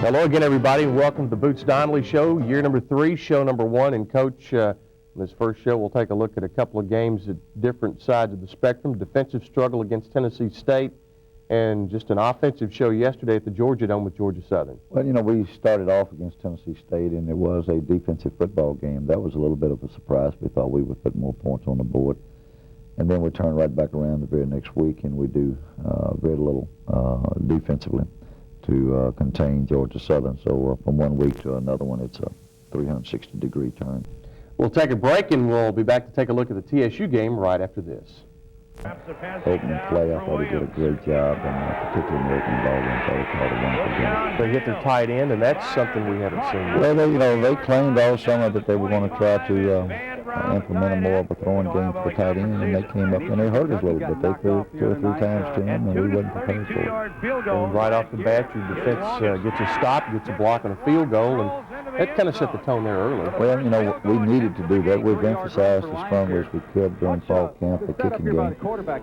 Hello again, everybody, and welcome to the Boots Donnelly Show, year number 3, show number 1. And Coach, in this first show, we'll take a look at a couple of games at different sides of the spectrum. Defensive struggle against Tennessee State, and just an offensive show yesterday at the Georgia Dome with Georgia Southern. Well, you know, we started off against Tennessee State, and it was a defensive football game. That was a little bit of a surprise. We thought we would put more points on the board. And then we turn right back around the very next week, and we do very little defensively to contain Georgia Southern. So from one week to another one, it's a 360-degree turn. We'll take a break, and we'll be back to take a look at the TSU game right after this. Opening play, I thought he did a great job, and particularly in the opening ball game, I thought he called a wonderful game. They hit their tight end, and that's something we haven't seen yet. Well, they claimed all summer that they were going to try to implement a more of a throwing game for the tight end, and they came up and they hurt us a little bit. They threw 2 or 3 times to him, and we wasn't prepared for it. And right off the bat, your defense gets a stop, gets a block, and a field goal, and that kind of set the tone there early. Well, you know, we needed to do that. We've emphasized as strongly as we could during fall camp the kicking game,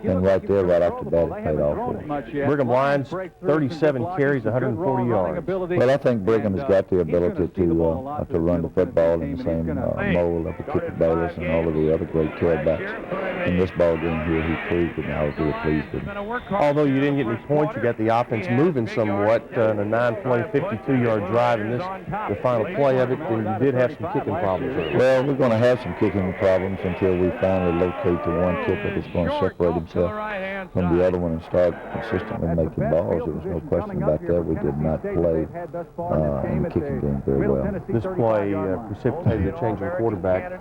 and right there, right off the bat, it paid off for us. Brigham Lions, 37 carries, 140 yards. Well, I think Brigham has got the ability to run the football in the same mold of the Kicker Bayless and all of the other great tailbacks. In this ball game here, he proved it, and I was really pleased with him. Although you didn't get any points, you got the offense moving somewhat in a 9-play, 52-yard drive in the final play of it, and you did have some kicking problems there. Well, we're going to have some kicking problems until we finally locate the one kicker that's going to separate himself from the other one and start consistently making balls. There was no question about that. We did not play in the kicking game very well. This play precipitated a change in quarterback.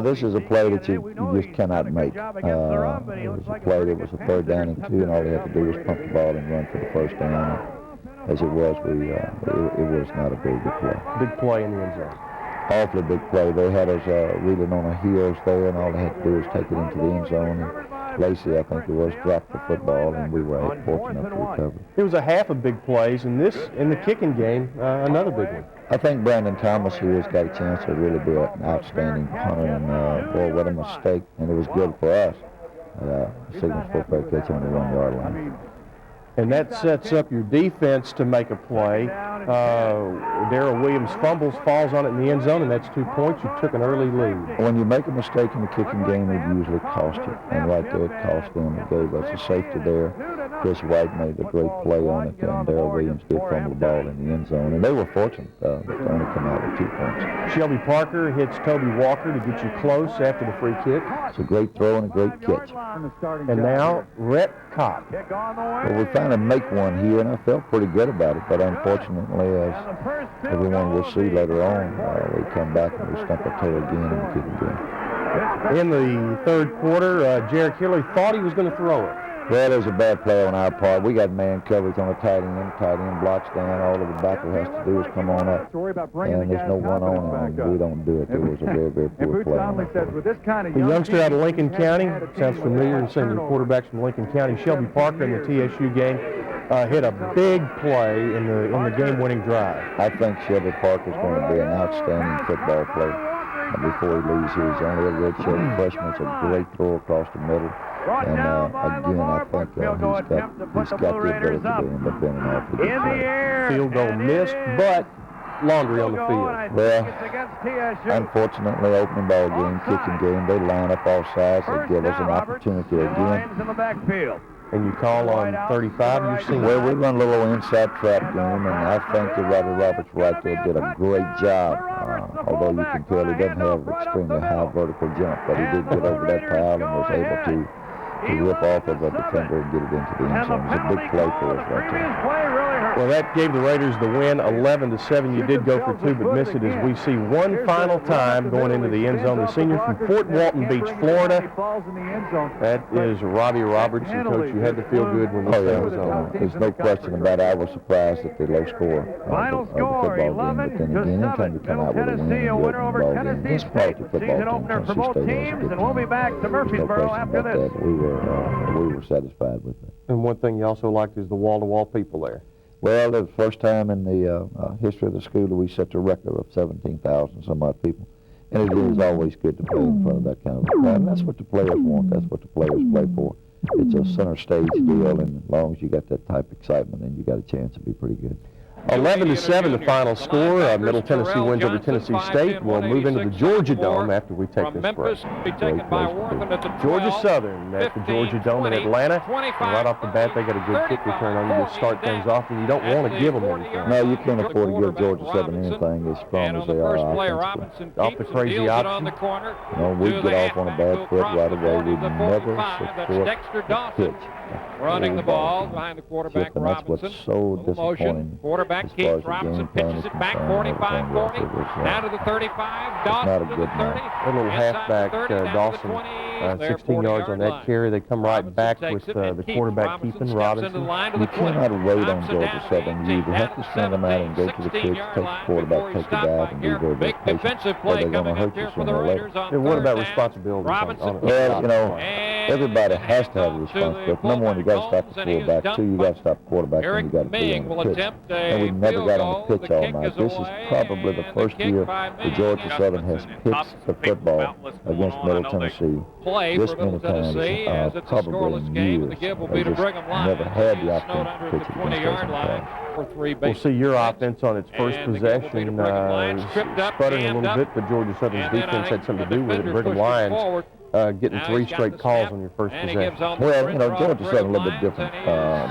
This is a play that you just cannot make. It was a play that was a 3rd down and 2, and all they had to do was pump the ball and run for the 1st down. As it was, it was not a very good play. Big play in the end zone. Awfully big play. They had us reeling on our heels there, and all they had to do was take it into the end zone. And Lacey, I think it was, dropped the football, and we were fortunate enough to recover. It was a half of big plays, and in the kicking game, another big one. I think Brandon Thomas here has got a chance to really be an outstanding punter, and boy, what a mistake, and it was good for us. Signals for a fair catch on the 1-yard line. And that sets up your defense to make a play. Darrell Williams fumbles, falls on it in the end zone, and that's 2 points. You took an early lead. When you make a mistake in the kicking game, it usually costs you. And right there, it cost them. It gave us a safety there. Chris White made a great play on it, and Darrell Williams did fumble the ball in the end zone. And they were fortunate to only come out with 2 points. Shelby Parker hits Toby Walker to get you close after the free kick. It's a great throw and a great catch. And now, Rhett Kopp. Well, we finally make one here, and I felt pretty good about it. But unfortunately, as everyone will see later on, we come back and we stump our toe again in the kicking game. In the 3rd quarter, Jarek Hillary thought he was going to throw it. Well, it was a bad play on our part. We got man coverage on the tight end. Tight end blocks down. All of the backer has to do is come on up. And there's no one on him, and we don't do it. It was a very, very poor play. The youngster out of Lincoln County, sounds familiar, and senior quarterbacks from Lincoln County, Shelby Parker in the TSU game, hit a big play in the game-winning drive. I think Shelby Parker's going to be an outstanding football player before he leaves here. He's only a redshirt freshman. It's a great throw across the middle. And again, I think he's got the ability to end up being an awfully good player. Field goal missed, but laundry on the field. Well, unfortunately, opening ball game, kicking game, they line up all sides. They give us an opportunity again. And you call on 35, you're seeing. Well, we run a little inside trap game, and I think that Robbie Roberts right there did a great job. Although you can tell he doesn't have extremely high vertical jump, but he did get over that pile and was able to rip off of a defender and get it into the end zone. It was a big play for us right there. Well, that gave the Raiders the win, 11-7. You did go for two, but missed it, as we see one final time going into the end zone. The senior from Fort Walton Beach, Florida. That is Robbie Robertson. Coach, you had to feel good when this thing was on. There's no question about it. I was surprised at the low score of the football game. But then again, anytime you come out with a win in a football game, this quality football team, Tennessee State has a good team. There's no question about that. We were satisfied with it. And one thing you also liked is the wall-to-wall people there. Well, it was the first time in the history of the school that we set a record of 17,000 some odd people. And it is always good to play in front of that kind of a crowd. And that's what the players want. That's what the players play for. It's a center stage deal, and as long as you got that type of excitement, then you got a chance to be pretty good. 11-7 the final score. Middle Tennessee wins over Tennessee State. We'll move into the Georgia Dome after we take this break. Georgia Southern at the Georgia Dome in Atlanta. And right off the bat, they got a good kick return on you to start things off, and you don't want to give them anything. No, you can't afford to give Georgia Southern anything as strong as they are offensively. Off the crazy option. We'd get off on a bad foot right away. We'd never support the pitch. Running the ball behind the quarterback, and that's what's so disappointing. Quarterback keeps, Robinson pitches it back 45-40, down to the 35, Dawson to the 30. A little halfback, Dawson, 16 yards on that carry. They come right back with the quarterback keeping Robinson. You cannot wait on Georgia Southern. You either have to send them out and go to the pitch, take the quarterback, take the dive, and be very, very patient, or they're going to hurt you sooner or later. And what about responsibility? Well, everybody has to have a responsibility. Number one, you got to stop the fullback. Two, you got to stop the quarterback, and you got to put him on the pitch. And we never got on the pitch all night. This is probably the first year that Georgia Southern has pitched the football against Middle Tennessee this many times, probably in years. They just never had the opportunity to pitch it against us. We'll see your offense on its first possession sputtering a little bit, but Georgia Southern's defense had something to do with it. Brigham Lions getting 3 straight calls on your first possession. Well, Georgia Southern a little bit different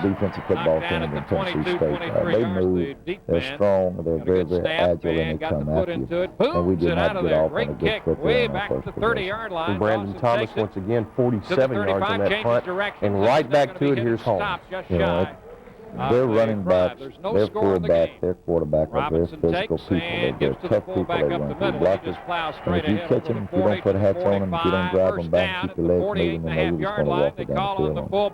defensive football team than Tennessee State. They move, they're strong, they're very, very agile, and they come after you. And we did not get off on a good foot there on our first possession. And Brandon Thomas, once again, 47 yards on that punt, and right back to it, here's Holmes. Their running backs, their fullback, their quarterback are very physical people. They're tough people. They run through blockers. And if you catch them, if you don't put hats on them, if you don't drive them back, keep your legs moving, then they're just going to walk it down the field.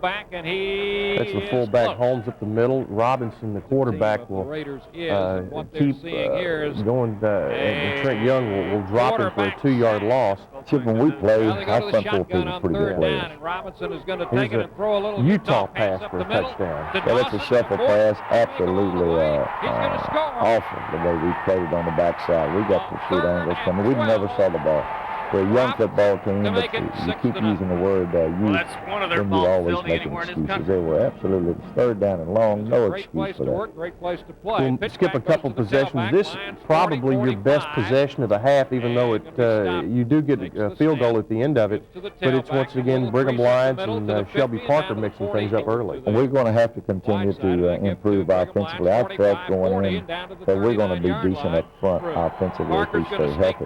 That's the fullback, Holmes up the middle. Robinson, the quarterback, will keep going, and Trent Young will drop him for a 2-yard loss. Chip, when we play, our front four people are pretty good players. Here's a Utah pass for a touchdown. Well, it's a shuffle pass, absolutely awful the way we played it on the backside. We got the shoot angles coming. We never saw the ball. For a young football team, but you keep using the word youth, then you always making excuses. They were absolutely 3rd down and long, no excuse for that. We'll skip a couple possessions. This is probably your best possession of the half, even though you do get a field goal at the end of it. But it's once again Brigham Lions and Shelby Parker mixing things up early. And we're going to have to continue to improve offensively. I felt going in that we're going to be decent up front offensively if we stay healthy.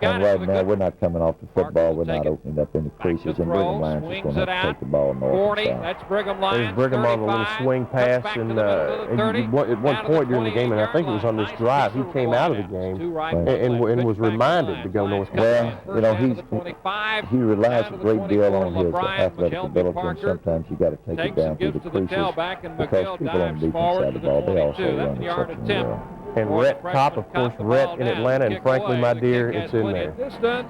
And right now we're not coming off the football. We're not opening up any creases, and Brigham Lions is going to have to take the ball north and south. That's Brigham Lions. There's Brigham on a little swing pass, and at one point during the game, and I think it was on this drive, he came out of the game and was reminded to go north. Well, he relies a great deal on his athletic ability, and sometimes you got to take it down through the creases because people on the defense side of the ball, they also run exceptionally well. And Rhett Top, of course, Rhett in Atlanta, and frankly, my dear, it's in there.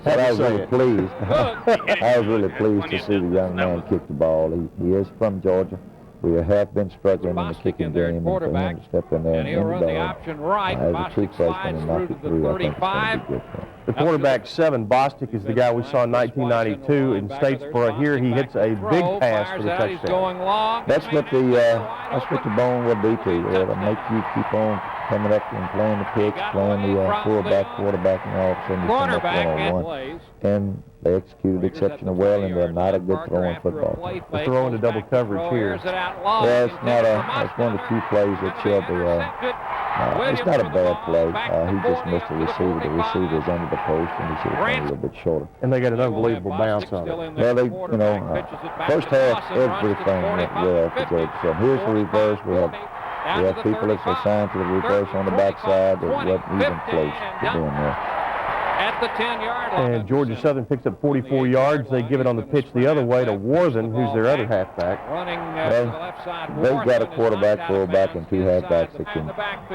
But I was really pleased. I was really pleased to see the young man kick the ball. He is from Georgia. We have been struggling in the kicking game, and for him to step in there and end the ball as a true freshman and knock it through, I think it's going to be good for him. The quarterback, 7, Bostic, is the guy we saw in 1992 in Statesboro. Here he hits a big pass for the touchdown. That's what the bone will do to you. It'll make you keep on coming up and playing the pitch, playing the fullback, quarterback, and all of a sudden you come up one-on-one. And they executed exceptionally well, and they're not a good throwing football team. They're throwing into double coverage here. Yeah, it's one of the few plays that Shelby It's not a bad play. He just missed the receiver. The receiver is under the post, and he should have been a little bit shorter. And they got an unbelievable bounce on it. Well, first half, everything went well for Georgia Southern. Here's the reverse. We have people that's assigned to the reverse on the backside that wasn't even close to being there. At the 10-yard line. And Georgia Southern picks up 44 yards. They give it on the pitch the other way to Warthen, who's their other halfback. Running to the left side. They've got a quarterback, fullback, and two halfbacks that can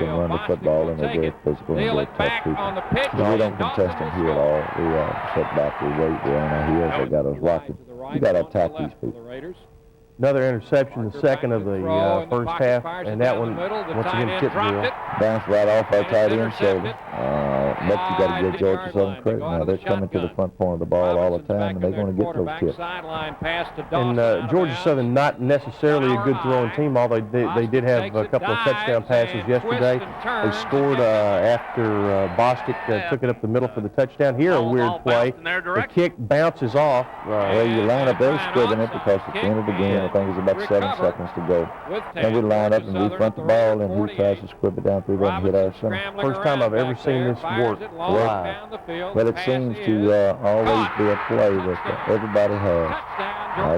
run the football, and they're very physical and very tough people. But we don't contest them here at all. We sit back, we wait, we're on our heels. They got us rocking. You got to attack these people. Another interception, the second of the first half, and that one, once again, tipped Drill. Bounced right off our tight end shoulder. But you got to give Georgia Southern credit. Now, they're coming to the front point of the ball all the time, and they're going to get those tips. And Georgia Southern, not necessarily a good throwing team, although they did have a couple of touchdown passes yesterday. They scored after Bostic took it up the middle for the touchdown. Here, a weird play. The kick bounces off. Well, you line up there scribbing it because at the end of the game, I think it's about 7 seconds to go. And we line up and we front the ball, and he tries to scrib it down through there and hit our center. First time I've ever seen this work live. Well, it seems to always be a play that everybody has.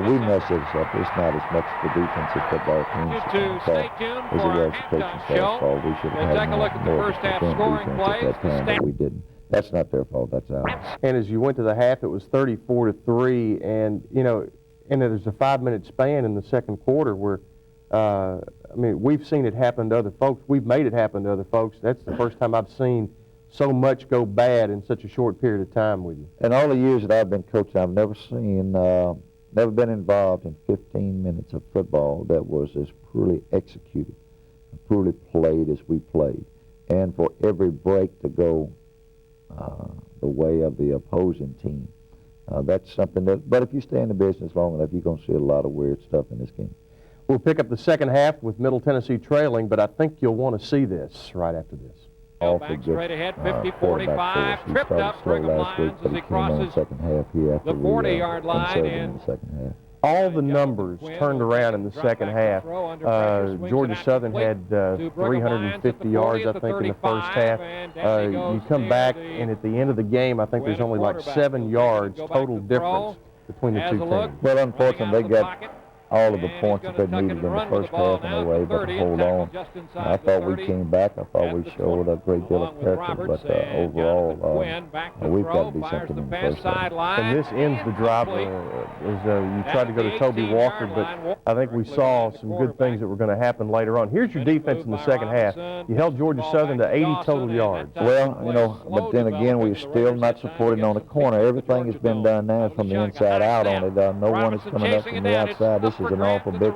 We mess this up. It's not as much the defensive football team's fault as it was the coaching staff's fault. We should have had more defense at that time, but we didn't. That's not their fault. That's ours. And as you went to the half, it was 34-3, and and there's a 5-minute span in the second quarter where, I mean, we've seen it happen to other folks. We've made it happen to other folks. That's the first time I've seen so much go bad in such a short period of time with you. In all the years that I've been coaching, I've never been involved in 15 minutes of football that was as poorly executed, poorly played as we played. And for every break to go the way of the opposing team. That's something that, but if you stay in the business long enough, you're going to see a lot of weird stuff in this game. We'll pick up the second half with Middle Tennessee trailing, but I think you'll want to see this right after this. Back straight ahead, 50-45, tripped up Brigham Lions as he crosses the 40-yard line. In the second half. All the numbers turned around in the second half. Georgia Southern had 350 yards, I think, in the first half. You come back, and at the end of the game, I think there's only like 7 yards total difference between the two teams. Well, unfortunately, they got all of the points that they needed in the first half, and they were able to hold on. I thought we came back. I thought we showed a great deal of character, but overall, we've got to do something in the first half. And this ends the drive. You tried to go to Toby Walker, but I think we saw some good things that were going to happen later on. Here's your defense in the second half. You held Georgia Southern to 80 total yards. Well, but then again, we're still not supporting on the corner. Everything has been done now from the inside out on it. No one is coming up from the outside. This is an awful big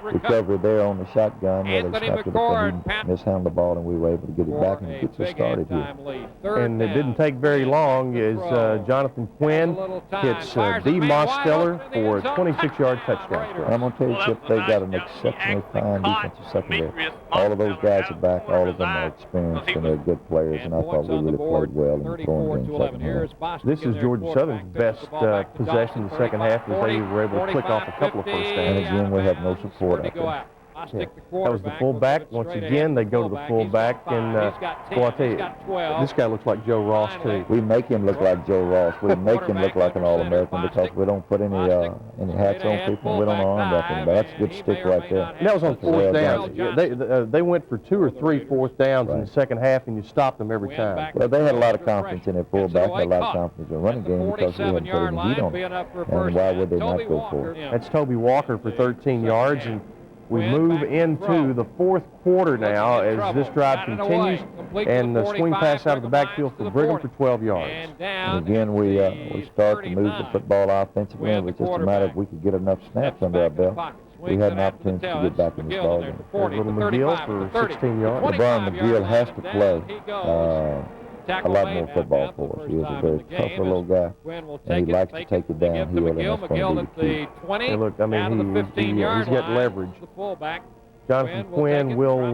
recovery there on the shotgun where they snapped it up and mishandled the ball, and we were able to get it back and get us started here. And it didn't take very long as Jonathan Quinn hits D. Mosteller for a 26-yard touchdown. I'm going to tell you, Chip, they got an exceptionally fine defensive secondary. All of those guys are back. All of them are experienced, and they're good players, and I thought we really played well in the throwing game second half. This is Georgia Southern's best possession in the second half as they were able to click off a couple of first downs. And again, we have no support out there. Yeah. That was the fullback. Once again, they go to the fullback, and well, I tell you, this guy looks like Joe Ross too. We make him look like Joe Ross. We make him look like an All-American because we don't put any hats on people, and we don't arm up anybody. That's a good stick right there. And that was on fourth down. They went for 2 or 3 fourth downs in the second half, and you stopped them every time. Well, they had a lot of confidence in their fullback, had a lot of confidence in the running game because we hadn't put any heat on it. And why would they not go for it? That's Toby Walker for 13 yards, and we move into the fourth quarter now as this drive continues, and the swing pass out of the backfield for Brigham for 12 yards. And again, we start to move the football offensively, and it's just a matter of we could get enough snaps under our belt. We had an opportunity to get back in this ball game. Little McGill for 16 yards. LeBron McGill has to play a lot more football for us. He is a very tough little guy, and he likes to take it downhill, and that's going to be the key. Hey, look, I mean, he's got leverage. Jonathan Quinn will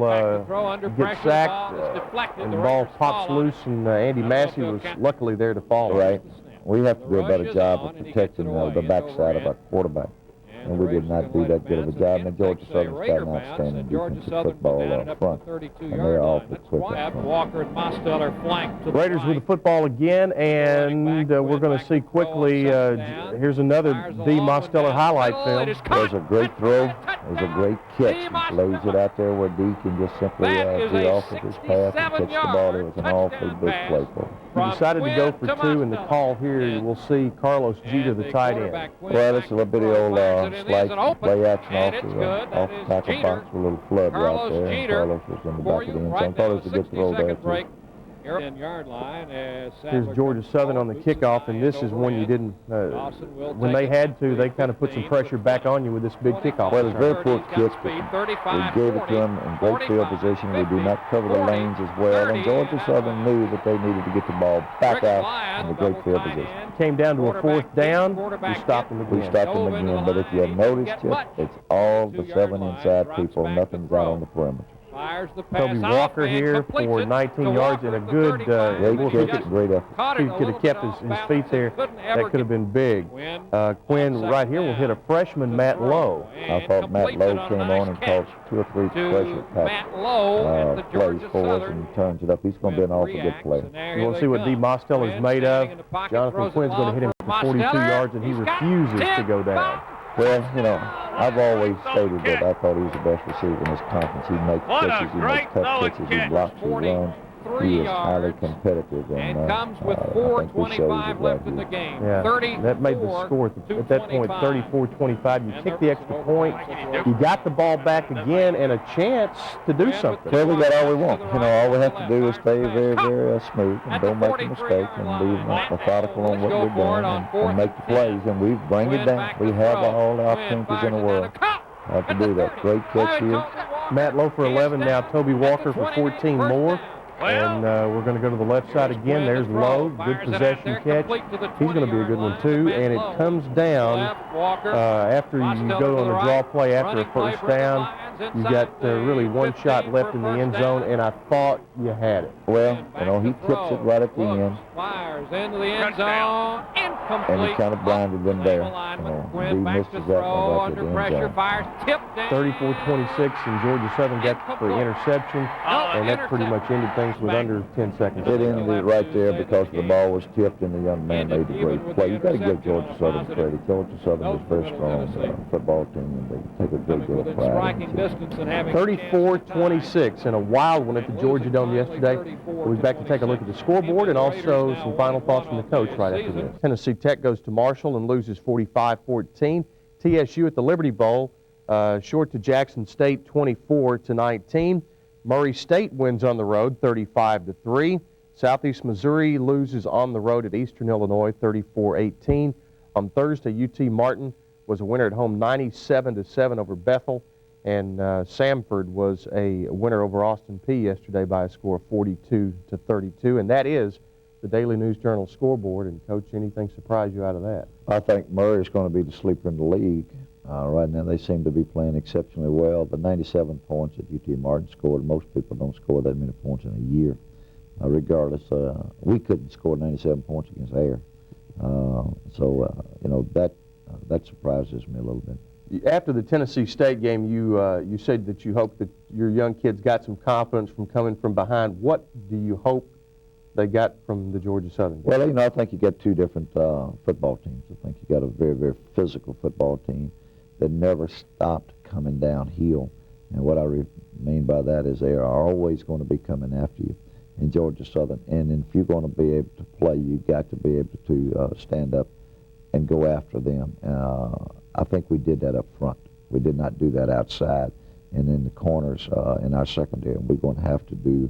get sacked, and the ball pops loose, and Andy Massey was luckily there to follow. Right. We have to do a better job of protecting the backside of our quarterback. and we did not do that good of a job. And Georgia Southern's got an outstanding defensive football up front, and they're awfully quick up front. Walker and Mosteller flank to the Raiders with the football again, and we're going to see quickly, here's another D. Mosteller highlight film. There's a great throw. There's a great catch. He lays it out there where D can just simply be off of his path and catch the ball. It was an awfully big play for him. He decided to go for two, and the call here, we'll see Carlos Jeter, the tight end. Well, it's a little bitty old slight play action off the tackle box with a little flood right there. And Carlos was in the back of the end zone. I thought it was a good throw there, too. Here's Georgia Southern on the kickoff, and this is one you didn't, when they had to, they kind of put some pressure back on you with this big kickoff. Well, it's very poor kick, but we gave it to them in great field position. We do not cover the lanes as well, and Georgia Southern knew that they needed to get the ball back out in the great field position. Came down to a fourth down, we stopped them again. We stopped them again, but if you noticed, Chip, it's all the 7 inside people, nothing's out on the perimeter. Toby Walker here for 19 yards and a good great kick, great effort. He could have kept his feet there. That could have been big. Quinn right here will hit a freshman, Matt Lowe. I thought Matt Lowe came on and caught 2 or 3 pressure plays for us and turns it up. He's going to be an awful good player. You want to see what D. Mosteller's made of? Jonathan Quinn's going to hit him for 42 yards, and he refuses to go down. Well, you know, I've always stated that I thought he was the best receiver in this conference. He makes catches, he makes tough catches, he blocks, he runs. He is highly competitive, and comes with I think we showed it left in the right game. Yeah, that made the score at that point 34-25. You kicked the extra point. You got the ball back again and a chance to do something. Well, we got all we want. You know, all we have to do is stay very, very smooth and don't make a mistake and be methodical on what we're doing and make the plays. And we bring it down. We have all the opportunities in the world to do that. Great catch here. Matt Lowe for 11 now. Toby Walker for 14 more. And we're going to go to the left side again. There's Lowe, good possession catch. He's going to be a good one too. And it comes down after you go on a draw play after a first down. You got really one shot left in the end zone, and I thought you had it. Well, you know, he tips it right at the end. Fires into the end zone. And he kind of blinded them there. He misses that one back at the end zone. Fires tipped down. 34-26, and Georgia Southern got the interception, and that pretty much ended things with under 10 seconds. It ended it right there because the ball was tipped and the young man made a great play. You got to give Georgia Southern credit. Georgia Southern is a very strong football team, and they take a great deal of pride in it. 34-26, and a wild one at the Georgia Dome yesterday. We'll be back to take a look at the scoreboard and also some final thoughts from the coach right after this. Tennessee Tech goes to Marshall and loses 45-14. TSU at the Liberty Bowl, short to Jackson State 24-19. Murray State wins on the road 35-3. Southeast Missouri loses on the road at Eastern Illinois 34-18. On Thursday, UT Martin was a winner at home 97-7 over Bethel. And Samford was a winner over Austin Peay yesterday by a score of 42-32. And that is the Daily News Journal scoreboard. And, Coach, anything surprise you out of that? I think Murray is going to be the sleeper in the league. Right now they seem to be playing exceptionally well. The 97 points that UT Martin scored, most people don't score that many points in a year. Regardless, we couldn't score 97 points against Air. You know, that surprises me a little bit. After the Tennessee State game, you said that you hope that your young kids got some confidence from coming from behind. What do you hope they got from the Georgia Southern game? Well, you know, I think you got two different football teams. I think you got a very, very physical football team that never stopped coming downhill. And what I mean by that is they are always going to be coming after you in Georgia Southern. And if you're going to be able to play, you've got to be able to stand up and go after them. I think we did that up front. We did not do that outside and in the corners in our secondary. We're going to have to do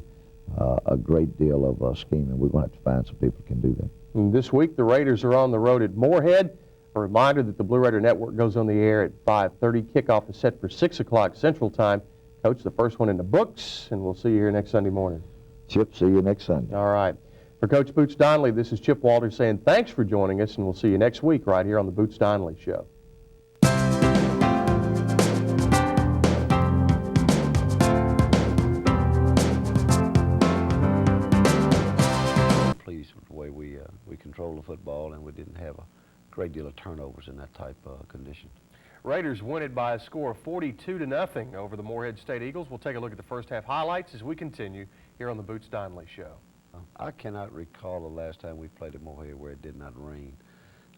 a great deal of scheming. We're going to have to find some people who can do that. And this week, the Raiders are on the road at Moorhead. A reminder that the Blue Raider Network goes on the air at 5:30. Kickoff is set for 6 o'clock Central Time. Coach, the first one in the books, and we'll see you here next Sunday morning. Chip, see you next Sunday. All right. For Coach Boots Donnelly, this is Chip Walters saying thanks for joining us, and we'll see you next week right here on the Boots Donnelly Show. Pleased with the way we control the football, and we didn't have a great deal of turnovers in that type of condition. Raiders win it by a score of 42-0 over the Morehead State Eagles. We'll take a look at the first half highlights as we continue here on the Boots Donnelly Show. I cannot recall the last time we played at Morehead where it did not rain.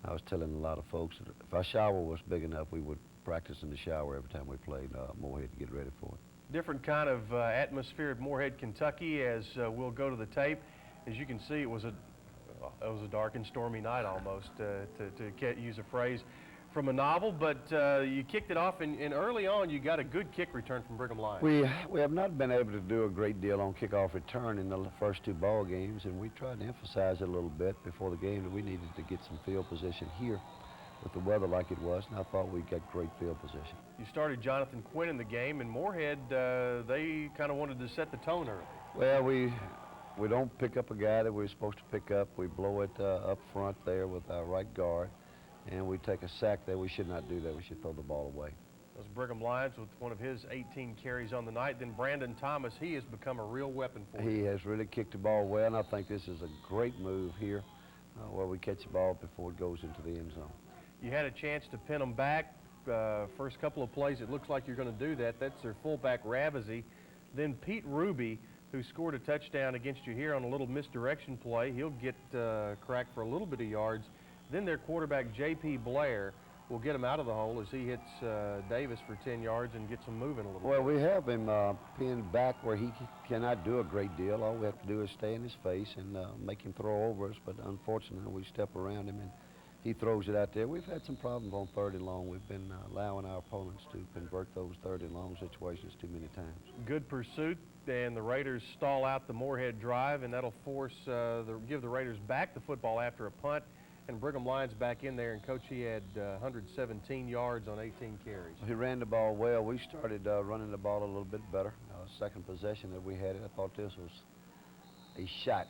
I was telling a lot of folks that if our shower was big enough, we would practice in the shower every time we played Morehead to get ready for it. Different kind of atmosphere at Morehead, Kentucky, as we'll go to the tape. As you can see, it was a dark and stormy night almost, to use a phrase from a novel, but you kicked it off, and early on you got a good kick return from Brigham Lions. We have not been able to do a great deal on kickoff return in the first two ball games, and we tried to emphasize it a little bit before the game that we needed to get some field position here with the weather like it was, and I thought we got great field position. You started Jonathan Quinn in the game, and Morehead, they kind of wanted to set the tone early. Well, we don't pick up a guy that we're supposed to pick up. We blow it up front there with our right guard, and we take a sack there. We should not do that. We should throw the ball away. Those Brigham Lions with one of his 18 carries on the night. Then Brandon Thomas, he has become a real weapon for you. He has really kicked the ball well, and I think this is a great move here where we catch the ball before it goes into the end zone. You had a chance to pin them back. First couple of plays, it looks like you're going to do that. That's their fullback, Ravizzi. Then Pete Ruby, who scored a touchdown against you here on a little misdirection play. He'll get cracked for a little bit of yards. Then their quarterback, J.P. Blair, will get him out of the hole as he hits Davis for 10 yards and gets him moving a little bit. Well, we have him pinned back where he cannot do a great deal. All we have to do is stay in his face and make him throw over us, but unfortunately we step around him and he throws it out there. We've had some problems on 3rd and long. We've been allowing our opponents to convert those 3rd and long situations too many times. Good pursuit, and the Raiders stall out the Morehead drive, and that'll force give the Raiders back the football after a punt, and Brigham Lions back in there. And Coach, he had 117 yards on 18 carries. He ran the ball well. We started running the ball a little bit better. Second possession that we had it, I thought this was a shot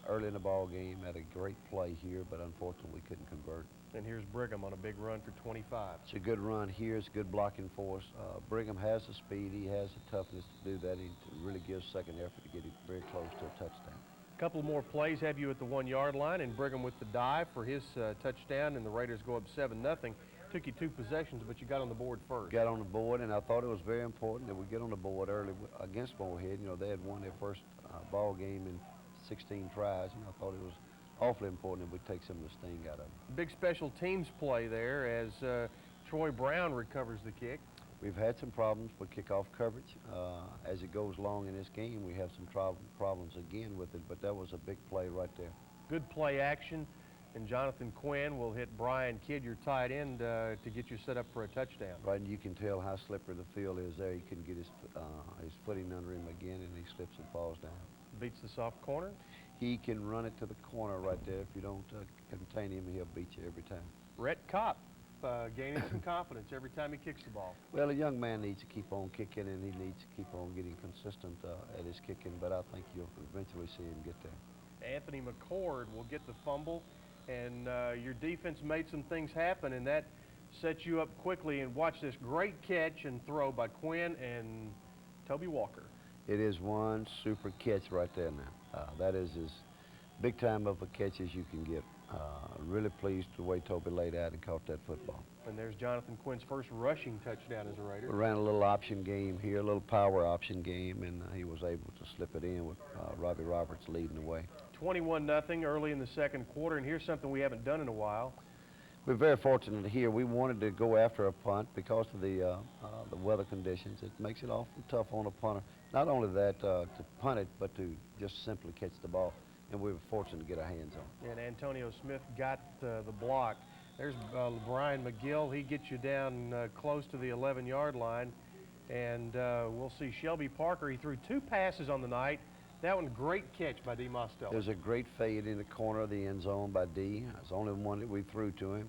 early in the ball game. Had a great play here, but unfortunately we couldn't convert. And here's Brigham on a big run for 25. It's a good run here. It's good blocking for us. Brigham has the speed. He has the toughness to do that. He really gives second effort to get it very close to a touchdown. A couple more plays have you at the 1-yard line, and Brigham with the dive for his touchdown, and the Raiders go up 7-0. Took you 2 possessions, but you got on the board first. Got on the board, and I thought it was very important that we get on the board early against Morehead. You know, they had won their first ball game in 16 tries, and I thought it was awfully important that we take some of the sting out of it. Big special teams play there as Troy Brown recovers the kick. We've had some problems with kickoff coverage. As it goes along in this game, we have some problems again with it, but that was a big play right there. Good play action, and Jonathan Quinn will hit Brian Kidd, your tight end, to get you set up for a touchdown. Right, and you can tell how slippery the field is there. He couldn't get his footing under him again, and he slips and falls down. Beats the soft corner. He can run it to the corner right there. If you don't contain him, he'll beat you every time. Rhett Kopp gaining some confidence every time he kicks the ball. Well, a young man needs to keep on kicking, and he needs to keep on getting consistent at his kicking, but I think you'll eventually see him get there. Anthony McCord will get the fumble, and your defense made some things happen, and that set you up quickly. And watch this great catch and throw by Quinn and Toby Walker. It is one super catch right there now. That is as big time of a catch as you can get. Really pleased the way Toby laid out and caught that football. And there's Jonathan Quinn's first rushing touchdown as a Raider. We ran a little option game here, a little power option game, and he was able to slip it in with Robbie Roberts leading the way. 21-0 early in the second quarter, and here's something we haven't done in a while. We're very fortunate here. We wanted to go after a punt because of the weather conditions. It makes it awful tough on a punter. Not only that, to punt it, but to just simply catch the ball. And we were fortunate to get our hands on it. And Antonio Smith got the block. There's Brian McGill. He gets you down close to the 11-yard line. And we'll see Shelby Parker. He threw 2 passes on the night. That one, great catch by D. Mostello. There's a great fade in the corner of the end zone by D. It's the only one that we threw to him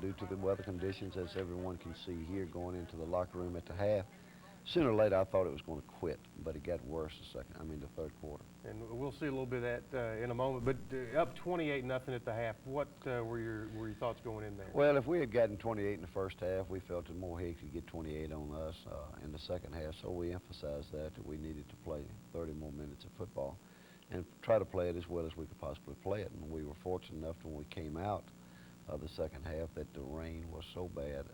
due to the weather conditions, as everyone can see here, going into the locker room at the half. Sooner or later, I thought it was going to quit, but it got worse the third quarter. And we'll see a little bit of that in a moment. But up 28-0 at the half. What were your thoughts going in there? Well, if we had gotten 28 in the first half, we felt that Morehead could get 28 on us in the second half. So we emphasized that we needed to play 30 more minutes of football and try to play it as well as we could possibly play it. And we were fortunate enough when we came out of the second half that the rain was so bad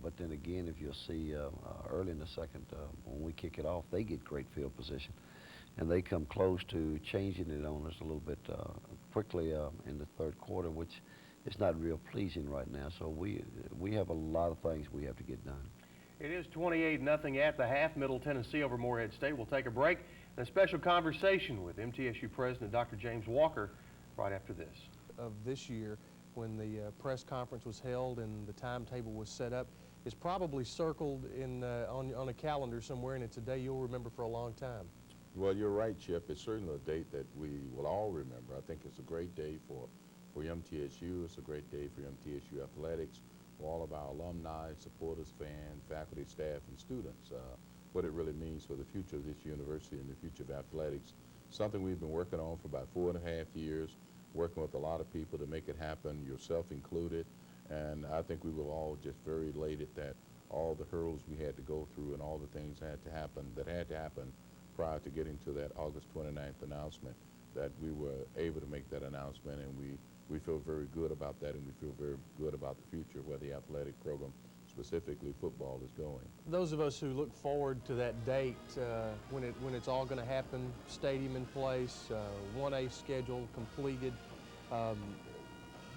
But then again, if you'll see early in the second, when we kick it off, they get great field position. And they come close to changing it on us a little bit quickly in the third quarter, which is not real pleasing right now. So we have a lot of things we have to get done. It is 28-0 at the half, Middle Tennessee over Morehead State. We'll take a break and a special conversation with MTSU President Dr. James Walker right after this. Of this year, when the press conference was held and the timetable was set up, is probably circled in on a calendar somewhere, and it's a day you'll remember for a long time. Well, you're right, Chip. It's certainly a date that we will all remember. I think it's a great day for MTSU. It's a great day for MTSU athletics, for all of our alumni, supporters, fans, faculty, staff, and students. What it really means for the future of this university and the future of athletics. Something we've been working on for about 4.5 years, working with a lot of people to make it happen, yourself included. And I think we were all just very elated that all the hurdles we had to go through and all the things that had to happen prior to getting to that August 29th announcement, that we were able to make that announcement, and we feel very good about that, and we feel very good about the future where the athletic program, specifically football, is going. Those of us who look forward to that date when it's all going to happen, stadium in place, 1A schedule completed,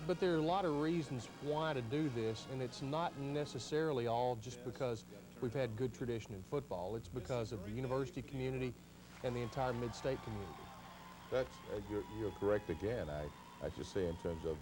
but there are a lot of reasons why to do this, and it's not necessarily all just because we've had good tradition in football. It's because of the university community and the entire mid-state community. That's you're correct again. I should say in terms of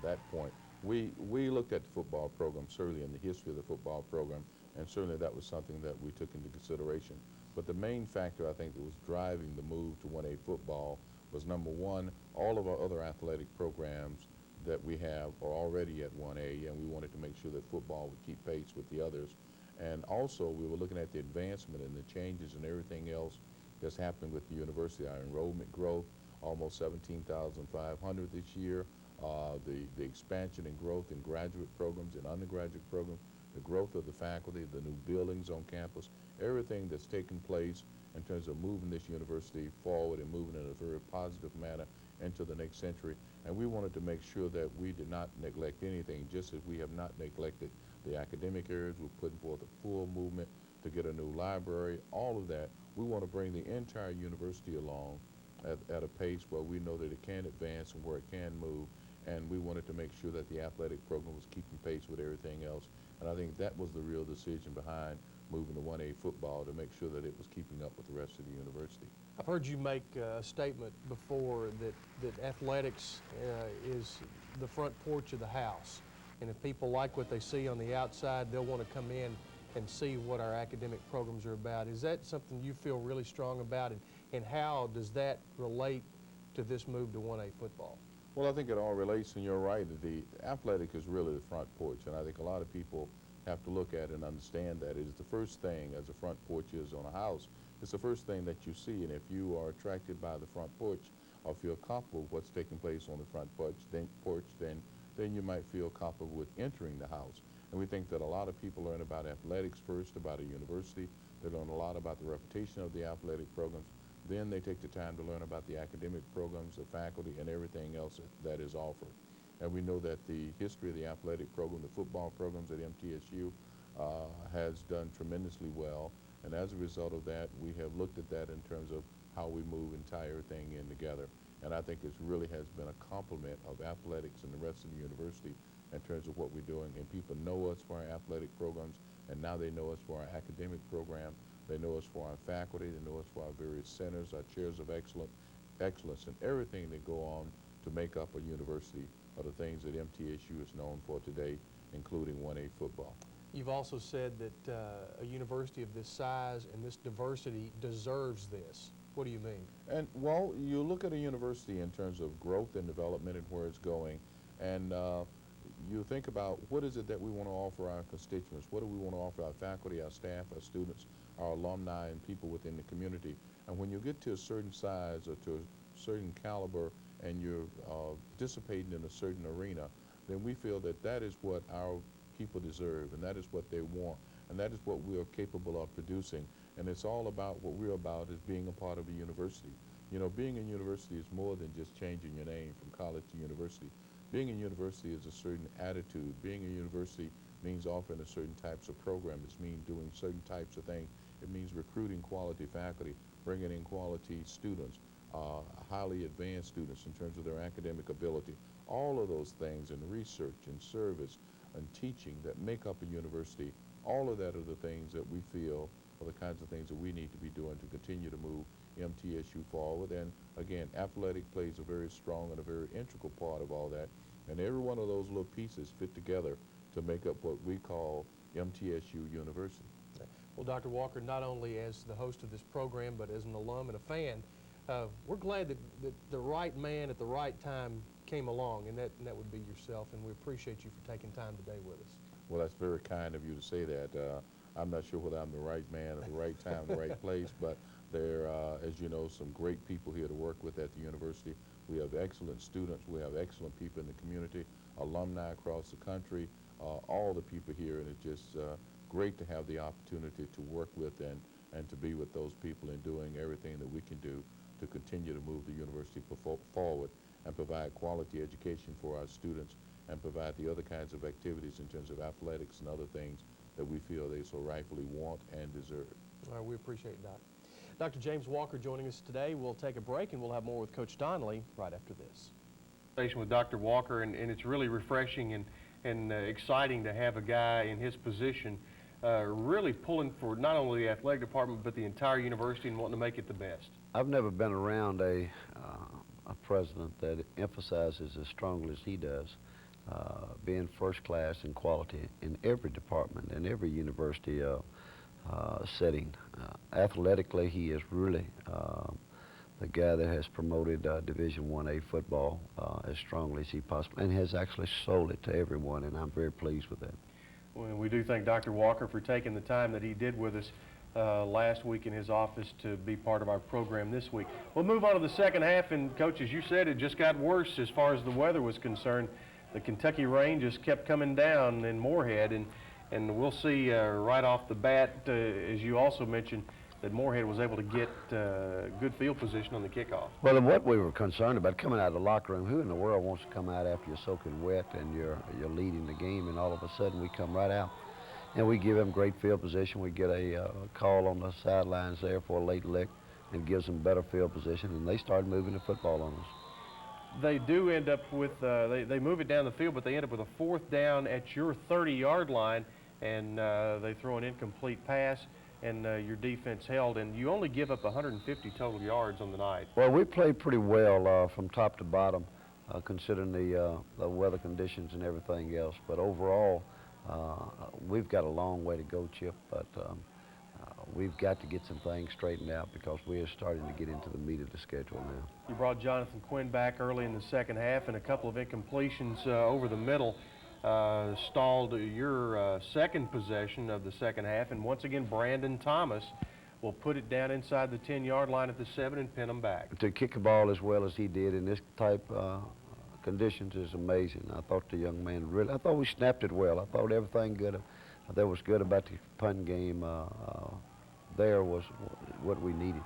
that point, we looked at the football program, certainly in the history of the football program, and certainly that was something that we took into consideration. But the main factor I think that was driving the move to 1A football was, number one, all of our other athletic programs that we have are already at 1A, and we wanted to make sure that football would keep pace with the others. And also we were looking at the advancement and the changes and everything else that's happening with the university. Our enrollment growth, almost 17,500 this year, the expansion and growth in graduate programs and undergraduate programs, the growth of the faculty, the new buildings on campus, everything that's taken place in terms of moving this university forward and moving in a very positive manner into the next century. And we wanted to make sure that we did not neglect anything, just as we have not neglected the academic areas. We're putting forth a full movement to get a new library, all of that. We want to bring the entire university along at a pace where we know that it can advance and where it can move, and we wanted to make sure that the athletic program was keeping pace with everything else. And I think that was the real decision behind moving to 1A football, to make sure that it was keeping up with the rest of the university. I've heard you make a statement before that athletics is the front porch of the house. And if people like what they see on the outside, they'll want to come in and see what our academic programs are about. Is that something you feel really strong about, and how does that relate to this move to 1A football? Well, I think it all relates, and you're right. The athletic is really the front porch, and I think a lot of people have to look at and understand that it is the first thing, as the front porch is on a house. It's the first thing that you see, and if you are attracted by the front porch or feel comfortable with what's taking place on the front porch, then you might feel comfortable with entering the house. And we think that a lot of people learn about athletics first, about a university. They learn a lot about the reputation of the athletic programs. Then they take the time to learn about the academic programs, the faculty, and everything else that is offered. And we know that the history of the athletic program, the football programs at MTSU, has done tremendously well. And as a result of that, we have looked at that in terms of how we move entire thing in together. And I think it really has been a complement of athletics and the rest of the university in terms of what we're doing. And people know us for our athletic programs, and now they know us for our academic program. They know us for our faculty. They know us for our various centers, our chairs of excellence, and everything that go on to make up a university are the things that MTSU is known for today, including 1A football. You've also said that a university of this size and this diversity deserves this. What do you mean? And, well, you look at a university in terms of growth and development and where it's going, and you think about what is it that we want to offer our constituents, what do we want to offer our faculty, our staff, our students, our alumni, and people within the community. And when you get to a certain size or to a certain caliber and you're participating in a certain arena, then we feel that that is what our people deserve, and that is what they want, and that is what we are capable of producing. And it's all about, what we're about is being a part of a university. You know, being in university is more than just changing your name from college to university. Being in university is a certain attitude. Being in university means offering a certain types of programs. It means doing certain types of things. It means recruiting quality faculty, bringing in quality students, highly advanced students in terms of their academic ability. All of those things in research and service and teaching that make up a university, all of that are the things that we feel are the kinds of things that we need to be doing to continue to move MTSU forward. And again, athletic plays a very strong and a very integral part of all that. And every one of those little pieces fit together to make up what we call MTSU University. Well, Dr. Walker, not only as the host of this program, but as an alum and a fan, we're glad that the right man at the right time came along, and that would be yourself, and we appreciate you for taking time today with us. Well, that's very kind of you to say that. I'm not sure whether I'm the right man at the right time, the right place, but there are, as you know, some great people here to work with at the university. We have excellent students. We have excellent people in the community, alumni across the country, all the people here, and it's just great to have the opportunity to work with and to be with those people and doing everything that we can do to continue to move the university forward and provide quality education for our students and provide the other kinds of activities in terms of athletics and other things that we feel they so rightfully want and deserve. All right, we appreciate it, Doc. Dr. James Walker joining us today. We'll take a break, and we'll have more with Coach Donnelly right after this. With Dr. Walker, and it's really refreshing and exciting to have a guy in his position really pulling for not only the athletic department, but the entire university and wanting to make it the best. I've never been around a president that emphasizes as strongly as he does being first class in quality in every department, in every university setting. Athletically, he is really the guy that has promoted Division I-A football as strongly as he possibly, and has actually sold it to everyone, and I'm very pleased with that. Well, we do thank Dr. Walker for taking the time that he did with us last week in his office to be part of our program this week. We'll move on to the second half, and Coach, as you said, it just got worse as far as the weather was concerned. The Kentucky rain just kept coming down in Moorhead, and we'll see right off the bat, as you also mentioned, that Moorhead was able to get good field position on the kickoff. Well, what we were concerned about coming out of the locker room, who in the world wants to come out after you're soaking wet and you're leading the game, and all of a sudden we come right out and we give them great field position. We get a call on the sidelines there for a late lick and gives them better field position, and they start moving the football on us. They do end up with, they move it down the field, but they end up with a fourth down at your 30-yard line, and they throw an incomplete pass, and your defense held, and you only give up 150 total yards on the night. Well, we played pretty well from top to bottom, considering the weather conditions and everything else. But overall, we've got a long way to go, Chip, but we've got to get some things straightened out because we are starting to get into the meat of the schedule now. You brought Jonathan Quinn back early in the second half, and a couple of incompletions over the middle stalled your second possession of the second half, and once again Brandon Thomas will put it down inside the 10-yard line at the 7 and pin them back. To kick a ball as well as he did in this type conditions is amazing. I thought the young man really, I thought we snapped it well. I thought everything good that was good about the punt game there was what we needed.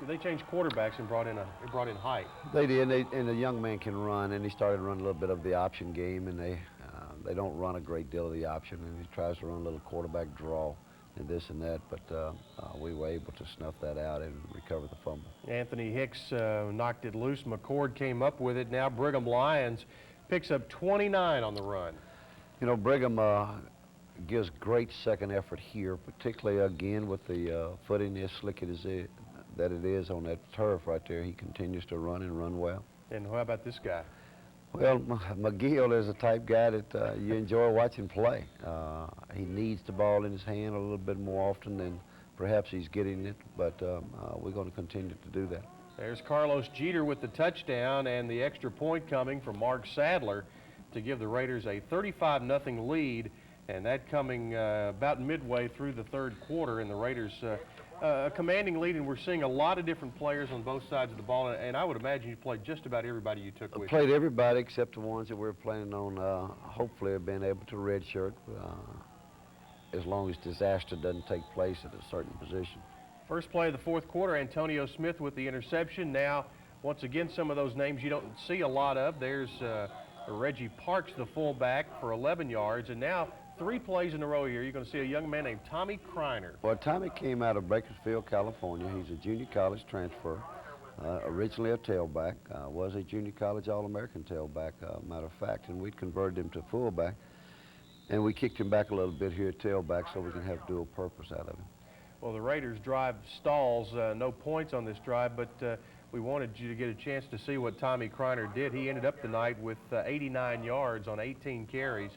They changed quarterbacks and brought in height. They did, and the young man can run, and he started to run a little bit of the option game, and they don't run a great deal of the option, and he tries to run a little quarterback draw and this and that, but we were able to snuff that out and recover the fumble. Anthony Hicks knocked it loose. McCord came up with it. Now Brigham Lions picks up 29 on the run. You know, Brigham gives great second effort here, particularly again with the footing as slick as that it is on that turf right there. He continues to run and run well. And how about this guy? Well, McGill is a type guy that you enjoy watching play. He needs the ball in his hand a little bit more often than perhaps he's getting it, but we're going to continue to do that. There's Carlos Jeter with the touchdown and the extra point coming from Mark Sadler to give the Raiders a 35-0 lead, and that coming about midway through the third quarter, and the Raiders a commanding lead, and we're seeing a lot of different players on both sides of the ball, and I would imagine you played just about everybody you took with you. Played everybody except the ones that we're planning on hopefully being able to redshirt as long as disaster doesn't take place at a certain position. First play of the fourth quarter, Antonio Smith with the interception. Now, once again, some of those names you don't see a lot of. There's Reggie Parks, the fullback, for 11 yards, and now 3 plays in a row here. You're going to see a young man named Tommy Kreiner. Well, Tommy came out of Bakersfield, California. He's a junior college transfer. Originally a tailback, was a junior college All-American tailback, matter of fact, and we'd converted him to fullback. And we kicked him back a little bit here at tailback so we can have dual purpose out of him. Well, the Raiders drive stalls, no points on this drive, but we wanted you to get a chance to see what Tommy Kreiner did. He ended up the night with 89 yards on 18 carries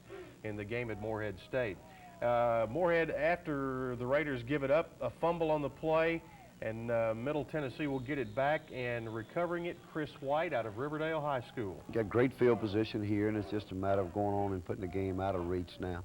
in the game at Morehead State. Morehead, after the Raiders give it up, a fumble on the play, and Middle Tennessee will get it back, and recovering it, Chris White out of Riverdale High School. Got great field position here, and it's just a matter of going on and putting the game out of reach now.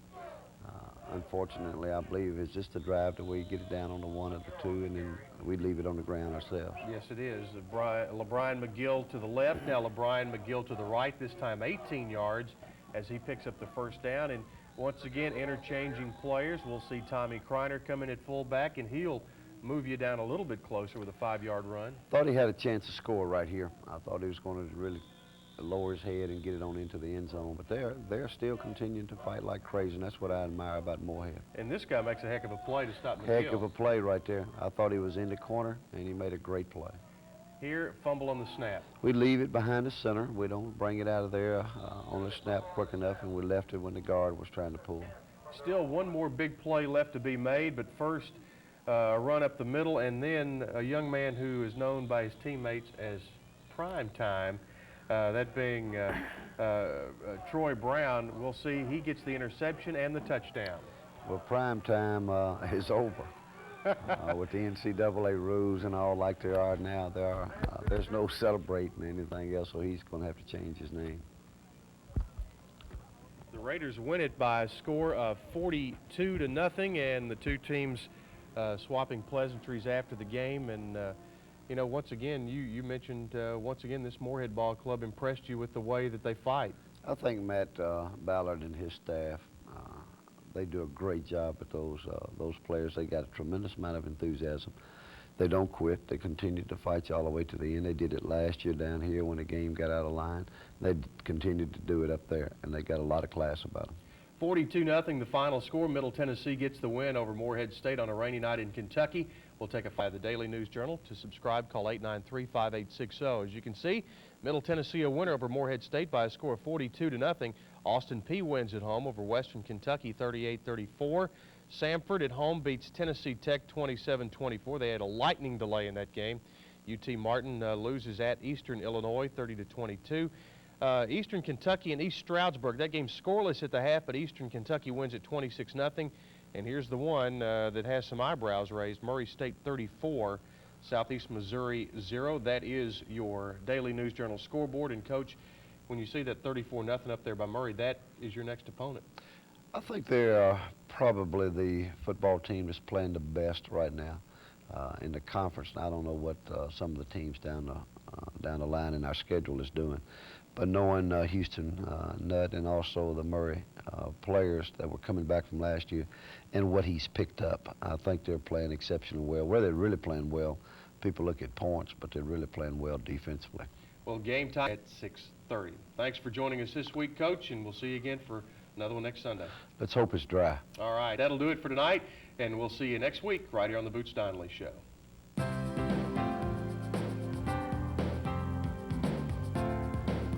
Unfortunately, I believe it's just a drive to where you get it down on the 1 or the 2, and then we leave it on the ground ourselves. Yes, it is. LeBrian McGill to the left, now LeBrian McGill to the right, this time 18 yards as he picks up the first down. And once again, interchanging players. We'll see Tommy Kreiner come in at fullback, and he'll move you down a little bit closer with a 5-yard run. Thought he had a chance to score right here. I thought he was going to really lower his head and get it on into the end zone, but they're still continuing to fight like crazy, and that's what I admire about Morehead. And this guy makes a heck of a play to stop McGill. Heck of a play right there. I thought he was in the corner, and he made a great play. Here, fumble on the snap. We leave it behind the center. We don't bring it out of there on the snap quick enough, and we left it when the guard was trying to pull. Still one more big play left to be made, but first a run up the middle, and then a young man who is known by his teammates as Prime Time, that being Troy Brown. We'll see he gets the interception and the touchdown. Well, Prime Time is over. With the NCAA rules and all like they are now, there's no celebrating anything else, so he's going to have to change his name. The Raiders win it by a score of 42-0, and the two teams swapping pleasantries after the game. And you know, once again, you mentioned once again this Morehead Ball Club impressed you with the way that they fight. I think Matt Ballard and his staff, they do a great job with those players. They got a tremendous amount of enthusiasm. They don't quit. They continue to fight you all the way to the end. They did it last year down here when the game got out of line. They continued to do it up there, and they got a lot of class about them. 42-0, the final score. Middle Tennessee gets the win over Morehead State on a rainy night in Kentucky. We'll take a the Daily News Journal. To subscribe, call 893-5860. As you can see, Middle Tennessee a winner over Morehead State by a score of 42-0. Austin Peay wins at home over Western Kentucky 38-34. Samford at home beats Tennessee Tech 27-24. They had a lightning delay in that game. UT Martin loses at Eastern Illinois 30-22. Eastern Kentucky and East Stroudsburg. That game scoreless at the half, but Eastern Kentucky wins at 26-0. And here's the one that has some eyebrows raised. Murray State 34, Southeast Missouri 0. That is your Daily News Journal scoreboard. And Coach, when you see that 34-0 up there by Murray, that is your next opponent. I think they're probably the football team that's playing the best right now in the conference. And I don't know what some of the teams down the line in our schedule is doing. But knowing Houston Nutt and also the Murray players that were coming back from last year and what he's picked up, I think they're playing exceptionally well. Where they're really playing well, people look at points, but they're really playing well defensively. Well, game time at 6:30. Thanks for joining us this week, Coach, and we'll see you again for another one next Sunday. Let's hope it's dry. All right, that'll do it for tonight, and we'll see you next week right here on the Boots Donnelly Show.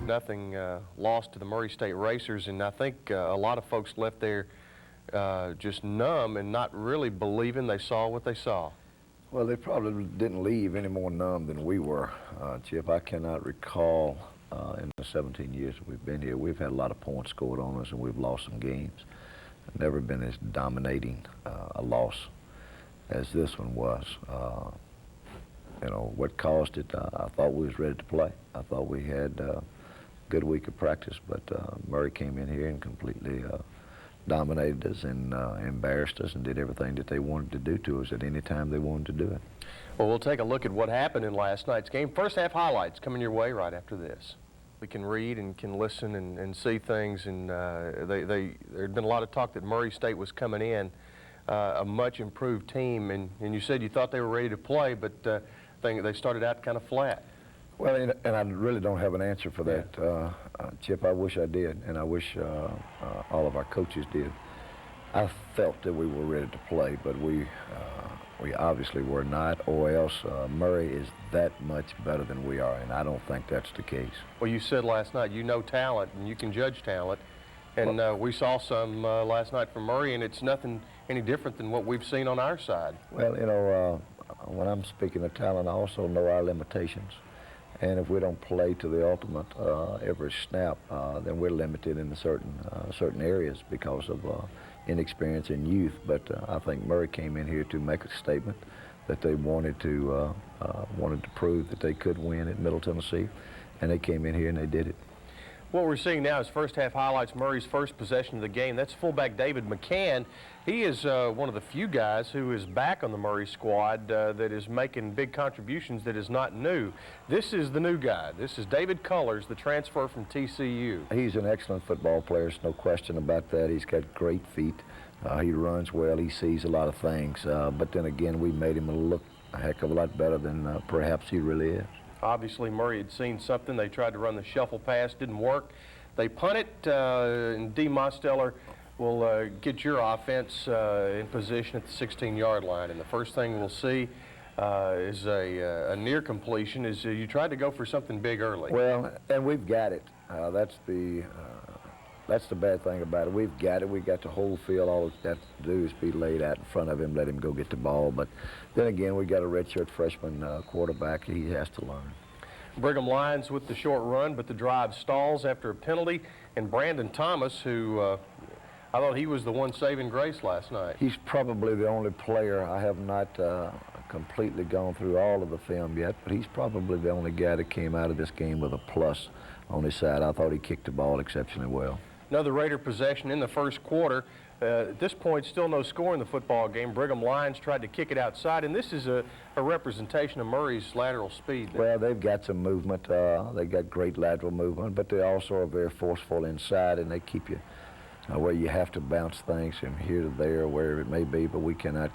Nothing lost to the Murray State Racers, and I think a lot of folks left there just numb and not really believing they saw what they saw. Well, they probably didn't leave any more numb than we were, Chip. I cannot recall in the 17 years that we've been here, we've had a lot of points scored on us and we've lost some games. Never been as dominating a loss as this one was. You know, what caused it, I thought we was ready to play. I thought we had a good week of practice, but Murray came in here and completely dominated us and embarrassed us and did everything that they wanted to do to us at any time they wanted to do it. Well, we'll take a look at what happened in last night's game. First half highlights coming your way right after this. We can read and can listen and see things, and there had been a lot of talk that Murray State was coming in a much improved team, and you said you thought they were ready to play, but they started out kind of flat. Well, and I really don't have an answer for that, Chip. I wish I did, and I wish all of our coaches did. I felt that we were ready to play, but we obviously were not, or else Murray is that much better than we are, and I don't think that's the case. Well, you said last night you know talent and you can judge talent, and we saw some last night from Murray, and it's nothing any different than what we've seen on our side. Well, you know, when I'm speaking of talent, I also know our limitations. And if we don't play to the ultimate every snap, then we're limited in certain areas because of inexperience and youth. But I think Murray came in here to make a statement that they wanted to prove that they could win at Middle Tennessee, and they came in here and they did it. What we're seeing now is first half highlights Murray's first possession of the game. That's fullback David McCann. He is one of the few guys who is back on the Murray squad that is making big contributions that is not new. This is the new guy. This is David Cullors, the transfer from TCU. He's an excellent football player. There's no question about that. He's got great feet. He runs well. He sees a lot of things. But then again, we made him look a heck of a lot better than perhaps he really is. Obviously, Murray had seen something. They tried to run the shuffle pass, didn't work. They punt it, and D. Mosteller will get your offense in position at the 16-yard line. And the first thing we'll see is a near completion. Is you tried to go for something big early. Well, and we've got it. That's the bad thing about it. We've got it. We got the whole field. All we have to do is be laid out in front of him, let him go get the ball. But then again, we got a redshirt freshman quarterback. He has to learn. Brigham Lions with the short run, but the drive stalls after a penalty. And Brandon Thomas, who I thought he was the one saving grace last night. He's probably the only player. I have not completely gone through all of the film yet, but he's probably the only guy that came out of this game with a plus on his side. I thought he kicked the ball exceptionally well. Another Raider possession in the first quarter. At this point, still no score in the football game. Brigham Lions tried to kick it outside, and this is a representation of Murray's lateral speed. Well, they've got some movement. They got great lateral movement, but they also are very forceful inside, and they keep you where you have to bounce things from here to there, wherever it may be, but we cannot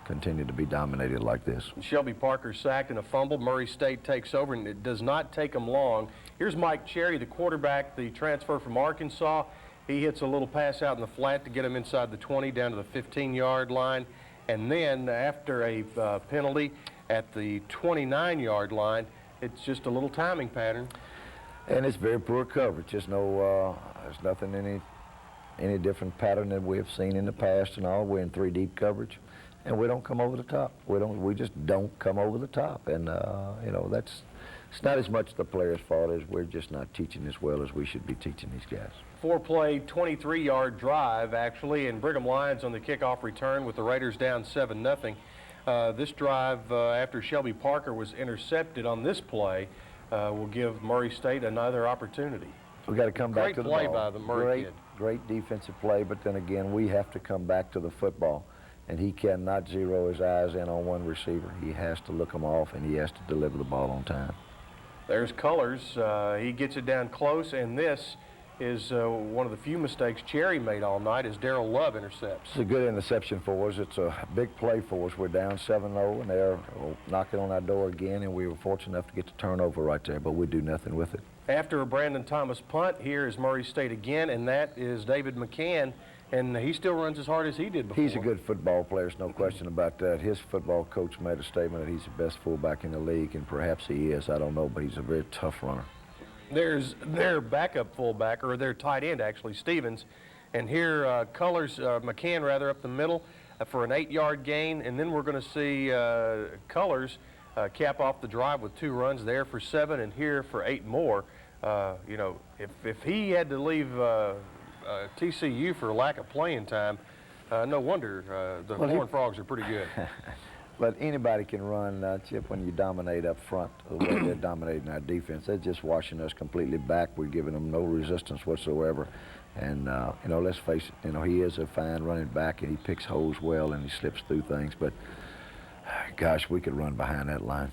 continue to be dominated like this. Shelby Parker sacked and a fumble. Murray State takes over, and it does not take them long. Here's Mike Cherry, the quarterback, the transfer from Arkansas. He hits a little pass out in the flat to get him inside the 20 down to the 15-yard line. And then after a penalty at the 29-yard line, it's just a little timing pattern. And it's very poor coverage. There's nothing any different pattern than we have seen in the past and all. We're in 3 deep coverage, and we don't come over the top. We just don't come over the top. And you know, it's not as much the players' fault as we're just not teaching as well as we should be teaching these guys. 4-play, 23-yard drive, actually, and Brigham Lions on the kickoff return with the Raiders down 7-0. This drive, after Shelby Parker was intercepted on this play, will give Murray State another opportunity. We got to come back to the ball. Great play by the Murray kid. Great defensive play, but then again, we have to come back to the football. And he cannot zero his eyes in on one receiver. He has to look them off, and he has to deliver the ball on time. There's Cullors. He gets it down close, and this is one of the few mistakes Cherry made all night as Darrell Love intercepts. It's a good interception for us. It's a big play for us. We're down 7-0, and they're knocking on our door again, and we were fortunate enough to get the turnover right there, but we do nothing with it. After a Brandon Thomas punt, here is Murray State again, and that is David McCann, and he still runs as hard as he did before. He's a good football player, there's no question about that. His football coach made a statement that he's the best fullback in the league, and perhaps he is, I don't know, but he's a very tough runner. There's their backup fullback, or their tight end, actually, Stevens. And here, McCann, rather, up the middle for an 8-yard gain. And then we're going to see Cullors cap off the drive with 2 runs there for 7 and here for 8 more. You know, if he had to leave TCU for lack of playing time, no wonder the Horned Frogs are pretty good. But anybody can run, Chip, when you dominate up front, the way they're dominating our defense. They're just washing us completely back. We're giving them no resistance whatsoever. And, you know, let's face it, you know, he is a fine running back, and he picks holes well, and he slips through things. But, gosh, we could run behind that line.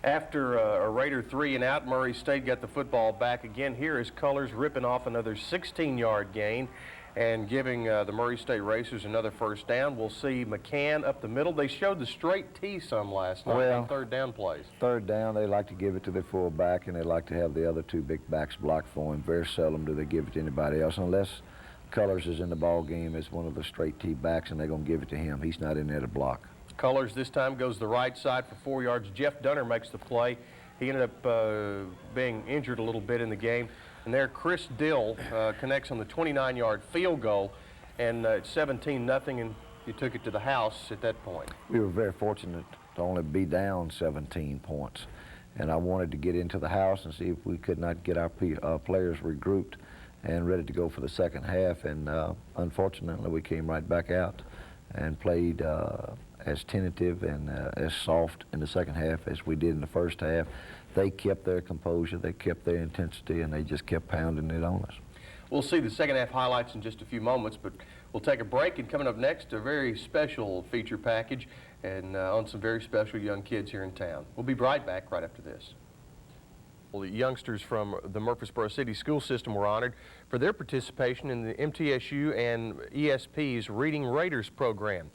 After a Raider 3 and out, Murray State got the football back again. Here is Cullors ripping off another 16-yard gain and giving the Murray State Racers another first down. We'll see McCann up the middle. They showed the straight T some last night on 3rd down plays. 3rd down, they like to give it to their fullback, and they like to have the other 2 big backs block for him. Very seldom do they give it to anybody else, unless Colors is in the ball game as one of the straight T backs, and they're going to give it to him. He's not in there to block. Colors this time goes the right side for 4 yards. Jeff Dunner makes the play. He ended up being injured a little bit in the game. And there, Chris Dill connects on the 29-yard field goal, and it's 17-0, and you took it to the house at that point. We were very fortunate to only be down 17 points, and I wanted to get into the house and see if we could not get our players regrouped and ready to go for the second half, and unfortunately we came right back out and played as tentative and as soft in the second half as we did in the first half. They kept their composure, they kept their intensity, and they just kept pounding it on us. We'll see the second half highlights in just a few moments, but we'll take a break, and coming up next, a very special feature package and on some very special young kids here in town. We'll be right back right after this. Well, the youngsters from the Murfreesboro City school system were honored for their participation in the MTSU and ESP's Reading Raiders program.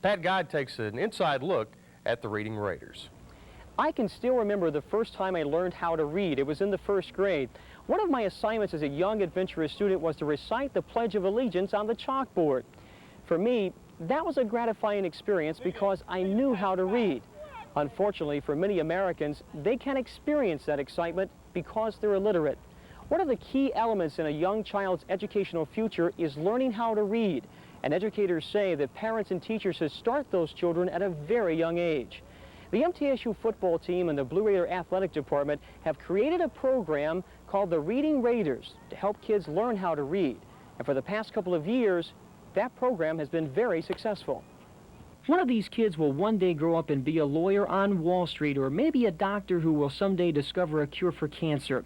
Pat Guide takes an inside look at the Reading Raiders. I can still remember the first time I learned how to read. It was in the first grade. One of my assignments as a young adventurous student was to recite the Pledge of Allegiance on the chalkboard. For me, that was a gratifying experience because I knew how to read. Unfortunately, for many Americans, they can't experience that excitement because they're illiterate. One of the key elements in a young child's educational future is learning how to read. And educators say that parents and teachers should start those children at a very young age. The MTSU football team and the Blue Raider Athletic Department have created a program called the Reading Raiders to help kids learn how to read. And for the past couple of years, that program has been very successful. One of these kids will one day grow up and be a lawyer on Wall Street, or maybe a doctor who will someday discover a cure for cancer.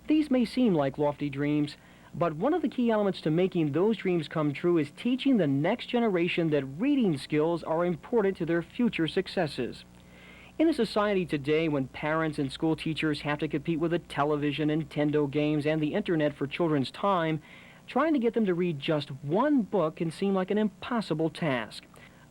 These may seem like lofty dreams, but one of the key elements to making those dreams come true is teaching the next generation that reading skills are important to their future successes. In a society today when parents and school teachers have to compete with the television, Nintendo games, and the internet for children's time, trying to get them to read just one book can seem like an impossible task.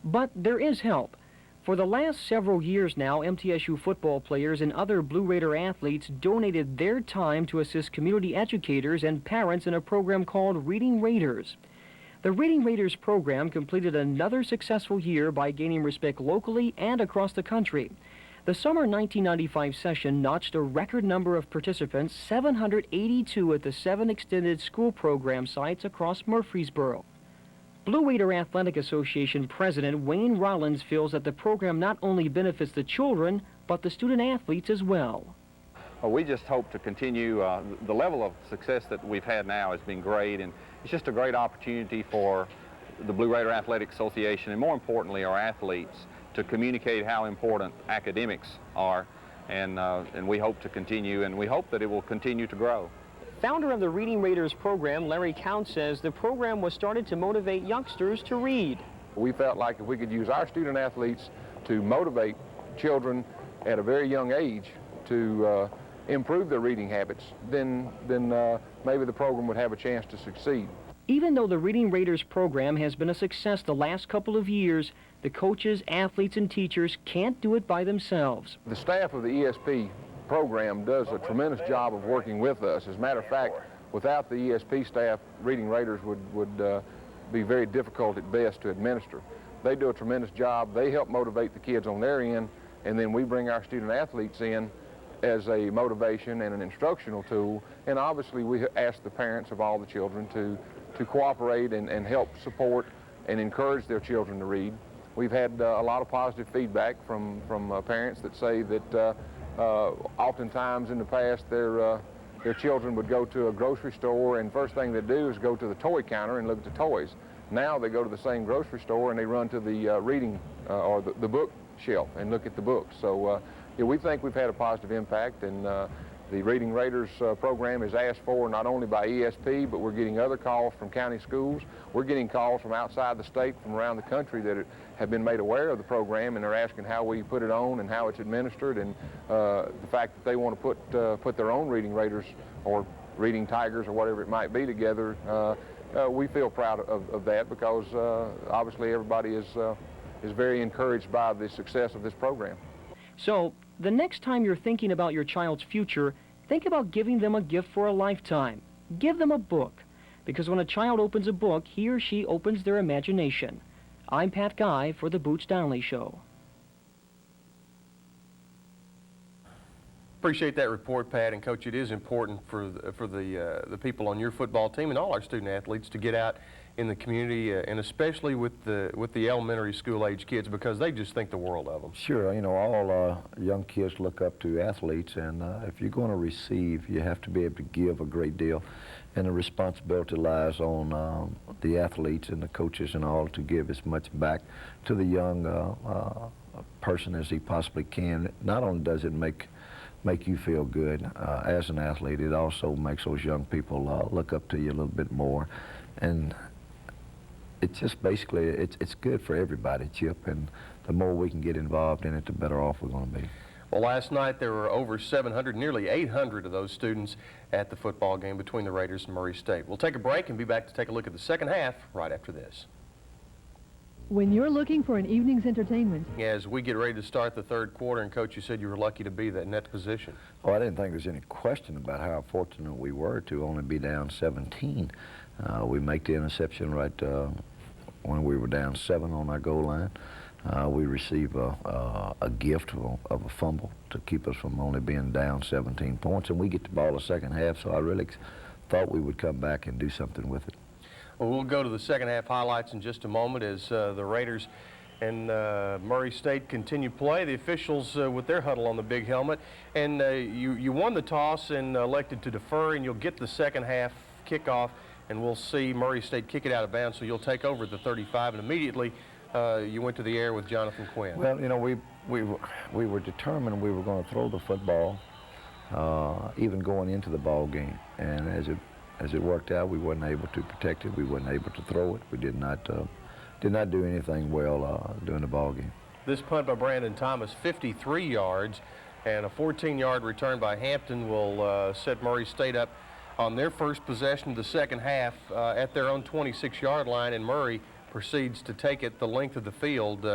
But there is help. For the last several years now, MTSU football players and other Blue Raider athletes donated their time to assist community educators and parents in a program called Reading Raiders. The Reading Raiders program completed another successful year by gaining respect locally and across the country. The summer 1995 session notched a record number of participants, 782 at the 7 extended school program sites across Murfreesboro. Blue Raider Athletic Association President Wayne Rollins feels that the program not only benefits the children, but the student athletes as well. Well, we just hope to continue. The level of success that we've had now has been great, and it's just a great opportunity for the Blue Raider Athletic Association, and more importantly, our athletes, to communicate how important academics are, and we hope to continue, and we hope that it will continue to grow. Founder of the Reading Raiders program, Larry Count, says the program was started to motivate youngsters to read. We felt like if we could use our student athletes to motivate children at a very young age to improve their reading habits, then maybe the program would have a chance to succeed. Even though the Reading Raiders program has been a success the last couple of years, the coaches, athletes, and teachers can't do it by themselves. The staff of the ESP program does a tremendous job of working with us. As a matter of fact, without the ESP staff, Reading Raiders would be very difficult at best to administer. They do a tremendous job. They help motivate the kids on their end, and then we bring our student athletes in as a motivation and an instructional tool. And obviously we ask the parents of all the children to cooperate and help support and encourage their children to read. We've had a lot of positive feedback from parents that say that oftentimes in the past their children would go to a grocery store, and first thing they do is go to the toy counter and look at the toys. Now they go to the same grocery store and they run to the reading or the book shelf and look at the books. So yeah, we think we've had a positive impact, and the Reading Raiders program is asked for not only by ESP, but we're getting other calls from county schools. We're getting calls from outside the state, from around the country, that have been made aware of the program, and they're asking how we put it on and how it's administered, and the fact that they want to put their own Reading Raiders or Reading Tigers or whatever it might be together. We feel proud of that, because obviously everybody is very encouraged by the success of this program. So, the next time you're thinking about your child's future, think about giving them a gift for a lifetime. Give them a book. because when a child opens a book, he or she opens their imagination. I'm Pat Guy for the Boots Donnelly Show. Appreciate that report, Pat. And Coach, it is important for the people on your football team and all our student athletes to get out in the community, and especially with the elementary school age kids, because they just think the world of them. Sure, you know, all young kids look up to athletes, and if you're going to receive, you have to be able to give a great deal, and the responsibility lies on the athletes and the coaches and all to give as much back to the young person as he possibly can. Not only does it make you feel good as an athlete, it also makes those young people look up to you a little bit more, and it's just basically, it's good for everybody, Chip, and the more we can get involved in it, the better off we're going to be. Well, last night there were over 700, nearly 800 of those students at the football game between the Raiders and Murray State. We'll take a break and be back to take a look at the second half right after this. When you're looking for an evening's entertainment. As we get ready to start the third quarter, and Coach, you said you were lucky to be in that position. Oh, I didn't think there's any question about how fortunate we were to only be down 17. We make the interception right when we were down 7 on our goal line. We receive a gift of a fumble to keep us from only being down 17 points, and we get the ball the second half, so I really thought we would come back and do something with it. Well, we'll go to the second half highlights in just a moment as the Raiders and Murray State continue play. The officials with their huddle on the big helmet, and you won the toss and elected to defer, and you'll get the second half kickoff, and we'll see Murray State kick it out of bounds, so you'll take over at the 35, and immediately you went to the air with Jonathan Quinn. Well, you know, we were determined we were going to throw the football even going into the ball game, and as it worked out, we weren't able to protect it. We weren't able to throw it. We did not do anything well during the ball game. This punt by Brandon Thomas, 53 yards, and a 14-yard return by Hampton will set Murray State up on their first possession of the second half at their own 26-yard line, and Murray proceeds to take it the length of the field,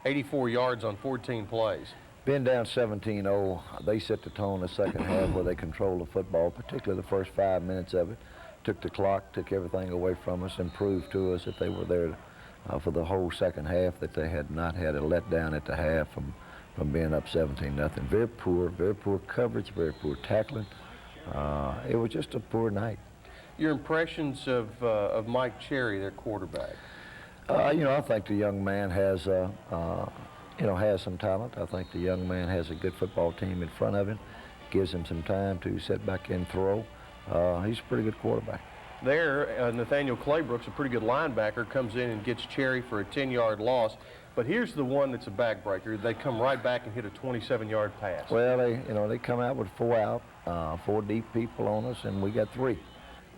84 yards on 14 plays. Being down 17-0, they set the tone the second half where they controlled the football, particularly the first 5 minutes of it. Took the clock, took everything away from us, and proved to us that they were there for the whole second half, that they had not had a letdown at the half from being up 17-0. Very poor coverage, very poor tackling. It was just a poor night. Your impressions of Mike Cherry, their quarterback? You know, I think the young man has some talent. I think the young man has a good football team in front of him. Gives him some time to sit back and throw. He's a pretty good quarterback. There, Nathaniel Claybrook's a pretty good linebacker, comes in and gets Cherry for a 10-yard loss. But here's the one that's a backbreaker. They come right back and hit a 27-yard pass. Well, they come out with 4 out, 4 deep people on us, and we got 3.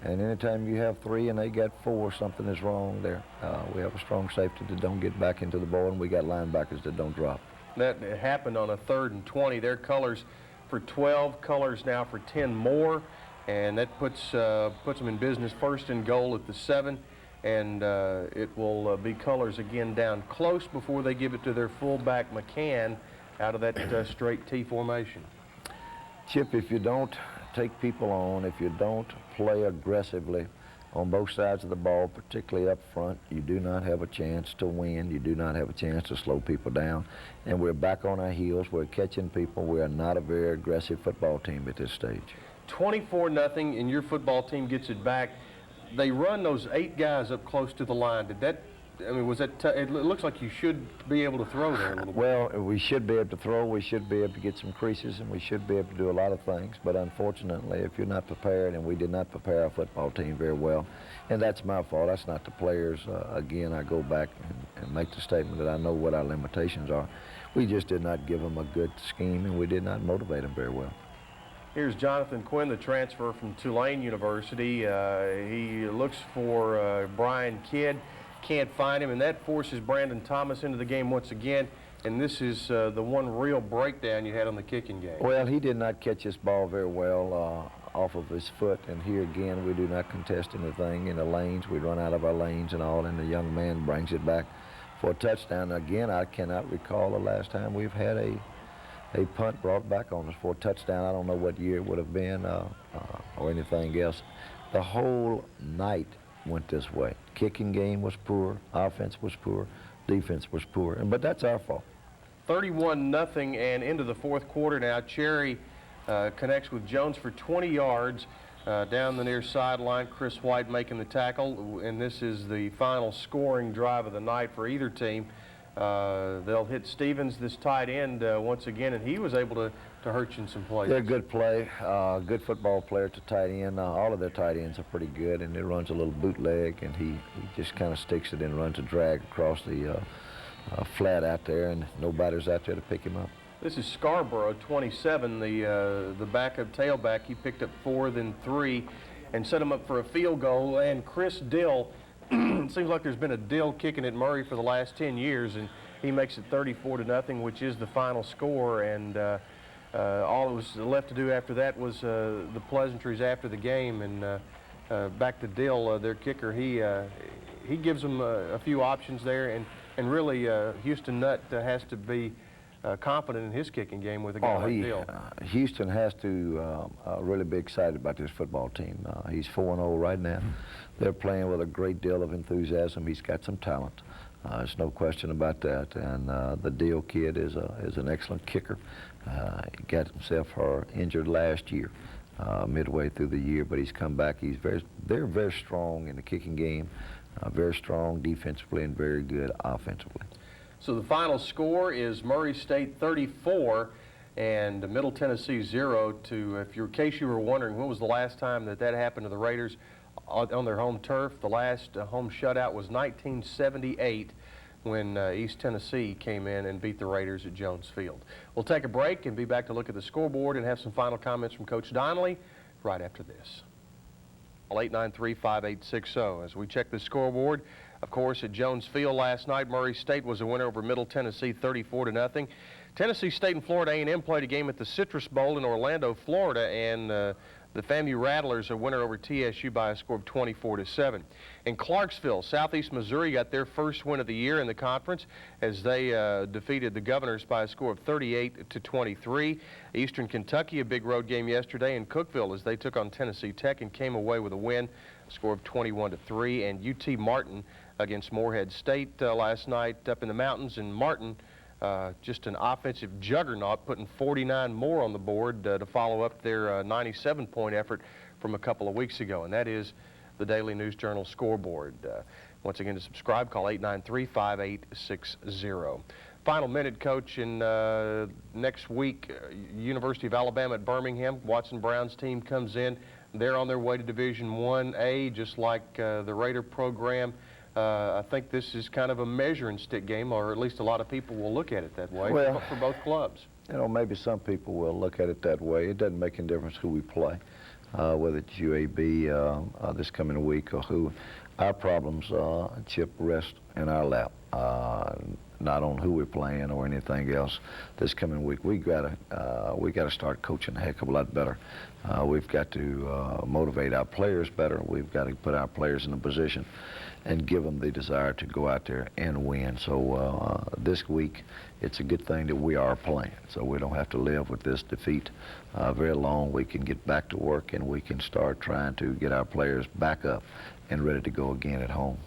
And anytime you have 3 and they got 4, something is wrong there. We have a strong safety that don't get back into the ball, and we got linebackers that don't drop. That happened on a 3rd and 20. Their colors for 12, colors now for 10 more, and that puts them in business 1st and goal at the 7, and it will be colors again down close before they give it to their fullback McCann out of that straight T formation. Chip, if you don't take people on, if you don't play aggressively on both sides of the ball, particularly up front, you do not have a chance to win. You do not have a chance to slow people down. And we're back on our heels. We're catching people. We are not a very aggressive football team at this stage. 24-0, and your football team gets it back. They run those 8 guys up close to the line. Did that, I mean, was that, it looks like you should be able to throw there a little bit. Well, we should be able to throw. We should be able to get some creases, and we should be able to do a lot of things. But unfortunately, if you're not prepared, and we did not prepare our football team very well, and that's my fault. That's not the players. Again, I go back and make the statement that I know what our limitations are. We just did not give them a good scheme, and we did not motivate them very well. Here's Jonathan Quinn, the transfer from Tulane University. He looks for Brian Kidd, can't find him, and that forces Brandon Thomas into the game once again. And this is the one real breakdown you had on the kicking game. Well, he did not catch this ball very well off of his foot, and here again we do not contest anything in the lanes. We run out of our lanes and all, and the young man brings it back for a touchdown. Again, I cannot recall the last time we've had a punt brought back on us for a touchdown. I don't know what year it would have been or anything else. The whole night went this way. Kicking game was poor, offense was poor, defense was poor, but that's our fault. 31-0, and into the fourth quarter now. Cherry connects with Jones for 20 yards down the near sideline. Chris White making the tackle, and this is the final scoring drive of the night for either team. They'll hit Stevens, this tight end, once again, and he was able to hurt you in some plays. They're a good play, good football player to tight end. All of their tight ends are pretty good, and he runs a little bootleg, and he just kind of sticks it and runs a drag across the flat out there, and nobody's out there to pick him up. This is Scarborough, 27, the backup tailback. He picked up 4, then 3, and set him up for a field goal. And Chris Dill, it seems like there's been a Dill kicking at Murray for the last 10 years, and he makes it 34-0, which is the final score. And all that was left to do after that was the pleasantries after the game. And back to Dill, their kicker, he gives them a few options there, and really Houston Nutt has to be confident in his kicking game with a guy like Dill. Houston has to really be excited about this football team. He's 4-0 right now. They're playing with a great deal of enthusiasm. He's got some talent. There's no question about that. And the Dill kid is an excellent kicker. He got himself injured last year, midway through the year, but he's come back. They're very strong in the kicking game, very strong defensively and very good offensively. So the final score is Murray State 34 and Middle Tennessee 0. In case you were wondering, when was the last time that happened to the Raiders on their home turf? The last home shutout was 1978 when East Tennessee came in and beat the Raiders at Jones Field. We'll take a break and be back to look at the scoreboard and have some final comments from Coach Donnelly right after this. 893-5860 as we check the scoreboard. Of course, at Jones Field last night, Murray State was a winner over Middle Tennessee 34-0. Tennessee State and Florida A&M played a game at the Citrus Bowl in Orlando, Florida, and the FAMU Rattlers a winner over TSU by a score of 24-7. In Clarksville, Southeast Missouri got their first win of the year in the conference as they defeated the Governors by a score of 38-23. Eastern Kentucky, a big road game yesterday in Cookeville as they took on Tennessee Tech and came away with a win, a score of 21-3. And UT Martin against Morehead State last night up in the mountains, and Martin just an offensive juggernaut, putting 49 more on the board to follow up their 97-point effort from a couple of weeks ago. And that is the Daily News Journal scoreboard. Once again, to subscribe, call 893-5860. Final minute, Coach, in next week, University of Alabama at Birmingham. Watson Brown's team comes in. They're on their way to Division 1A, just like the Raider program. I think this is kind of a measuring stick game, or at least a lot of people will look at it that way, for both clubs. You know, maybe some people will look at it that way. It doesn't make any difference who we play, whether it's UAB this coming week or who. Our problems, Chip, rest in our lap, not on who we're playing or anything else this coming week. We gotta start coaching a heck of a lot better. We've got to motivate our players better. We've got to put our players in a position and give them the desire to go out there and win. So this week, it's a good thing that we are playing, so we don't have to live with this defeat very long. We can get back to work, and we can start trying to get our players back up and ready to go again at home.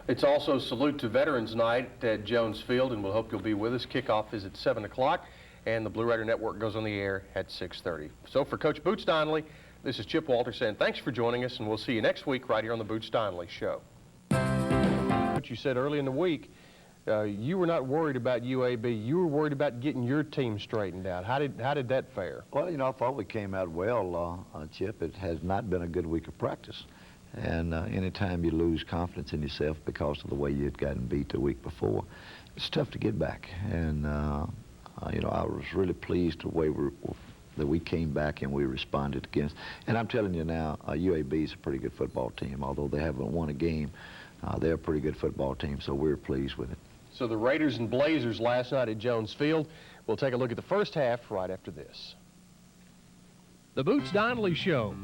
It's also Salute to Veterans Night at Jones Field, and we'll hope you'll be with us. Kickoff is at 7 o'clock, and the Blue Raider Network goes on the air at 6:30. So for Coach Boots Donnelly, this is Chip Walter saying thanks for joining us, and we'll see you next week right here on the Boots Donnelly Show. What you said early in the week, you were not worried about UAB. You were worried about getting your team straightened out. How did that fare? Well, you know, I thought we came out well, Chip. It has not been a good week of practice. And anytime you lose confidence in yourself because of the way you had gotten beat the week before, it's tough to get back. And, you know, I was really pleased the way that we came back and we responded against. And I'm telling you now, UAB is a pretty good football team. Although they haven't won a game, they're a pretty good football team, so we're pleased with it. So the Raiders and Blazers last night at Jones Field. We'll take a look at the first half right after this. The Boots Donnelly Show,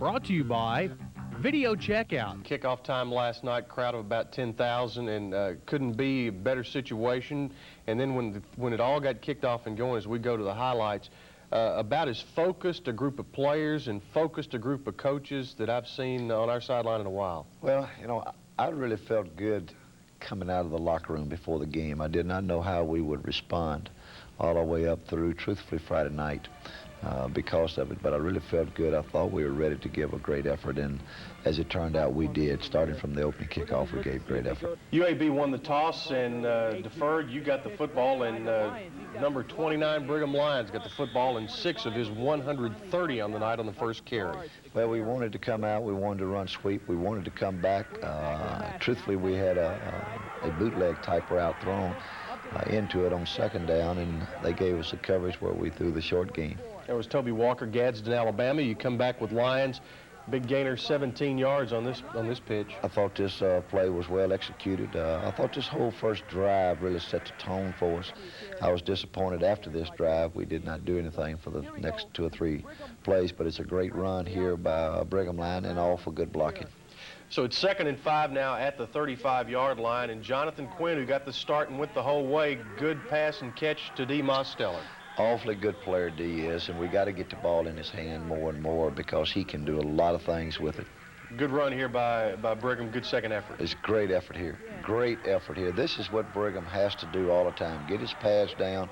brought to you by Video Checkout. Kickoff time last night, crowd of about 10,000, and couldn't be a better situation. And then when it all got kicked off and going, as we go to the highlights, about as focused a group of players and focused a group of coaches that I've seen on our sideline in a while. Well, you know, I really felt good coming out of the locker room before the game. I did not know how we would respond all the way up through, truthfully, Friday night because of it, but I really felt good. I thought we were ready to give a great effort, and as it turned out, we did. Starting from the opening kickoff, we gave great effort. UAB won the toss and deferred. You got the football, and number 29 Brigham Lions got the football in 6 of his 130 on the night on the first carry. Well, we wanted to come out. We wanted to run sweep. We wanted to come back. Truthfully, we had a bootleg type route thrown into it on second down, and they gave us a coverage where we threw the short game. There was Toby Walker, Gadsden, Alabama. You come back with Lions. Big gainer, 17 yards on this pitch. I thought this play was well executed. I thought this whole first drive really set the tone for us. I was disappointed after this drive. We did not do anything for the next 2 or 3 plays, but it's a great run here by Brigham Lion and all for good blocking. So it's 2nd and 5 now at the 35-yard line, and Jonathan Quinn, who got the start and went the whole way, good pass and catch to D. Mosteller. Awfully good player D is, and we got to get the ball in his hand more and more because he can do a lot of things with it. Good run here by Brigham. Good second effort. It's great effort here. Great effort here. This is what Brigham has to do all the time. Get his pads down,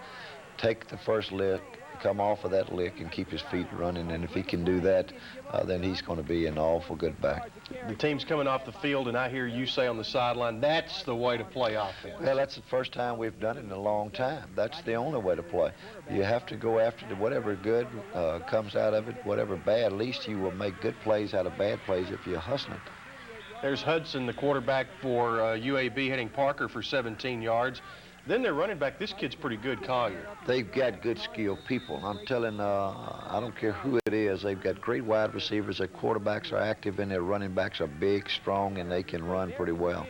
take the first lick, come off of that lick, and keep his feet running. And if he can do that, then he's going to be an awful good back. The team's coming off the field, and I hear you say on the sideline, that's the way to play offense. Well, that's the first time we've done it in a long time. That's the only way to play. You have to go after whatever good comes out of it, whatever bad. At least you will make good plays out of bad plays if you're hustling. There's Hudson, the quarterback for UAB, hitting Parker for 17 yards. Then their running back, this kid's pretty good, Collier. They've got good skilled people. I'm telling, I don't care who it is, they've got great wide receivers. Their quarterbacks are active, and their running backs are big, strong, and they can run pretty well.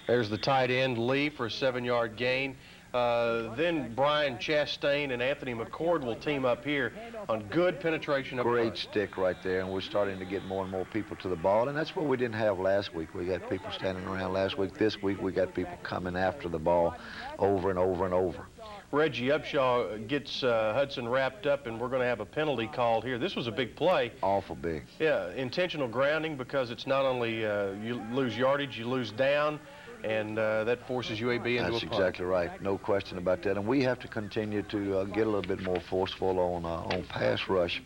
There's the tight end, Lee, for a 7-yard gain. Then Brian Chastain and Anthony McCord will team up here on good penetration up front. Great stick right there, and we're starting to get more and more people to the ball, and that's what we didn't have last week. We got people standing around last week. This week we got people coming after the ball over and over and over. Reggie Upshaw gets Hudson wrapped up, and we're going to have a penalty called here. This was a big play. Awful big. Yeah, intentional grounding because it's not only you lose yardage, you lose down, and that forces UAB into a punt. That's exactly right. No question about that. And we have to continue to get a little bit more forceful on pass rush,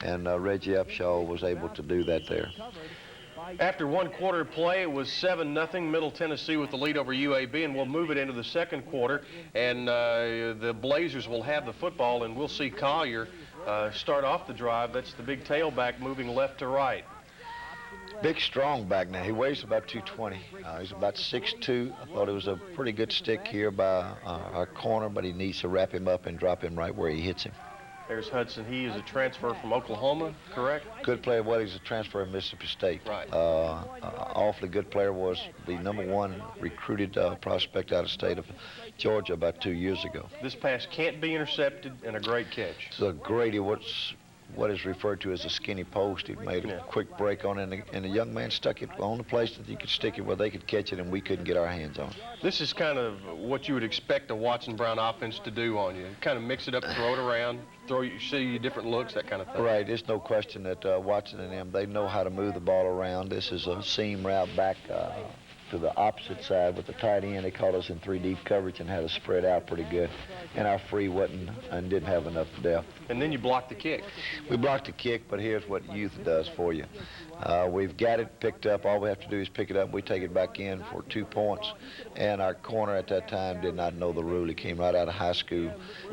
and Reggie Upshaw was able to do that there. After 1 quarter play, it was 7-0, Middle Tennessee with the lead over UAB, and we'll move it into the 2nd quarter, and the Blazers will have the football, and we'll see Collier start off the drive. That's the big tailback moving left to right. Big, strong back now. He weighs about 220. He's about 6'2". I thought it was a pretty good stick here by our corner, but he needs to wrap him up and drop him right where he hits him. There's Hudson. He is a transfer from Oklahoma, correct? Good player. Well, he's a transfer of Mississippi State. Right. Awfully good player. Was the #1 recruited prospect out of state of Georgia about 2 years ago. This pass can't be intercepted, and a great catch. So Grady, what is referred to as a skinny post. He made a quick break on it, and the young man stuck it on the place that you could stick it where they could catch it, and we couldn't get our hands on it. This is kind of what you would expect a Watson Brown offense to do on you. Kind of mix it up, throw it around, show you different looks, that kind of thing. Right. There's no question that Watson and them, they know how to move the ball around. This is a seam route back to the opposite side with the tight end. They caught us in 3 deep coverage and had us spread out pretty good. And our free wasn't and didn't have enough depth. And then you blocked the kick. We blocked the kick, but here's what youth does for you. We've got it picked up. All we have to do is pick it up. We take it back in for 2 points. And our corner at that time did not know the rule. He came right out of high school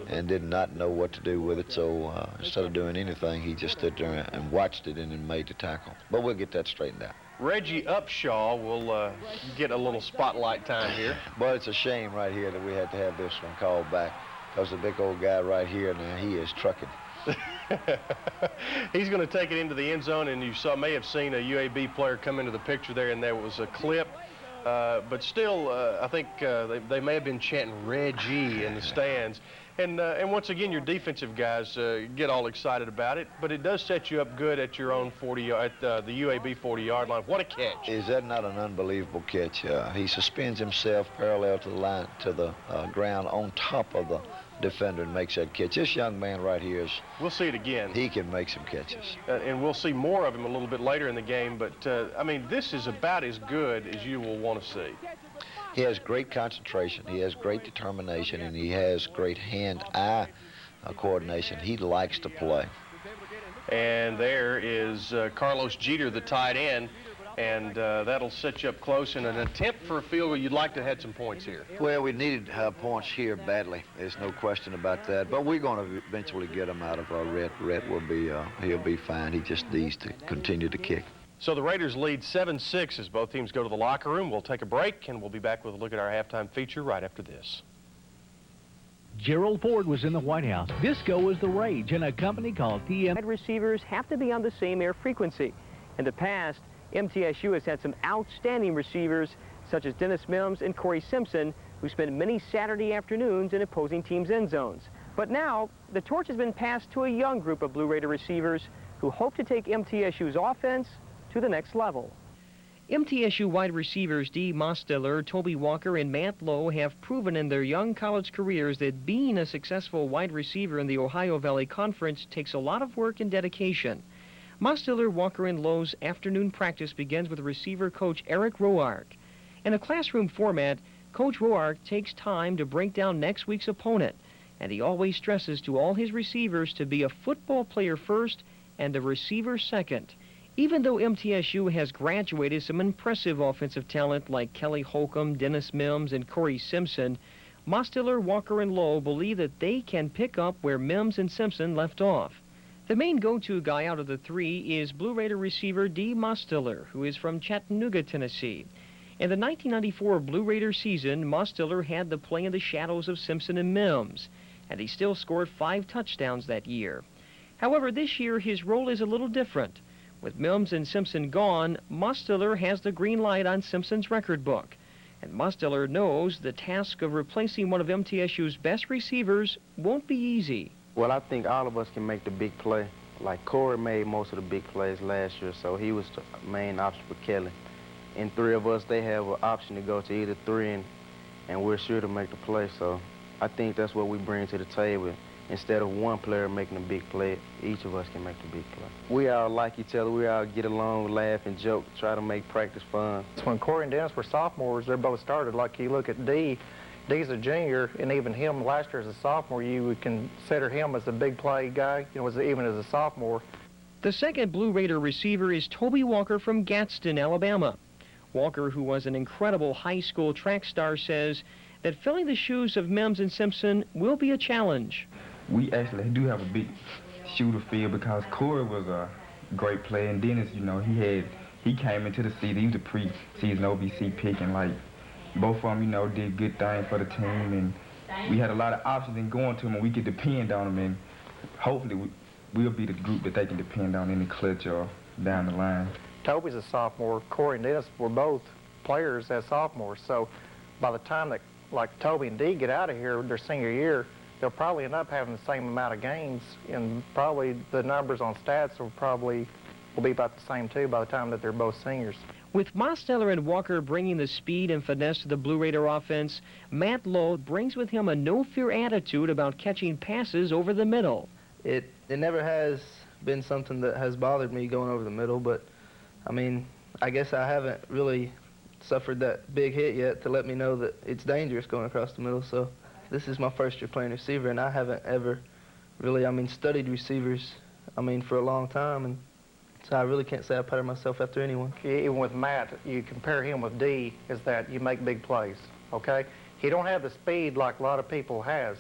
and did not know what to do with it. So instead of doing anything, he just stood there and watched it and then made the tackle. But we'll get that straightened out. Reggie Upshaw will get a little spotlight time here. But it's a shame right here that we had to have this one called back, because the big old guy right here now, he is trucking. He's going to take it into the end zone, and you may have seen a UAB player come into the picture there, and there was a clip. But still, I think they may have been chanting Reggie in the stands. And once again, your defensive guys get all excited about it, but it does set you up good at your own 40, at the UAB 40-yard line. What a catch! Is that not an unbelievable catch? He suspends himself parallel to the line, to the ground, on top of the defender and makes that catch. This young man right here is, We'll see it again. he can make some catches. And we'll see more of him a little bit later in the game, but, I mean, this is about as good as you will want to see. He has great concentration, he has great determination, and he has great hand-eye coordination. He likes to play. And there is Carlos Jeter, the tight end, and that'll set you up close in an attempt for a field goal. You'd like to have had some points here. Well, we needed points here badly. There's no question about that. But we're going to eventually get him out of Rhett. Rhett will be, he'll be fine. He just needs to continue to kick. So the Raiders lead 7-6 as both teams go to the locker room. We'll take a break, and we'll be back with a look at our halftime feature right after this. Gerald Ford was in the White House. Disco was the rage in a company called TM. Wide receivers have to be on the same air frequency. In the past, MTSU has had some outstanding receivers such as Dennis Mims and Corey Simpson, who spent many Saturday afternoons in opposing teams' end zones. But now, the torch has been passed to a young group of Blue Raider receivers who hope to take MTSU's offense to the next level. MTSU wide receivers Dee Mostiller, Toby Walker, and Matt Lowe have proven in their young college careers that being a successful wide receiver in the Ohio Valley Conference takes a lot of work and dedication. Mostiller, Walker, and Lowe's afternoon practice begins with receiver coach Eric Roark. In a classroom format, Coach Roark takes time to break down next week's opponent, and he always stresses to all his receivers to be a football player first and a receiver second. Even though MTSU has graduated some impressive offensive talent like Kelly Holcomb, Dennis Mims, and Corey Simpson, Mostiller, Walker, and Lowe believe that they can pick up where Mims and Simpson left off. The main go-to guy out of the three is Blue Raider receiver Dee Mostiller, who is from Chattanooga, Tennessee. In the 1994 Blue Raider season, Mostiller had to play in the shadows of Simpson and Mims, and he still scored 5 touchdowns that year. However, this year his role is a little different. With Mims and Simpson gone, Mostiller has the green light on Simpson's record book. And Mostiller knows the task of replacing one of MTSU's best receivers won't be easy. Well, I think all of us can make the big play. Like Corey made most of the big plays last year, so he was the main option for Kelly. And 3 of us, they have an option to go to either 3, and we're sure to make the play. So I think that's what we bring to the table. Instead of one player making a big play, each of us can make the big play. We all like each other. We all get along, laugh, and joke, try to make practice fun. When Corey and Dennis were sophomores, they both started. Like you look at Dee, Dee's a junior, and even him last year as a sophomore, you would consider him as a big play guy, even as a sophomore. The second Blue Raider receiver is Toby Walker from Gadsden, Alabama. Walker, who was an incredible high school track star, says that filling the shoes of Mims and Simpson will be a challenge. We actually do have a big shoe to fill because Corey was a great player, and Dennis, he came into the season, he was a pre-season OVC pick, and both of them, did good things for the team, and we had a lot of options in going to them, and we could depend on them, and hopefully we'll be the group that they can depend on in the clutch or down the line. Toby's a sophomore. Corey and Dennis were both players as sophomores, so by the time that Toby and Dee get out of here their senior year, they'll probably end up having the same amount of games, and probably the numbers on stats will be about the same too by the time that they're both seniors. With Mostiller and Walker bringing the speed and finesse to the Blue Raider offense, Matt Lowe brings with him a no-fear attitude about catching passes over the middle. It never has been something that has bothered me going over the middle, but I guess I haven't really suffered that big hit yet to let me know that it's dangerous going across the middle. So this is my first year playing receiver, and I haven't ever really, studied receivers, for a long time, and so I really can't say I pattern myself after anyone. Even with Matt, you compare him with Dee, is that you make big plays, okay? He don't have the speed like a lot of people has,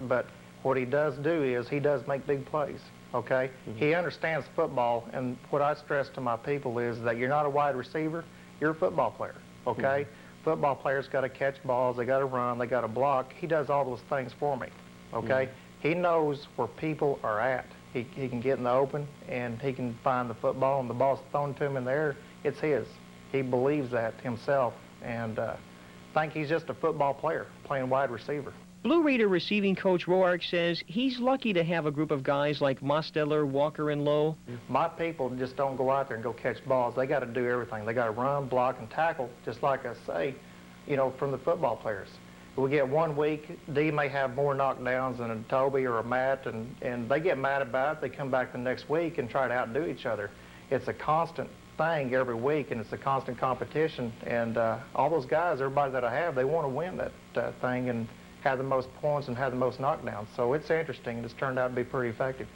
but what he does do is he does make big plays, okay? He understands football, and what I stress to my people is that you're not a wide receiver, you're a football player, okay? Football players got to catch balls, they got to run, they got to block. He does all those things for me, okay? He knows where people are at. He can get in the open, and he can find the football, and the ball's thrown to him in the air, it's his. He believes that himself, and I think he's just a football player playing wide receiver. Blue Raider receiving coach Roark says he's lucky to have a group of guys like Mostiller, Walker, and Lowe. My people just don't go out there and go catch balls. They got to do everything. They got to run, block, and tackle, just like I say, from the football players. we get 1 week, D may have more knockdowns than a Toby or a Matt, and they get mad about it. They come back the next week and try to outdo each other. It's a constant thing every week, and it's a constant competition. And all those guys, everybody that I have, they want to win that thing and have the most points and have the most knockdowns. So it's interesting, and it's turned out to be pretty effective.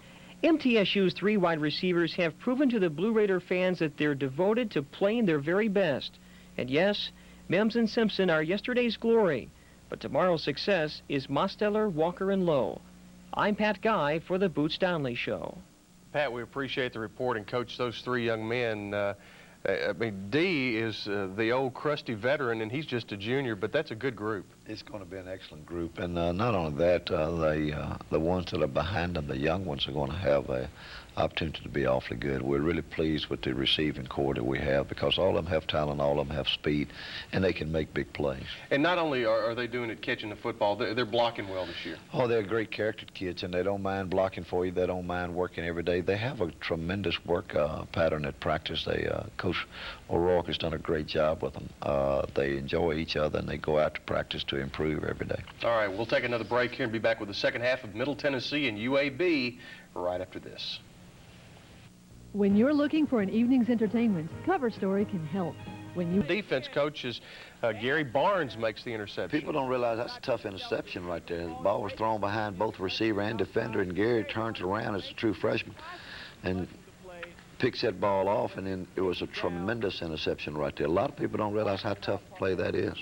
MTSU's 3 wide receivers have proven to the Blue Raider fans that they're devoted to playing their very best. And yes, Mims and Simpson are yesterday's glory, but tomorrow's success is Mosteller, Walker, and Lowe. I'm Pat Guy for the Boots Donnelly Show. Pat, we appreciate the report, and Coach, those 3 young men, I mean, D is the old crusty veteran, and he's just a junior, but that's a good group. It's going to be an excellent group, and not only that, the ones that are behind them, the young ones, are going to have an opportunity to be awfully good. We're really pleased with the receiving core that we have because all of them have talent, all of them have speed, and they can make big plays. And not only are they doing it catching the football, they're blocking well this year. Oh, they're great charactered kids, and they don't mind blocking for you. They don't mind working every day. They have a tremendous work pattern at practice. Coach O'Rourke has done a great job with them. They enjoy each other, and they go out to practice to improve every day. All right, we'll take another break here and be back with the second half of Middle Tennessee and UAB right after this. When you're looking for an evening's entertainment, Cover Story can help. When you defense coach is Gary Barnes makes the interception. People don't realize that's a tough interception right there. The ball was thrown behind both receiver and defender, and Gary turns around as a true freshman and picks that ball off, and then it was a tremendous interception right there. A lot of people don't realize how tough a play that is.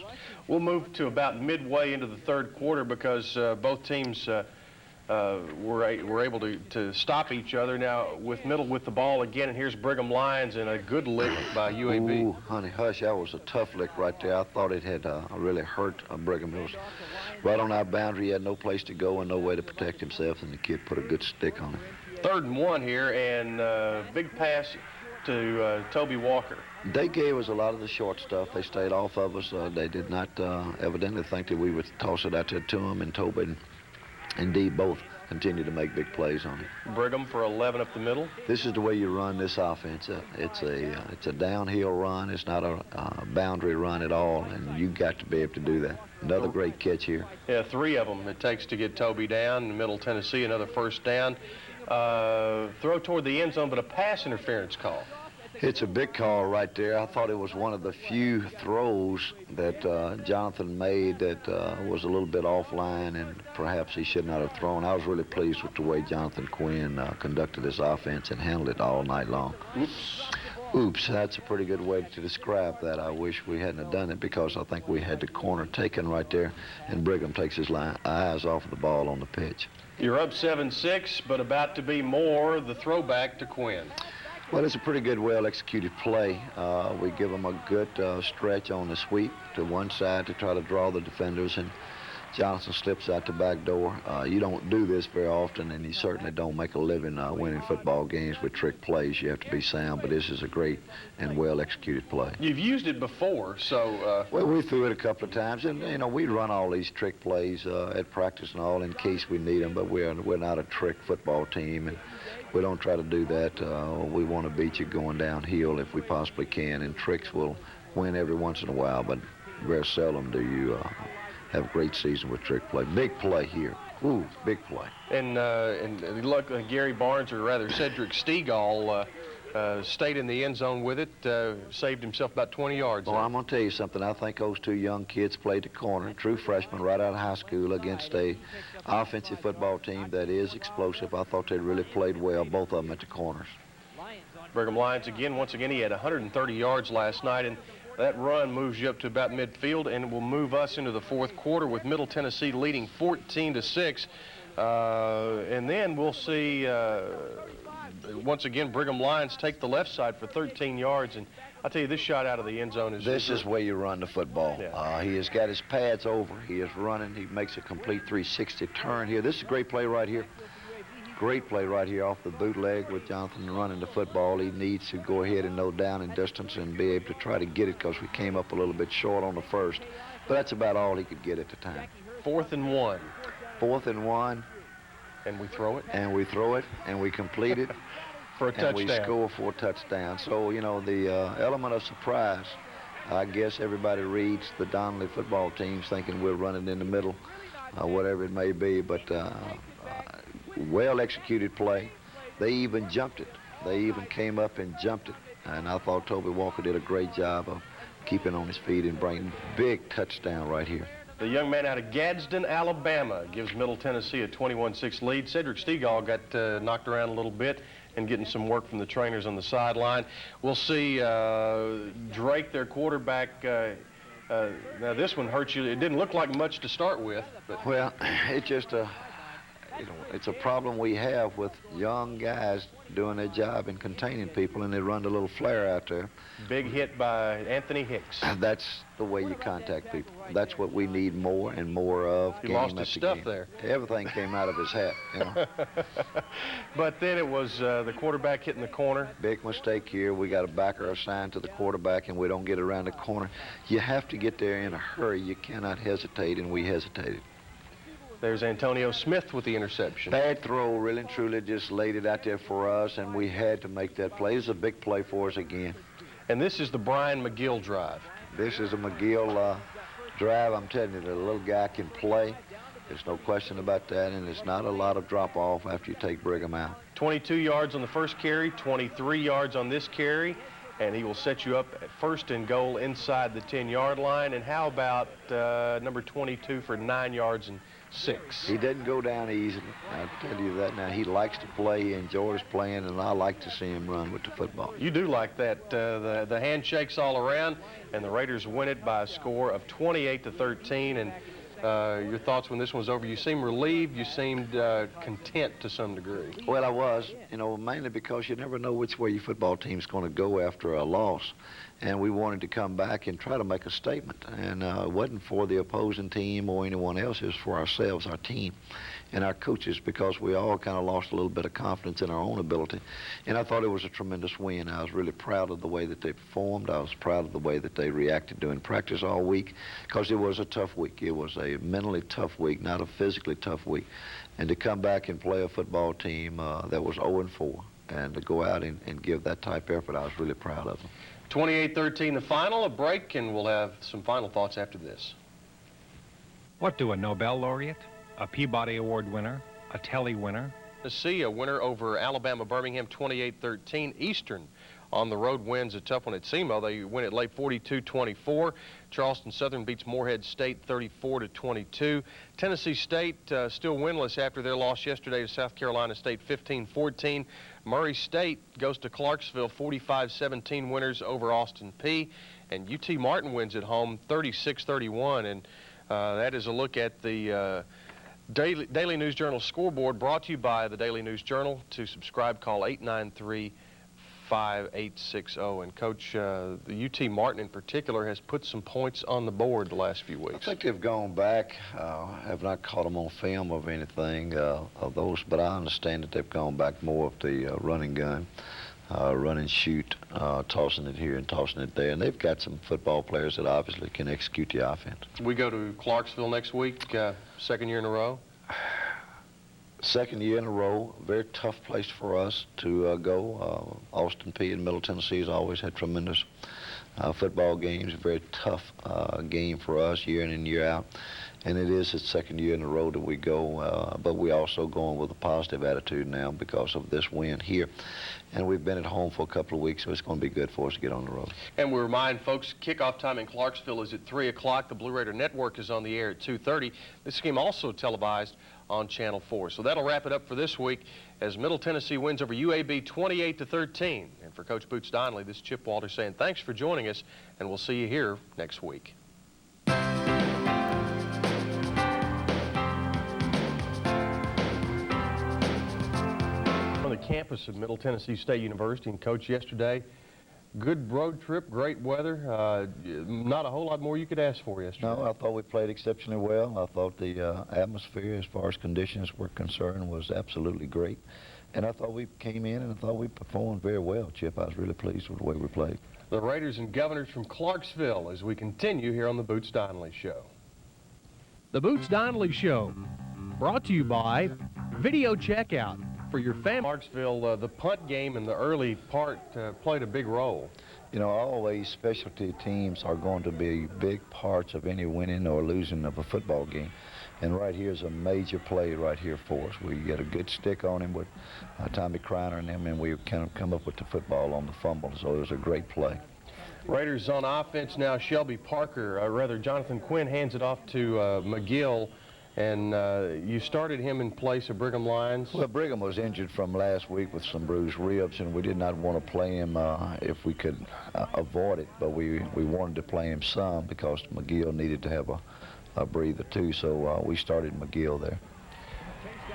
We'll move to about midway into the third quarter because both teams were able to stop each other. Now with Middle with the ball again, and here's Brigham Lions and a good lick by UAB. Ooh, honey, hush, that was a tough lick right there. I thought it had really hurt Brigham. It was right on our boundary. He had no place to go and no way to protect himself, and the kid put a good stick on him. 3rd and 1 here, and big pass to Toby Walker. They gave us a lot of the short stuff. They stayed off of us. They did not evidently think that we would toss it out there to them, and Toby and D both continue to make big plays on it. Brigham for 11 up the middle. This is the way you run this offense. It's a downhill run. It's not a boundary run at all, and you got to be able to do that. Another great catch here. Yeah, 3 of them it takes to get Toby down. In Middle Tennessee, another first down. Throw toward the end zone, but a pass interference call. It's a big call right there. I thought it was one of the few throws that Jonathan made that was a little bit offline, and perhaps he should not have thrown. I was really pleased with the way Jonathan Quinn conducted his offense and handled it all night long. Oops, that's a pretty good way to describe that. I wish we hadn't have done it because I think we had the corner taken right there, and Brigham takes his eyes off of the ball on the pitch. You're up 7-6, but about to be more. The throwback to Quinn. Well, it's a pretty good, well-executed play. We give them a good stretch on the sweep to one side to try to draw the defenders, and Johnson slips out the back door. You don't do this very often, and you certainly don't make a living winning football games with trick plays. You have to be sound, but this is a great and well-executed play. You've used it before, so... Well, we threw it a couple of times, and, you know, we run all these trick plays at practice and all in case we need them, but we're not a trick football team, and we don't try to do that. We want to beat you going downhill if we possibly can, and tricks will win every once in a while, but very seldom do you have a great season with trick play. Big play here. Ooh, big play. And look, Gary Barnes, or rather Cedric Stegall, stayed in the end zone with it, saved himself about 20 yards. Well, I'm going to tell you something. I think those 2 young kids played the corner, true freshmen right out of high school, against a offensive football team that is explosive. I thought they really played well, both of them at the corners. Brigham Lions once again, he had 130 yards last night, and that run moves you up to about midfield and will move us into the 4th quarter with Middle Tennessee leading 14-6. And then we'll see, once again, Brigham Lions take the left side for 13 yards. And I'll tell you, this shot out of the end zone is... This is where you run the football. Yeah. He has got his pads over. He is running. He makes a complete 360 turn here. This is a great play right here. Great play right here off the bootleg with Jonathan running the football. He needs to go ahead and know down in distance and be able to try to get it because we came up a little bit short on the first. But that's about all he could get at the time. 4th and 1. 4th and 1. And we throw it. And we throw it, and we complete it. For a touchdown. And we score for a touchdown. So, you know, the element of surprise I guess everybody reads the Donnelly football teams thinking we're running in the middle, whatever it may be, but well-executed play. They even jumped it. They even came up and jumped it, and I thought Toby Walker did a great job of keeping on his feet and bringing big touchdown right here. The young man out of Gadsden, Alabama, gives Middle Tennessee a 21-6 lead. Cedric Stegall got knocked around a little bit and getting some work from the trainers on the sideline. We'll see Drake, their quarterback. Now this one hurts you. It didn't look like much to start with. But. Well, it's just it's a problem we have with young guys doing their job in containing people, and they run a little flare out there. Big hit by Anthony Hicks. That's the way you contact people. That's what we need more and more of. He lost his stuff there. Everything came out of his hat, you know. But then it was the quarterback hitting the corner. Big mistake here. We got a backer assigned to the quarterback, and we don't get around the corner. You have to get there in a hurry. You cannot hesitate, and we hesitated. There's Antonio Smith with the interception. Bad throw, really and truly just laid it out there for us, and we had to make that play. It's a big play for us again. And this is the Brian McGill drive. This is a McGill drive. I'm telling you, the little guy can play. There's no question about that, and it's not a lot of drop-off after you take Brigham out. 22 yards on the first carry, 23 yards on this carry, and he will set you up at 1st and goal inside the 10-yard line. And how about number 22 for 9 yards and 6? He doesn't go down easily. I'll tell you that now. He likes to play. He enjoys playing, and I like to see him run with the football. You do like that. The handshakes all around, and the Raiders win it by a score of 28-13. And your thoughts when this one was over? You seemed relieved. You seemed content to some degree. Well, I was, you know, mainly because you never know which way your football team's going to go after a loss. And we wanted to come back and try to make a statement. And it wasn't for the opposing team or anyone else. It was for ourselves, our team, and our coaches, because we all kind of lost a little bit of confidence in our own ability. And I thought it was a tremendous win. I was really proud of the way that they performed. I was proud of the way that they reacted during practice all week, because it was a tough week. It was a mentally tough week, not a physically tough week. And to come back and play a football team that was 0-4 and to go out and give that type effort, I was really proud of them. 28-13 the final, a break, and we'll have some final thoughts after this. What do a Nobel laureate, a Peabody Award winner, a Telly winner? Tennessee, a winner over Alabama Birmingham 28-13. Eastern on the road wins a tough one at SEMO. They win it late 42-24. Charleston Southern beats Morehead State 34-22. Tennessee State still winless after their loss yesterday to South Carolina State 15-14. Murray State goes to Clarksville 45-17 winners over Austin Peay. And UT Martin wins at home 36-31. And that is a look at the Daily News Journal scoreboard, brought to you by the Daily News Journal. To subscribe, call 893-5860. And Coach, the UT Martin in particular has put some points on the board the last few weeks. I think they've gone back. Have not caught them on film of anything of those, but I understand that they've gone back more of the running gun, run and shoot, tossing it here and tossing it there. And they've got some football players that obviously can execute the offense. We go to Clarksville next week, second year in a row. Second year in a row, very tough place for us to go. Austin Peay in Middle Tennessee has always had tremendous football games, a very tough game for us year in and year out. And it is its second year in a row that we go, but we also going with a positive attitude now because of this win here. And we've been at home for a couple of weeks, so it's going to be good for us to get on the road. And we remind folks, kickoff time in Clarksville is at 3 o'clock. The Blue Raider Network is on the air at 2:30. This game also televised on Channel 4. So that'll wrap it up for this week as Middle Tennessee wins over UAB 28-13. And for Coach Boots Donnelly, this is Chip Walter saying thanks for joining us, and we'll see you here next week. On the campus of Middle Tennessee State University, and Coach, yesterday, good road trip, great weather, not a whole lot more you could ask for yesterday. No, I thought we played exceptionally well. I thought the atmosphere, as far as conditions were concerned, was absolutely great. And I thought we came in and I thought we performed very well, Chip. I was really pleased with the way we played. The Raiders and Governors from Clarksville as we continue here on the Boots Donnelly Show. The Boots Donnelly Show, brought to you by Video Checkout. For your family. Clarksville, the punt game in the early part played a big role. You know, always specialty teams are going to be big parts of any winning or losing of a football game. And right here is a major play right here for us. We get a good stick on him with Tommy Kreiner and them, and we kind of come up with the football on the fumble. So it was a great play. Raiders on offense now. Shelby Parker, Jonathan Quinn hands it off to McGill. And you started him in place of Brigham Lyons? Well, Brigham was injured from last week with some bruised ribs, and we did not want to play him if we could avoid it. But we wanted to play him some because McGill needed to have a breather too, so we started McGill there.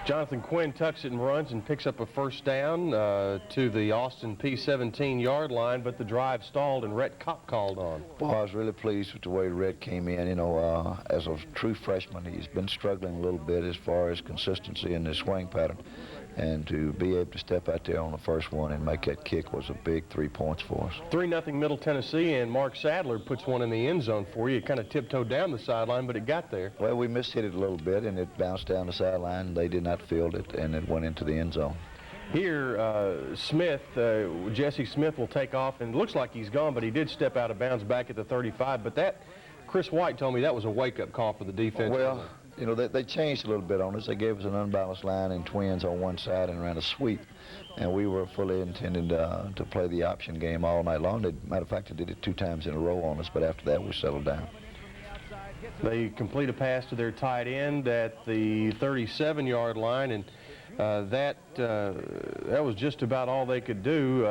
Jonathan Quinn tucks it and runs and picks up a first down to the Austin Peay 17-yard line, but the drive stalled and Rhett Kopp called on. Well, I was really pleased with the way Rhett came in. You know, as a true freshman, he's been struggling a little bit as far as consistency in his swing pattern. And to be able to step out there on the first one and make that kick was a big 3 points for us. 3-0 Middle Tennessee, and Mark Sadler puts one in the end zone for you. It kind of tiptoed down the sideline, but it got there. Well, we mishit it a little bit, and it bounced down the sideline. They did not field it, and it went into the end zone. Here, Jesse Smith will take off, and it looks like he's gone, but he did step out of bounds back at the 35. But that, Chris White told me that was a wake-up call for the defense. Well, you know, they changed a little bit on us. They gave us an unbalanced line and twins on one side and ran a sweep. And we were fully intended to play the option game all night long. Matter of fact, they did it 2 times in a row on us, but after that, we settled down. They complete a pass to their tight end at the 37-yard line, and that was just about all they could do.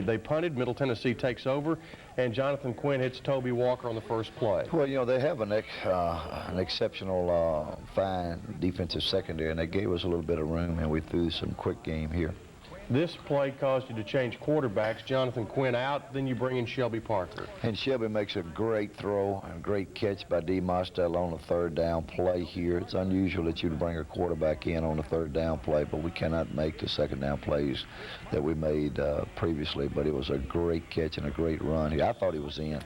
They punted. Middle Tennessee takes over, and Jonathan Quinn hits Toby Walker on the first play. Well, you know, they have an exceptional, fine defensive secondary, and they gave us a little bit of room, and we threw some quick game here. This play caused you to change quarterbacks. Jonathan Quinn out, then you bring in Shelby Parker. And Shelby makes a great throw and a great catch by D. Mostel on the 3rd down play here. It's unusual that you'd bring a quarterback in on the 3rd down play, but we cannot make the 2nd down plays that we made previously. But it was a great catch and a great run. I thought he was in.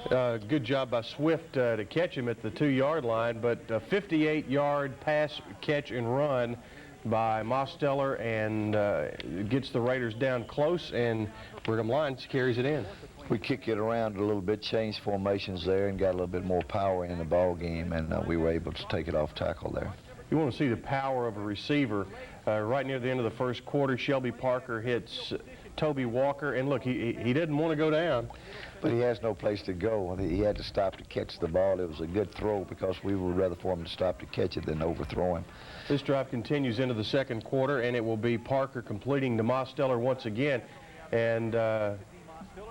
Good job by Swift to catch him at the 2-yard line, but a 58-yard pass, catch, and run by Mosteller, and gets the Raiders down close, and Brigham Lyons carries it in. We kick it around a little bit, changed formations there, and got a little bit more power in the ball game, and we were able to take it off tackle there. You want to see the power of a receiver. Right near the end of the first quarter, Shelby Parker hits Toby Walker, and look, he didn't want to go down. But he has no place to go. He had to stop to catch the ball. It was a good throw because we would rather for him to stop to catch it than overthrow him. This drive continues into the second quarter, and it will be Parker completing to Mosteller once again, and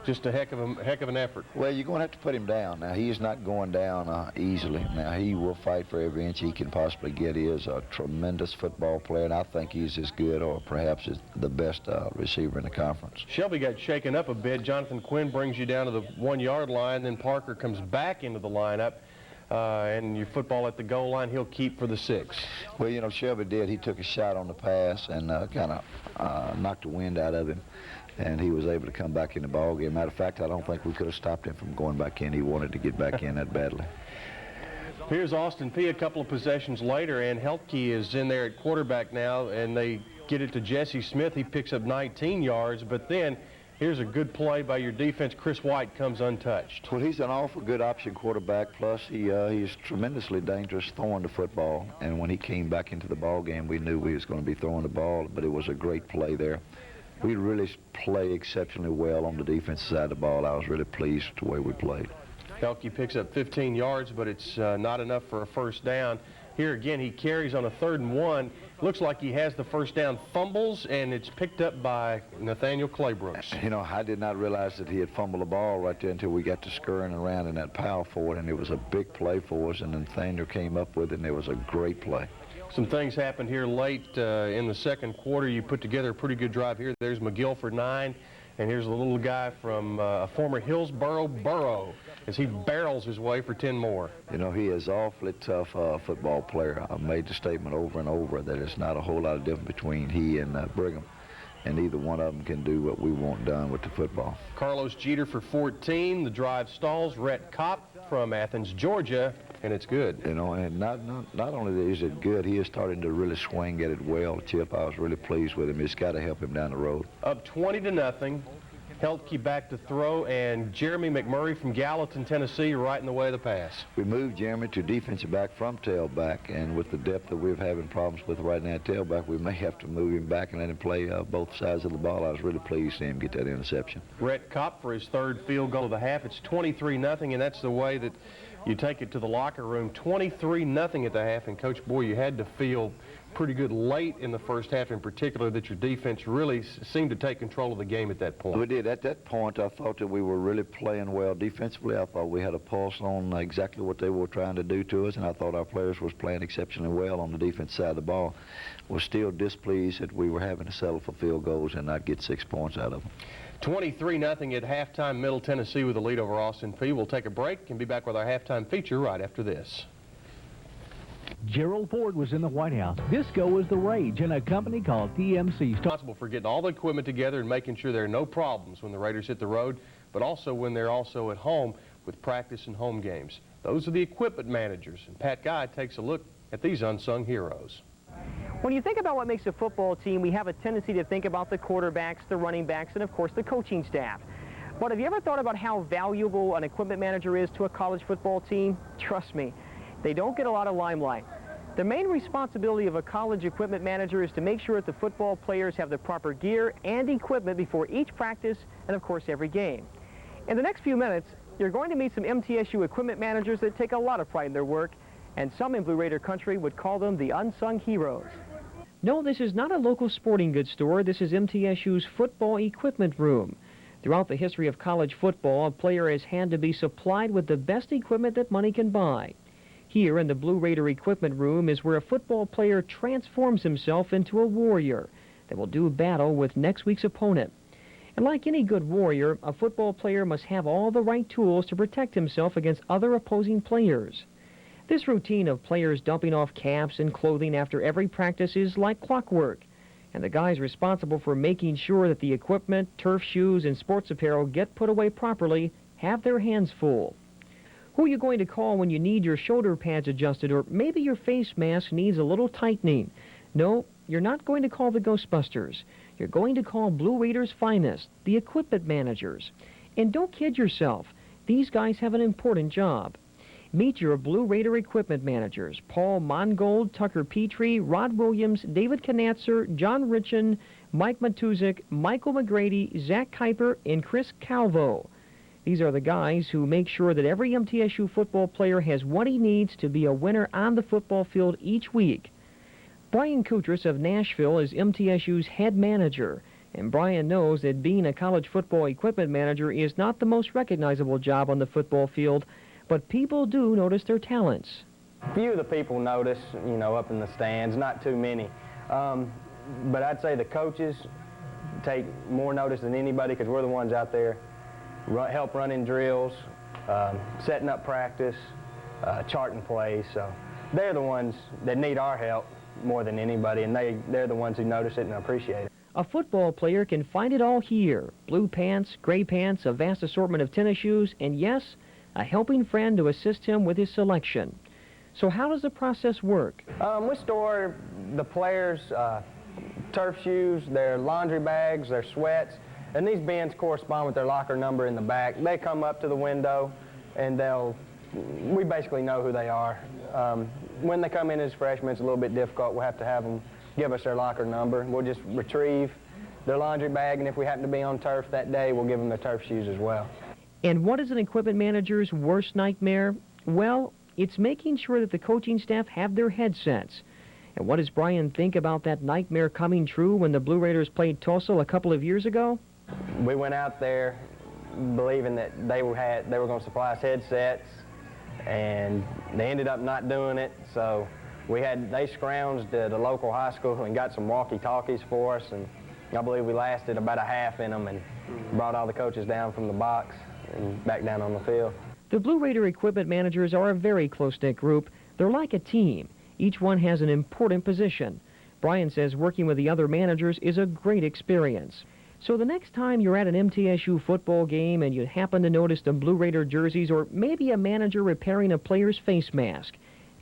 just a heck of an effort. Well, you're going to have to put him down. Now, he's not going down easily. Now, he will fight for every inch he can possibly get. He is a tremendous football player, and I think he's as good or perhaps is the best receiver in the conference. Shelby got shaken up a bit. Jonathan Quinn brings you down to the 1-yard line, then Parker comes back into the lineup. And your football at the goal line, he'll keep for the 6. Well, you know, Shelby did. He took a shot on the pass and kind of knocked the wind out of him, and he was able to come back in the ball game. Matter of fact, I don't think we could have stopped him from going back in. He wanted to get back in that badly. Here's Austin Peay a couple of possessions later, and Heltke is in there at quarterback now, and they get it to Jesse Smith. He picks up 19 yards, but then here's a good play by your defense. Chris White comes untouched. Well, he's an awful good option quarterback, plus he's tremendously dangerous throwing the football. And when he came back into the ball game, we knew we was going to be throwing the ball, but it was a great play there. We really play exceptionally well on the defensive side of the ball. I was really pleased with the way we played. Heltke picks up 15 yards, but it's not enough for a first down. Here again, he carries on a 3rd and 1. Looks like he has the first down, fumbles, and it's picked up by Nathaniel Claybrooks. You know, I did not realize that he had fumbled the ball right there until we got to scurrying around in that power forward, and it was a big play for us, and Nathaniel came up with it, and it was a great play. Some things happened here late in the second quarter. You put together a pretty good drive here. There's McGill for 9, and here's a little guy from a former Hillsboro Burrow as he barrels his way for 10 more. You know, he is awfully tough football player. I've made the statement over and over that it's not a whole lot of difference between he and Brigham, and either one of them can do what we want done with the football. Carlos Jeter for 14. The drive stalls. Rhett Kopp from Athens, Georgia, and it's good. You know, and not only is it good, he is starting to really swing at it well. Chip, I was really pleased with him. It's got to help him down the road. Up 20-0. Heltke back to throw, and Jeremy McMurray from Gallatin, Tennessee, right in the way of the pass. We moved Jeremy to defensive back from tailback, and with the depth that we're having problems with right now at tailback, we may have to move him back and let him play both sides of the ball. I was really pleased to see him get that interception. Rhett Kopp for his third field goal of the half. It's 23-0, and that's the way that you take it to the locker room. 23-0 at the half, and Coach, boy, you had to feel pretty good late in the first half in particular that your defense really seemed to take control of the game at that point. We did. At that point, I thought that we were really playing well defensively. I thought we had a pulse on exactly what they were trying to do to us, and I thought our players was playing exceptionally well on the defense side of the ball. Was still displeased that we were having to settle for field goals and not get 6 points out of them. 23-0 at halftime, Middle Tennessee with the lead over Austin Peay. We'll take a break and be back with our halftime feature right after this. Gerald Ford was in the White House. Disco was the rage in a company called TMC. Responsible for getting all the equipment together and making sure there are no problems when the Raiders hit the road, but also when they're also at home with practice and home games. Those are the equipment managers, and Pat Guy takes a look at these unsung heroes. When you think about what makes a football team, we have a tendency to think about the quarterbacks, the running backs, and of course the coaching staff. But have you ever thought about how valuable an equipment manager is to a college football team? Trust me, they don't get a lot of limelight. The main responsibility of a college equipment manager is to make sure that the football players have the proper gear and equipment before each practice and of course every game. In the next few minutes, you're going to meet some MTSU equipment managers that take a lot of pride in their work, and some in Blue Raider country would call them the unsung heroes. No, this is not a local sporting goods store. This is MTSU's football equipment room. Throughout the history of college football, a player has had to be supplied with the best equipment that money can buy. Here in the Blue Raider equipment room is where a football player transforms himself into a warrior that will do battle with next week's opponent. And like any good warrior, a football player must have all the right tools to protect himself against other opposing players. This routine of players dumping off caps and clothing after every practice is like clockwork, and the guys responsible for making sure that the equipment, turf shoes, and sports apparel get put away properly have their hands full. Who are you going to call when you need your shoulder pads adjusted, or maybe your face mask needs a little tightening? No, you're not going to call the Ghostbusters. You're going to call Blue Raiders' finest, the equipment managers. And don't kid yourself. These guys have an important job. Meet your Blue Raider equipment managers, Paul Mongold, Tucker Petrie, Rod Williams, David Knatzer, John Richin, Mike Matuzik, Michael McGrady, Zach Kuiper, and Chris Calvo. These are the guys who make sure that every MTSU football player has what he needs to be a winner on the football field each week. Brian Koutris of Nashville is MTSU's head manager, and Brian knows that being a college football equipment manager is not the most recognizable job on the football field, but people do notice their talents. Few of the people notice, you know, up in the stands, not too many. But I'd say the coaches take more notice than anybody because we're the ones out there help running drills, setting up practice, charting plays. So they're the ones that need our help more than anybody, and they're the ones who notice it and appreciate it. A football player can find it all here. Blue pants, gray pants, a vast assortment of tennis shoes, and yes, a helping friend to assist him with his selection. So how does the process work? We store the players' turf shoes, their laundry bags, their sweats, and these bins correspond with their locker number in the back. They come up to the window, and we basically know who they are. When they come in as freshmen, it's a little bit difficult. We'll have to have them give us their locker number. We'll just retrieve their laundry bag, and if we happen to be on turf that day, we'll give them their turf shoes as well. And what is an equipment manager's worst nightmare? Well, it's making sure that the coaching staff have their headsets. And what does Brian think about that nightmare coming true when the Blue Raiders played Tulsa a couple of years ago? We went out there believing that they were going to supply us headsets, and they ended up not doing it. So they scrounged at a local high school and got some walkie-talkies for us, and I believe we lasted about a half in them and brought all the coaches down from the box and back down on the field. The Blue Raider equipment managers are a very close-knit group. They're like a team. Each one has an important position. Brian says working with the other managers is a great experience. So the next time you're at an MTSU football game and you happen to notice the Blue Raider jerseys or maybe a manager repairing a player's face mask,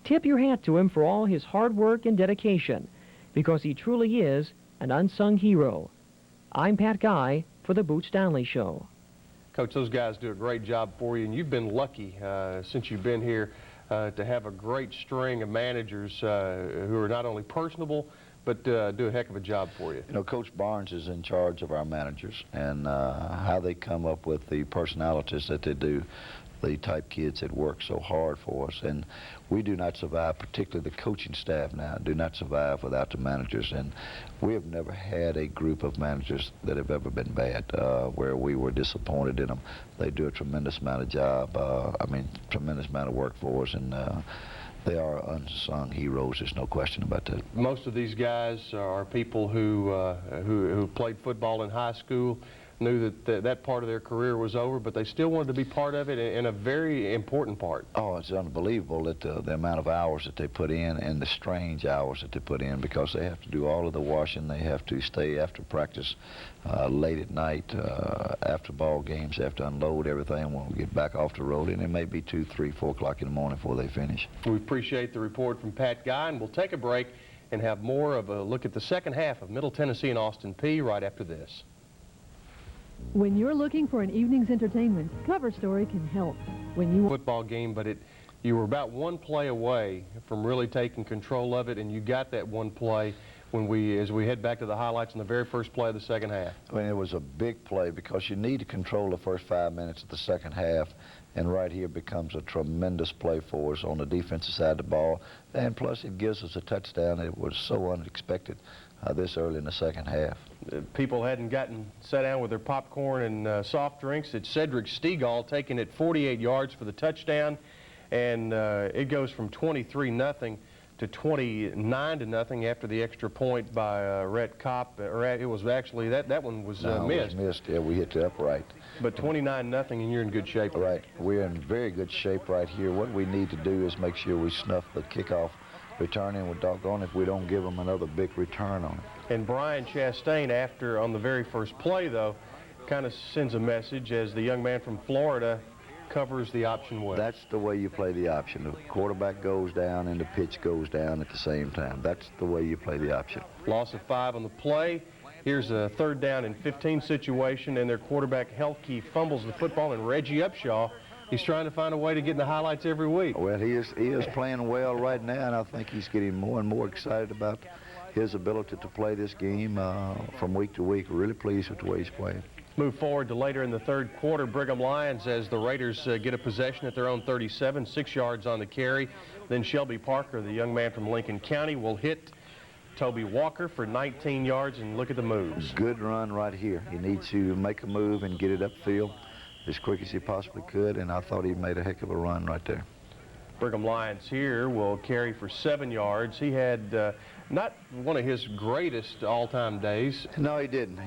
tip your hat to him for all his hard work and dedication, because he truly is an unsung hero. I'm Pat Guy for the Boots Donnelly Show. Coach, those guys do a great job for you, and you've been lucky since you've been here to have a great string of managers who are not only personable, but do a heck of a job for you. You know, Coach Barnes is in charge of our managers, and how they come up with the personalities that they do, the type kids that work so hard for us. And we do not survive, particularly the coaching staff now, do not survive without the managers. And we have never had a group of managers that have ever been bad, where we were disappointed in them. They do a tremendous amount of job, tremendous amount of work for us, and they are unsung heroes. There's no question about that. Most of these guys are people who played football in high school, knew that part of their career was over, but they still wanted to be part of it, in a very important part. Oh, it's unbelievable that the amount of hours that they put in, and the strange hours that they put in, because they have to do all of the washing. They have to stay after practice late at night, after ball games. They have to unload everything when we get back off the road, and it may be 2, 3, 4 o'clock in the morning before they finish. We appreciate the report from Pat Guy, and we'll take a break and have more of a look at the second half of Middle Tennessee and Austin Peay right after this. When you're looking for an evening's entertainment, Cover Story can help. When you football game, but you were about one play away from really taking control of it, and you got that one play as we head back to the highlights in the very first play of the second half. I mean, it was a big play because you need to control the first 5 minutes of the second half, and right here becomes a tremendous play for us on the defensive side of the ball, and plus it gives us a touchdown. It was so unexpected this early in the second half. People hadn't sat down with their popcorn and soft drinks. It's Cedric Stegall taking it 48 yards for the touchdown, and it goes from 23-0 to 29-0 after the extra point by Rhett Kopp. It was actually, that one was missed. It was missed. Yeah, we hit the upright. But 29-0, and you're in good shape. Right. We're in very good shape right here. What we need to do is make sure we snuff the kickoff return in with doggone if we don't give them another big return on it. And Brian Chastain, on the very first play, though, kind of sends a message as the young man from Florida covers the option well. That's the way you play the option. The quarterback goes down and the pitch goes down at the same time. That's the way you play the option. Loss of 5 on the play. Here's a 3rd down and 15 situation, and their quarterback Helke fumbles the football, and Reggie Upshaw, he's trying to find a way to get in the highlights every week. Well, he is playing well right now, and I think he's getting more and more excited about his ability to play this game from week to week. Really pleased with the way he's playing. Move forward to later in the third quarter. Brigham Lions, as the Raiders get a possession at their own 37, 6 yards on the carry. Then Shelby Parker, the young man from Lincoln County, will hit Toby Walker for 19 yards, and look at the moves. Good run right here. He needs to make a move and get it upfield as quick as he possibly could, and I thought he made a heck of a run right there. Brigham Lions here will carry for 7 yards. He had not one of his greatest all-time days. No, he didn't,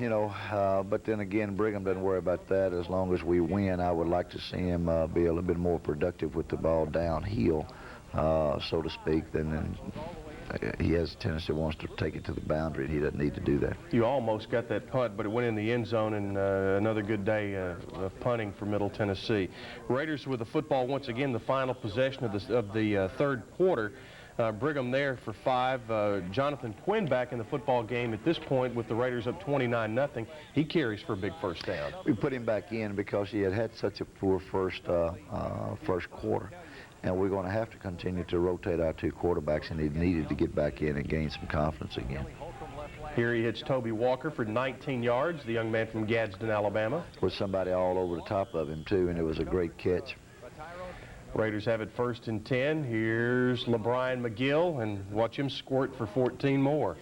but then again, Brigham doesn't worry about that. As long as we win, I would like to see him be a little bit more productive with the ball downhill, so to speak, than he has a tendency wants to take it to the boundary, and he doesn't need to do that. You almost got that punt, but it went in the end zone, and another good day of punting for Middle Tennessee. Raiders with the football once again, the final possession of the third quarter. Brigham there for 5. Jonathan Quinn back in the football game at this point with the Raiders up 29-0. He carries for a big first down. We put him back in because he had such a poor first quarter. And we're going to have to continue to rotate our 2 quarterbacks, and he needed to get back in and gain some confidence again. Here he hits Toby Walker for 19 yards, the young man from Gadsden, Alabama. With somebody all over the top of him, too, and it was a great catch. Raiders have it 1st and 10. Here's LeBron McGill, and watch him squirt for 14 more.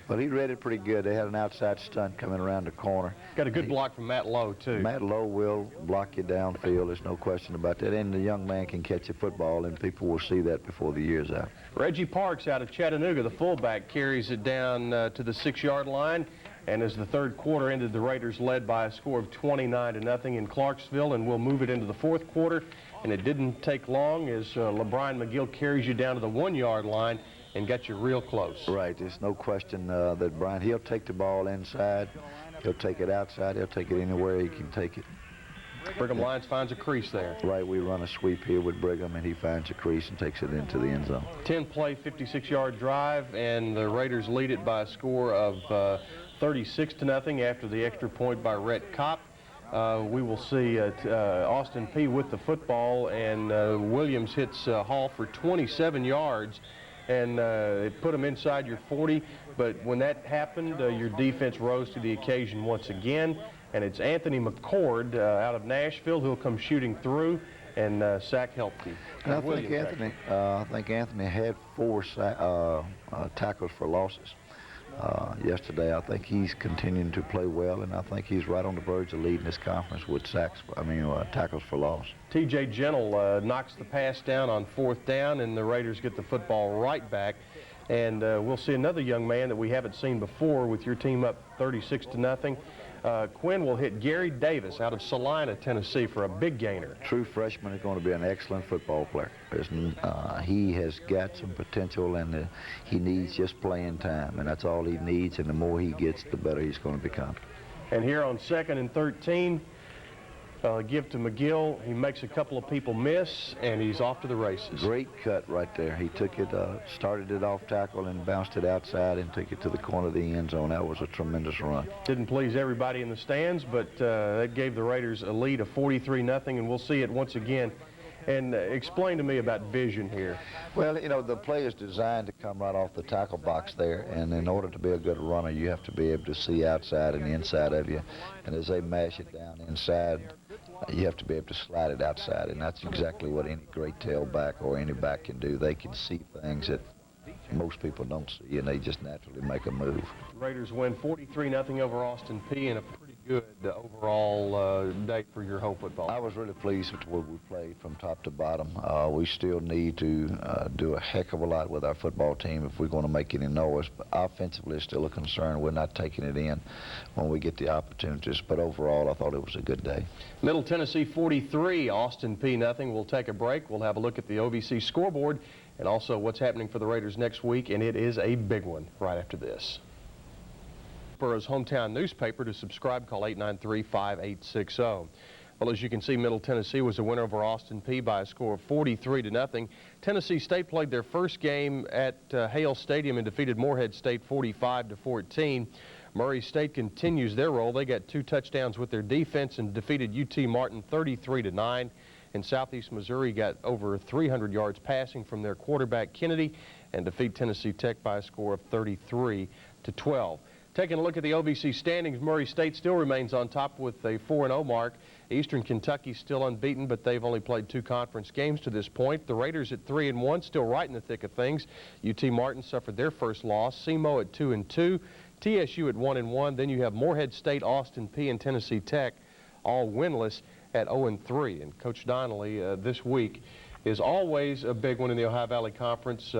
Well, he read it pretty good. They had an outside stunt coming around the corner. Got a good block from Matt Lowe, too. Matt Lowe will block you downfield. There's no question about that. And the young man can catch a football, and people will see that before the year's out. Reggie Parks out of Chattanooga, the fullback, carries it down to the 6-yard line. And as the third quarter ended, the Raiders led by a score of 29-0 in Clarksville, and we'll move it into the fourth quarter. And it didn't take long as LeBron McGill carries you down to the 1-yard line and got you real close. Right. There's no question that Brian, he'll take the ball inside. He'll take it outside. He'll take it anywhere he can take it. Brigham Lions finds a crease there. Right. We run a sweep here with Brigham, and he finds a crease and takes it into the end zone. 10-play, 56-yard drive, and the Raiders lead it by a score of 36-0 after the extra point by Rhett Kopp. We will see Austin Peay with the football, and Williams hits Hall for 27 yards, and it put him inside your 40. But when that happened, your defense rose to the occasion once again, and it's Anthony McCord out of Nashville who'll come shooting through, and sack helped him. And I think Anthony had 4 tackles for losses yesterday. I think he's continuing to play well, and I think he's right on the verge of leading this conference with tackles for loss. T.J. Gentle knocks the pass down on 4th down, and the Raiders get the football right back. And we'll see another young man that we haven't seen before with your team up 36-0. Quinn will hit Gary Davis out of Salina, Tennessee for a big gainer. True freshman is going to be an excellent football player. He has got some potential, and he needs just playing time, and that's all he needs, and the more he gets, the better he's going to become. And here on 2nd and 13, give to McGill. He makes a couple of people miss, and he's off to the races. Great cut right there. He took it, started it off tackle and bounced it outside and took it to the corner of the end zone. That was a tremendous run. Didn't please everybody in the stands, but that gave the Raiders a lead of 43-0, and we'll see it once again. And explain to me about vision here. Well, you know, the play is designed to come right off the tackle box there, and in order to be a good runner, you have to be able to see outside and inside of you. And as they mash it down inside, you have to be able to slide it outside, and that's exactly what any great tailback or any back can do. They can see things that most people don't see, and they just naturally make a move. Raiders win 43-0 over Austin Peay in a pretty good overall day for your home football. I was really pleased with where we played from top to bottom. We still need to do a heck of a lot with our football team if we're going to make any noise. But offensively, it's still a concern. We're not taking it in when we get the opportunities. But overall, I thought it was a good day. Middle Tennessee 43, Austin Peay 0. We'll take a break. We'll have a look at the OVC scoreboard and also what's happening for the Raiders next week, and it is a big one right after this. For his hometown newspaper, to subscribe, call 893-5860. Well, as you can see, Middle Tennessee was a winner over Austin Peay by a score of 43-0. Tennessee State played their first game at Hale Stadium and defeated Morehead State 45-14. Murray State continues their role. They got 2 touchdowns with their defense and defeated UT Martin 33-9. And Southeast Missouri got over 300 yards passing from their quarterback Kennedy and defeat Tennessee Tech by a score of 33-12. Taking a look at the OVC standings, Murray State still remains on top with a 4-0 mark. Eastern Kentucky still unbeaten, but they've only played 2 conference games to this point. The Raiders at 3-1, still right in the thick of things. UT Martin suffered their first loss. SEMO at 2-2. TSU at 1-1. Then you have Morehead State, Austin Peay, and Tennessee Tech all winless at 0-3. And Coach Donnelly this week is always a big one in the Ohio Valley Conference.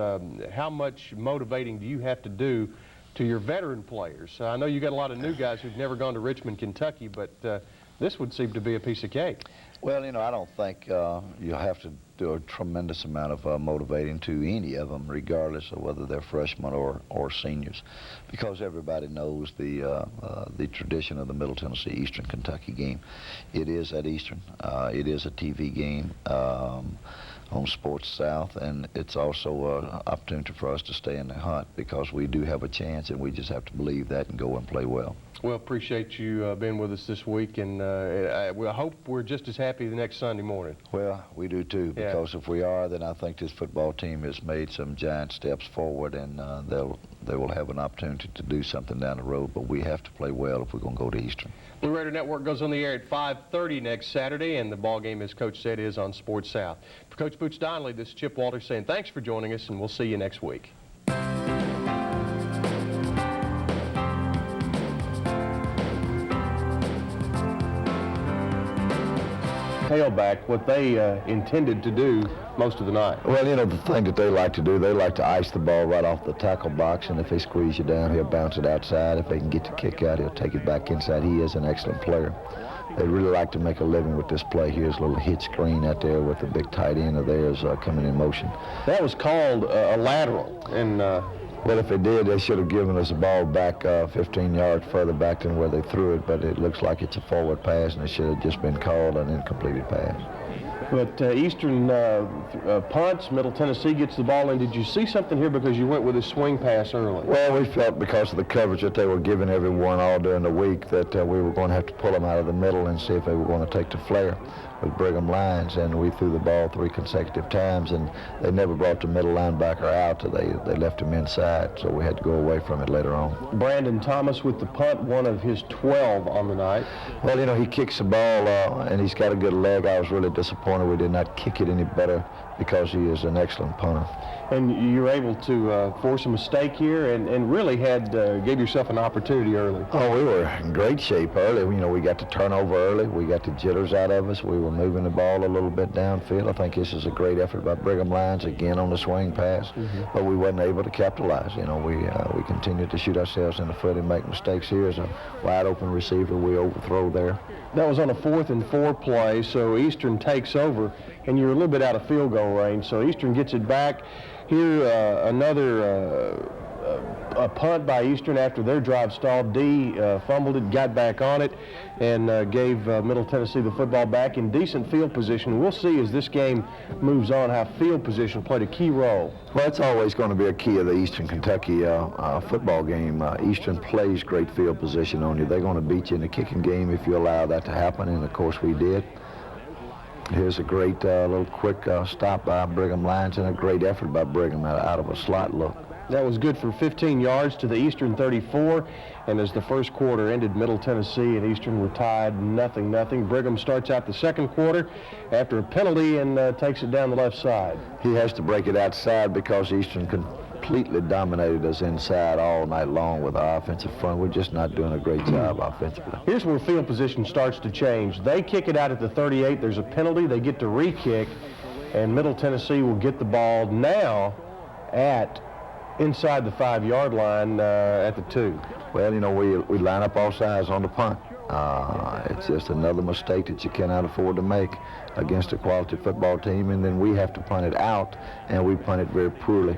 How much motivating do you have to do to your veteran players? I know you got a lot of new guys who've never gone to Richmond, Kentucky, but this would seem to be a piece of cake. Well, you know, I don't think you'll have to do a tremendous amount of motivating to any of them, regardless of whether they're freshmen or seniors, because everybody knows the tradition of the Middle Tennessee Eastern Kentucky game. It is at Eastern. It is a TV game on Sports South, and it's also an opportunity for us to stay in the hunt because we do have a chance, and we just have to believe that and go and play well. Well, appreciate you being with us this week, and I hope we're just as happy the next Sunday morning. Well, we do too, because if we are, then I think this football team has made some giant steps forward, and they will have an opportunity to do something down the road, but we have to play well if we're going to go to Eastern. Blue Raider Network goes on the air at 5:30 next Saturday, and the ball game, as Coach said, is on Sports South. For Coach Boots Donnelly, this is Chip Walters saying thanks for joining us, and we'll see you next week. Tailback, what they intended to do most of the night. Well, you know, the thing that they like to do, they like to ice the ball right off the tackle box, and if they squeeze you down, he'll bounce it outside. If they can get the kick out, he'll take it back inside. He is an excellent player. They really like to make a living with this play. Here's a little hitch screen out there with the big tight end of theirs coming in motion. That was called a lateral, and well, if they did, they should have given us the ball back 15 yards further back than where they threw it, but it looks like it's a forward pass, and it should have just been called an incompleted pass. But Eastern punts, Middle Tennessee gets the ball in. Did you see something here because you went with a swing pass early? Well, we felt because of the coverage that they were giving everyone all during the week that we were going to have to pull them out of the middle and see if they were going to take the flare with Brigham Lions, and we threw the ball 3 consecutive times, and they never brought the middle linebacker out. They left him inside, so we had to go away from it later on. Brandon Thomas with the punt, one of his 12 on the night. Well, you know, he kicks the ball, and he's got a good leg. I was really disappointed we did not kick it any better because he is an excellent punter. And you were able to force a mistake here and really gave yourself an opportunity early. Oh, we were in great shape early. You know, we got the turnover early. We got the jitters out of us. We were moving the ball a little bit downfield. I think this is a great effort by Brigham Lions again on the swing pass, but we wasn't able to capitalize. You know, we continued to shoot ourselves in the foot and make mistakes. Here's a wide open receiver we overthrow there. That was on a 4th and 4 play, so Eastern takes over, and you're a little bit out of field goal range, so Eastern gets it back. Here, another a punt by Eastern after their drive stalled. D fumbled it, got back on it, and gave Middle Tennessee the football back in decent field position. We'll see as this game moves on how field position played a key role. Well, it's always going to be a key of the Eastern Kentucky football game. Eastern plays great field position on you. They're going to beat you in the kicking game if you allow that to happen, and of course we did. Here's a great little quick stop by Brigham Lions and a great effort by Brigham out of a slot look. That was good for 15 yards to the Eastern 34, and as the first quarter ended, Middle Tennessee and Eastern were tied 0-0. Brigham starts out the second quarter after a penalty and takes it down the left side. He has to break it outside because Eastern completely dominated us inside all night long with our offensive front. We're just not doing a great job offensively. Here's where field position starts to change. They kick it out at the 38. There's a penalty. They get to re-kick, and Middle Tennessee will get the ball now at inside the 5-yard line at the 2. Well, you know, we line up all sides on the punt. It's just another mistake that you cannot afford to make against a quality football team, and then we have to punt it out, and we punt it very poorly.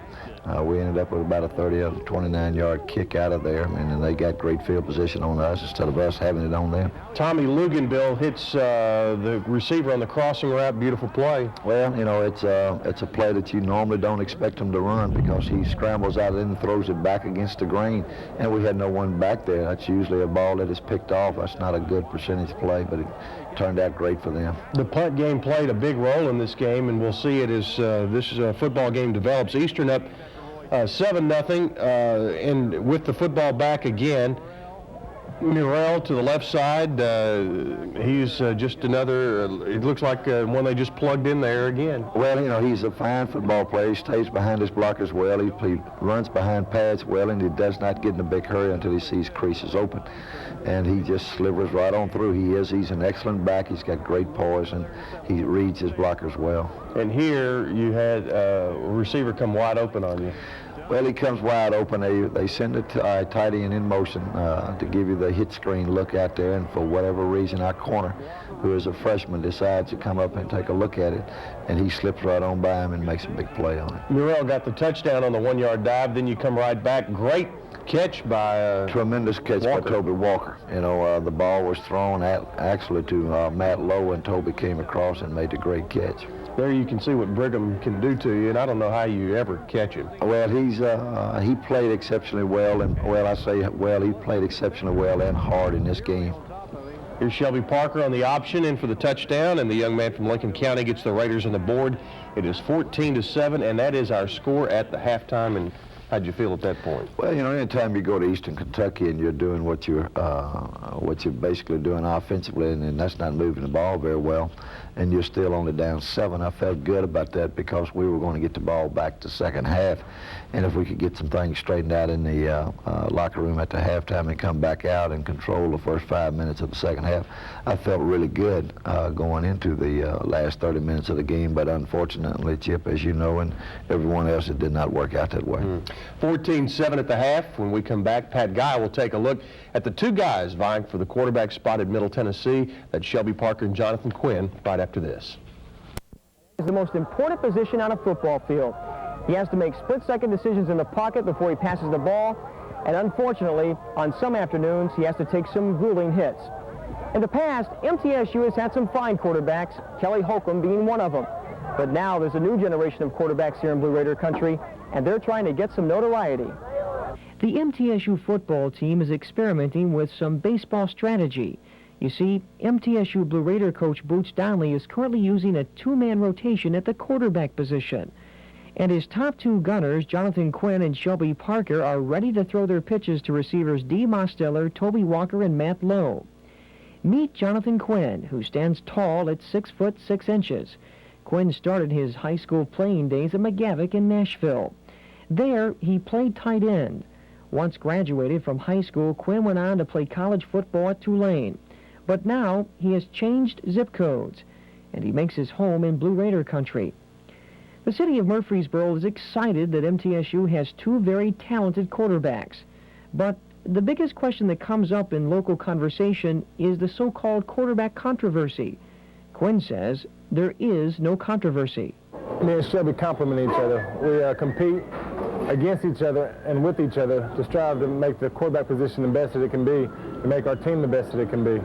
We ended up with about a 30 or 29-yard kick out of there, and then they got great field position on us instead of us having it on them. Tommy Luganbill hits the receiver on the crossing route. Beautiful play. Well, you know, it's a play that you normally don't expect him to run because he scrambles out and throws it back against the grain, and we had no one back there. That's usually a ball that is picked off. That's not a good percentage play, but it turned out great for them. The punt game played a big role in this game, and we'll see it as this football game develops. Eastern up 7-0, and with the football back again, Murrell to the left side. He's just another, it looks like one they just plugged in there again. Well, you know, he's a fine football player. He stays behind his blockers well. He runs behind pads well, and he does not get in a big hurry until he sees creases open. And he just slivers right on through. He's an excellent back. He's got great poise, and he reads his blockers well. And here you had a receiver come wide open on you. Well, he comes wide open. They send it tight end in motion to give you the hit screen look out there, and for whatever reason, our corner, who is a freshman, decides to come up and take a look at it, and he slips right on by him and makes a big play on it. Murrell got the touchdown on the 1-yard dive. Then you come right back. Great catch by tremendous catch Walker. by Toby Walker. You know, the ball was thrown actually to Matt Lowe, and Toby came across and made the great catch. There you can see what Brigham can do to you, and I don't know how you ever catch him. Well, he played exceptionally well, and he played exceptionally well and hard in this game. Here's Shelby Parker on the option in for the touchdown, and the young man from Lincoln County gets the Raiders on the board. It is 14-7, and that is our score at the halftime. And how'd you feel at that point? Well, you know, anytime you go to Eastern Kentucky and you're doing what you're basically doing offensively, and that's not moving the ball very well, and you're still only down 7, I felt good about that because we were going to get the ball back to second half, and if we could get some things straightened out in the locker room at the halftime and come back out and control the first 5 minutes of the second half, I felt really good going into the last 30 minutes of the game, but unfortunately, Chip, as you know, and everyone else, it did not work out that way. 14-7 at the half. When we come back, Pat Guy will take a look at the two guys vying for the quarterback spot at Middle Tennessee. That's Shelby Parker and Jonathan Quinn right after this. Is the most important position on a football field. He has to make split-second decisions in the pocket before he passes the ball, and unfortunately, on some afternoons, he has to take some grueling hits. In the past, MTSU has had some fine quarterbacks, Kelly Holcomb being one of them. But now there's a new generation of quarterbacks here in Blue Raider country, and they're trying to get some notoriety. The MTSU football team is experimenting with some baseball strategy. You see, MTSU Blue Raider coach Boots Donnelly is currently using a two-man rotation at the quarterback position. And his top two gunners, Jonathan Quinn and Shelby Parker, are ready to throw their pitches to receivers Dee Mosteller, Toby Walker, and Matt Lowe. Meet Jonathan Quinn, who stands tall at 6 foot 6 inches. Quinn started his high school playing days at McGavick in Nashville. There, he played tight end. Once graduated from high school, Quinn went on to play college football at Tulane. But now, he has changed zip codes, and he makes his home in Blue Raider country. The city of Murfreesboro is excited that MTSU has two very talented quarterbacks. But the biggest question that comes up in local conversation is the so-called quarterback controversy. Quinn says there is no controversy. Me and Shelby complement each other. We compete against each other and with each other to strive to make the quarterback position the best that it can be, to make our team the best that it can be.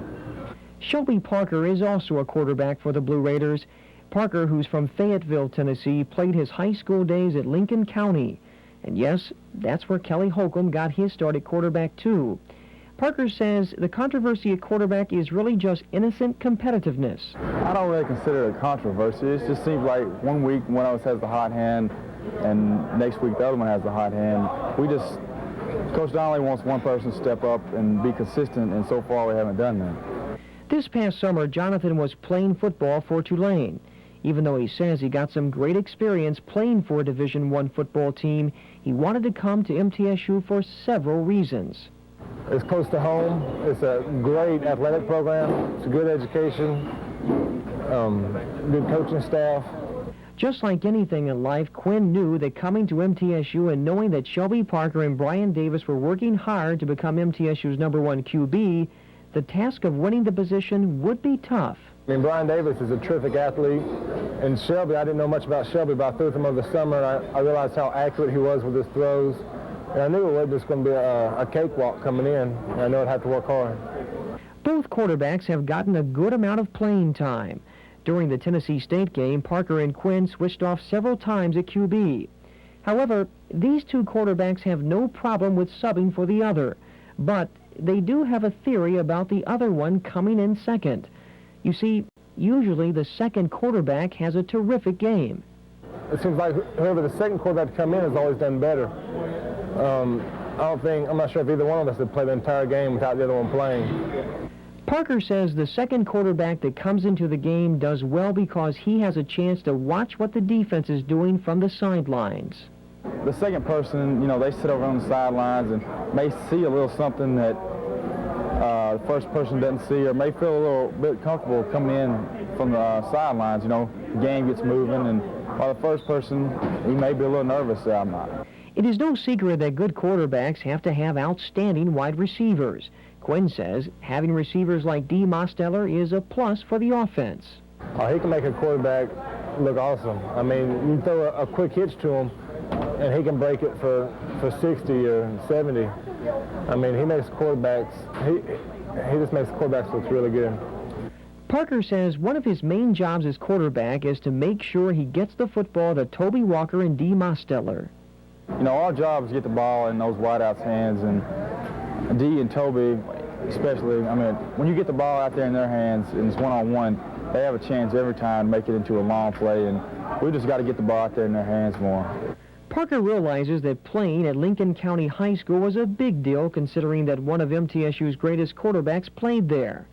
Shelby Parker is also a quarterback for the Blue Raiders. Parker, who's from Fayetteville, Tennessee, played his high school days at Lincoln County. And yes, that's where Kelly Holcomb got his start at quarterback, too. Parker says the controversy at quarterback is really just innocent competitiveness. I don't really consider it a controversy. It just seems like one week one of us has the hot hand, and next week the other one has the hot hand. Coach Donnelly wants one person to step up and be consistent, and so far we haven't done that. This past summer, Jonathan was playing football for Tulane. Even though he says he got some great experience playing for a Division I football team, he wanted to come to MTSU for several reasons. It's close to home. It's a great athletic program. It's a good education, good coaching staff. Just like anything in life, Quinn knew that coming to MTSU and knowing that Shelby Parker and Brian Davis were working hard to become MTSU's #1 QB, the task of winning the position would be tough. I mean, Brian Davis is a terrific athlete, and Shelby, I didn't know much about Shelby, but I threw with him over the summer, and I realized how accurate he was with his throws, and I knew it wasn't just going to be a cakewalk coming in, and I knew I'd have to work hard. Both quarterbacks have gotten a good amount of playing time. During the Tennessee State game, Parker and Quinn switched off several times at QB. However, these two quarterbacks have no problem with subbing for the other, but they do have a theory about the other one coming in second. You see, usually the second quarterback has a terrific game. It seems like whoever the second quarterback to come in has always done better. I'm not sure if either one of us would play the entire game without the other one playing. Parker says the second quarterback that comes into the game does well because he has a chance to watch what the defense is doing from the sidelines. The second person, they sit over on the sidelines and may see a little something that the first person doesn't see, or may feel a little bit comfortable coming in from the sidelines. The game gets moving, and while the first person, he may be a little nervous. I'm not. It is no secret that good quarterbacks have to have outstanding wide receivers. Quinn says having receivers like Dee Mosteller is a plus for the offense. He can make a quarterback look awesome. I mean, you throw a quick hitch to him, and he can break it for 60 or 70. I mean, he makes quarterbacks, he just makes quarterbacks look really good. Parker says one of his main jobs as quarterback is to make sure he gets the football to Toby Walker and Dee Mosteller. Our job is to get the ball in those wideouts' hands, and Dee and Toby especially, when you get the ball out there in their hands and it's one-on-one, they have a chance every time to make it into a long play, and we just got to get the ball out there in their hands more. Parker realizes that playing at Lincoln County High School was a big deal considering that one of MTSU's greatest quarterbacks played there.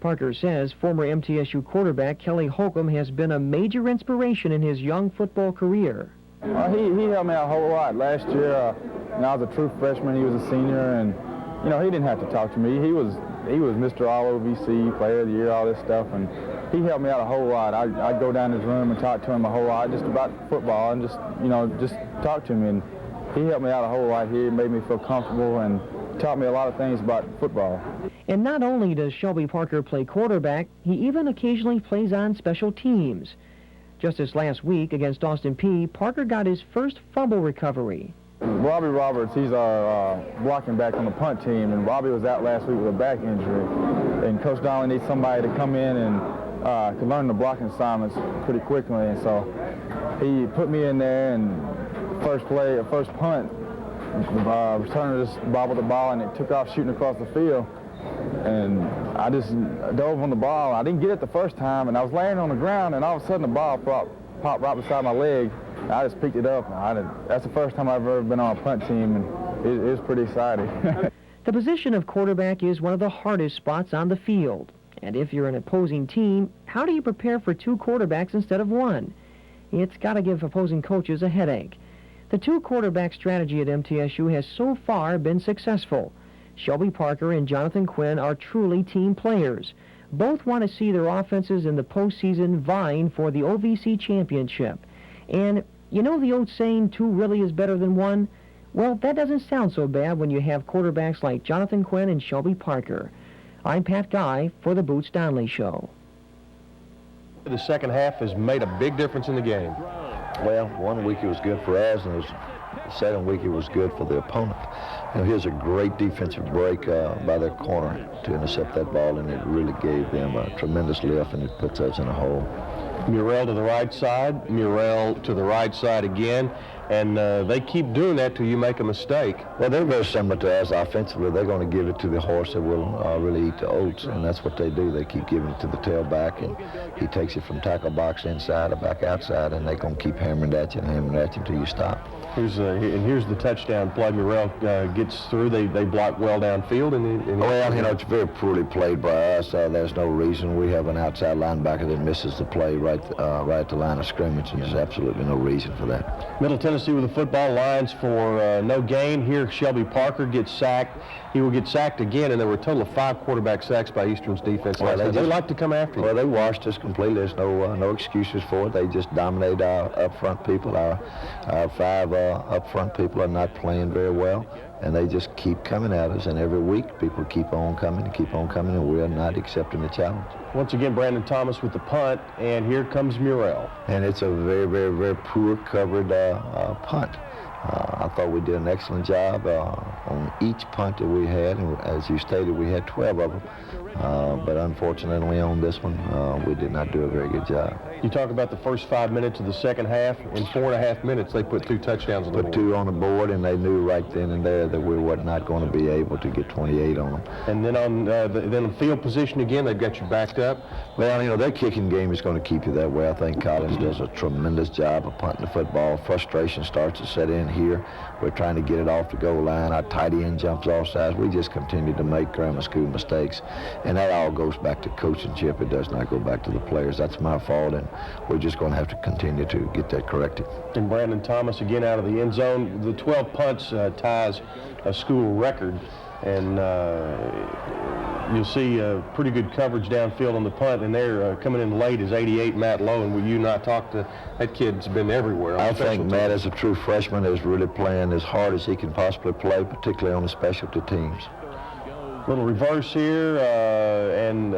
Parker says former MTSU quarterback Kelly Holcomb has been a major inspiration in his young football career. He helped me out a whole lot. Last year, I was a true freshman, he was a senior, and he didn't have to talk to me. He was Mr. All-OVC, Player of the Year, all this stuff, and he helped me out a whole lot. I'd go down his room and talk to him a whole lot just about football and just talk to him, and he helped me out a whole lot here. He made me feel comfortable and taught me a lot of things about football. And not only does Shelby Parker play quarterback, he even occasionally plays on special teams. Just this last week against Austin Peay, Parker got his first fumble recovery. Robbie Roberts, he's our blocking back on the punt team, and Robbie was out last week with a back injury. And Coach Donnelly needs somebody to come in and can learn the blocking assignments pretty quickly. And so he put me in there, and first punt, returner just bobbled the ball, and it took off shooting across the field. And I just dove on the ball. I didn't get it the first time, and I was laying on the ground, and all of a sudden the ball popped right beside my leg. I just picked it up. That's the first time I've ever been on a punt team, and it was pretty exciting. The position of quarterback is one of the hardest spots on the field. And if you're an opposing team, how do you prepare for two quarterbacks instead of one? It's got to give opposing coaches a headache. The two-quarterback strategy at MTSU has so far been successful. Shelby Parker and Jonathan Quinn are truly team players. Both want to see their offenses in the postseason vying for the OVC championship. And you know the old saying, two really is better than one? Well, that doesn't sound so bad when you have quarterbacks like Jonathan Quinn and Shelby Parker. I'm Pat Guy for the Boots Donnelly Show. The second half has made a big difference in the game. Well, one week it was good for us, and the second week it was good for the opponent. You know, here's a great defensive break by their corner to intercept that ball, and it really gave them a tremendous lift, and it puts us in a hole. Murrell to the right side, Murrell to the right side again, and they keep doing that till you make a mistake. Well, they're very similar to us offensively. They're going to give it to the horse that will really eat the oats, and that's what they do. They keep giving it to the tailback, and he takes it from tackle box inside or back outside, and they're going to keep hammering at you and hammering at you until you stop. Here's the touchdown play. Murrell gets through. They block well downfield. Well, you know, it's very poorly played by us. There's no reason. We have an outside linebacker that misses the play right at the line of scrimmage, and there's absolutely no reason for that. Middle Tennessee with the football, lines for no gain. Here, Shelby Parker gets sacked. He will get sacked again, and there were a total of 5 quarterback sacks by Eastern's defense. Well, they like to come after you. Well, they washed us completely. There's no excuses for it. They just dominate our up front people. Our 5 up front people are not playing very well, and they just keep coming at us. And every week, people keep on coming, and we are not accepting the challenge. Once again, Brandon Thomas with the punt, and here comes Murrell. And it's a very, very, very poor covered punt. I thought we did an excellent job on each punt that we had, and as you stated, we had 12 of them. But unfortunately on this one, we did not do a very good job. You talk about the first 5 minutes of the second half. In 4.5 minutes, they put 2 touchdowns on the board. Put 2 on the board, and they knew right then and there that we were not going to be able to get 28 on them. And then on the field position again, they've got you backed up. Well, you know, their kicking game is going to keep you that way. I think Collins does a tremendous job of punting the football. Frustration starts to set in here. We're trying to get it off the goal line. Our tight end jumps off sides. We just continue to make grammar school mistakes. And that all goes back to coachingship. It does not go back to the players. That's my fault, and we're just going to have to continue to get that corrected. And Brandon Thomas again out of the end zone. The 12 punts ties a school record, and you'll see pretty good coverage downfield on the punt, and they're coming in late is 88, Matt Lowe, and you and I talked to, that kid's been everywhere. I think Matt, as a true freshman, is really playing as hard as he can possibly play, particularly on the specialty teams. Little reverse here, and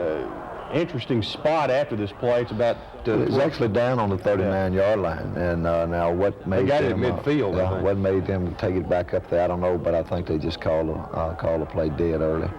interesting spot after this play. It's about... it's actually down on the 39-yard line, and now what made they got them... it at midfield, I think. What made them take it back up there, I don't know, but I think they just called the play dead early.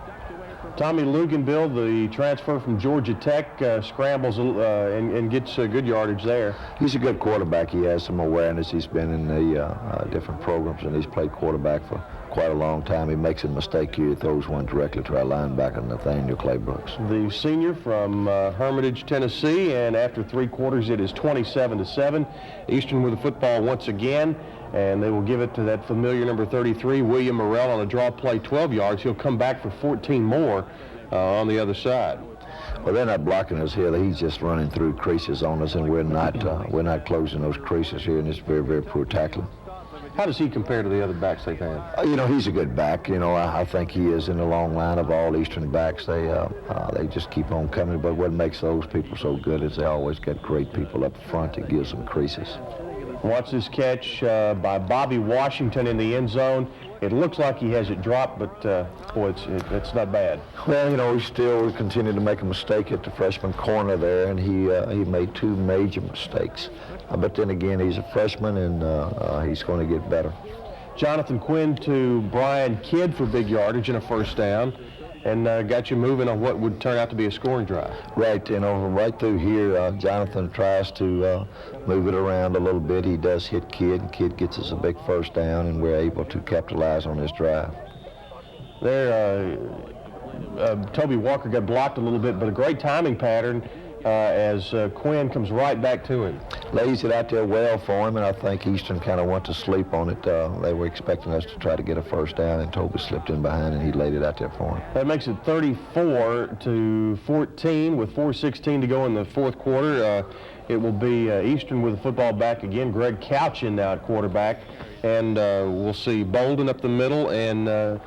Tommy Luganville, the transfer from Georgia Tech, scrambles and gets good yardage there. He's a good quarterback. He has some awareness. He's been in the different programs, and he's played quarterback for quite a long time. He makes a mistake here. He throws one directly to our linebacker, Nathaniel Claybrooks. The senior from Hermitage, Tennessee, and after 3 quarters, it is 27-7. Eastern with the football once again, and they will give it to that familiar number 33, William Murrell, on a draw play, 12 yards. He'll come back for 14 more on the other side. Well, they're not blocking us here. He's just running through creases on us, and we're not closing those creases here, and it's very, very poor tackling. How does he compare to the other backs they've had? You know, he's a good back. You know, I think he is in the long line of all Eastern backs. They just keep on coming, but what makes those people so good is they always get great people up front that gives them creases. Watch this catch by Bobby Washington in the end zone. It looks like he has it dropped, but boy, it's not bad. Well, you know, he still continued to make a mistake at the freshman corner there, and he made 2 major mistakes. But then again, he's a freshman, and he's going to get better. Jonathan Quinn to Brian Kidd for big yardage and a first down, and got you moving on what would turn out to be a scoring drive. Right, right through here, Jonathan tries to move it around a little bit. He does hit Kidd, and Kidd gets us a big first down, and we're able to capitalize on this drive. There, Toby Walker got blocked a little bit, but a great timing pattern as Quinn comes right back to him. Lays it out there well for him, and I think Eastern kind of went to sleep on it. They were expecting us to try to get a first down, and Toby slipped in behind, and he laid it out there for him. That makes it 34-14 with 4:16 to go in the fourth quarter. It will be Eastern with the football back again. Greg Couchin now at quarterback, and we'll see Bolden up the middle, and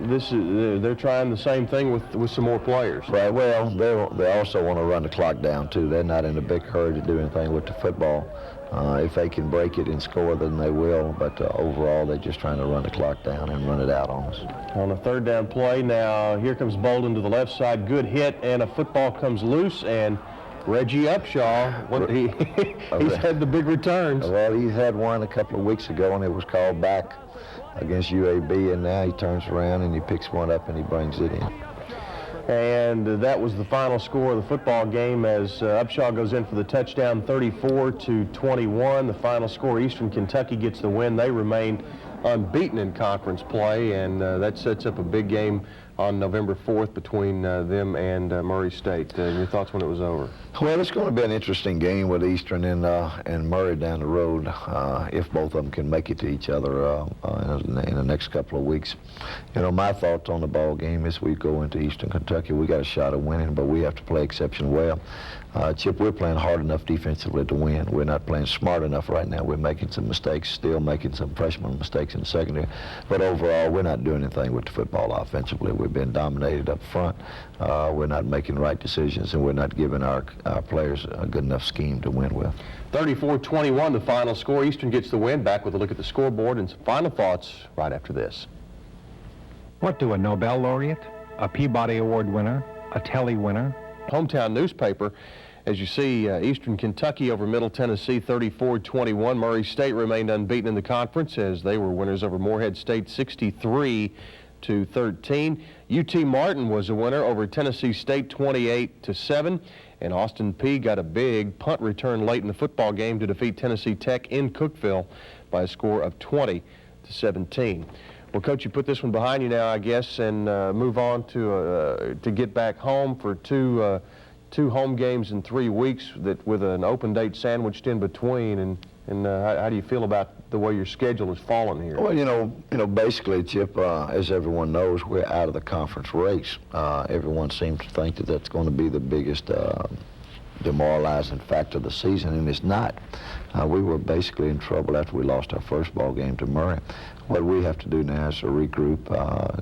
they're trying the same thing with some more players. Right. Well, they also want to run the clock down too. They're not in a big hurry to do anything with the football. If they can break it and score, then they will. But overall, they're just trying to run the clock down and run it out on us. On a third down play now, here comes Bolden to the left side. Good hit, and a football comes loose, and Reggie Upshaw, he's had the big returns. Well, he had one a couple of weeks ago, and it was called back against UAB, and now he turns around and he picks one up and he brings it in. And that was the final score of the football game as Upshaw goes in for the touchdown, 34-21. The final score, Eastern Kentucky gets the win. They remain unbeaten in conference play, and that sets up a big game on November 4th between them and Murray State. Your thoughts when it was over? Well, it's going to be an interesting game with Eastern and Murray down the road if both of them can make it to each other in the next couple of weeks. You know, my thoughts on the ball game is we go into Eastern Kentucky, we got a shot of winning, but we have to play exceptionally well. Chip, we're playing hard enough defensively to win. We're not playing smart enough right now. We're making some mistakes, still making some freshman mistakes in the secondary. But overall, we're not doing anything with the football offensively. We've been dominated up front. We're not making right decisions, and we're not giving our players a good enough scheme to win with. 34-21, the final score. Eastern gets the win. Back with a look at the scoreboard and some final thoughts right after this. What do a Nobel laureate, a Peabody Award winner, a Telly winner, hometown newspaper, as you see, Eastern Kentucky over Middle Tennessee 34-21. Murray State remained unbeaten in the conference as they were winners over Morehead State 63-13. UT Martin was a winner over Tennessee State 28-7. And Austin Peay got a big punt return late in the football game to defeat Tennessee Tech in Cookeville by a score of 20-17. Well, Coach, you put this one behind you now, I guess, and move on to get back home for two home games in 3 weeks with an open date sandwiched in between. And how do you feel about the way your schedule has fallen here? Well, you know, basically, Chip, as everyone knows, we're out of the conference race. Everyone seems to think that that's going to be the biggest demoralizing factor of the season, and it's not. We were basically in trouble after we lost our first ball game to Murray. What we have to do now is to regroup,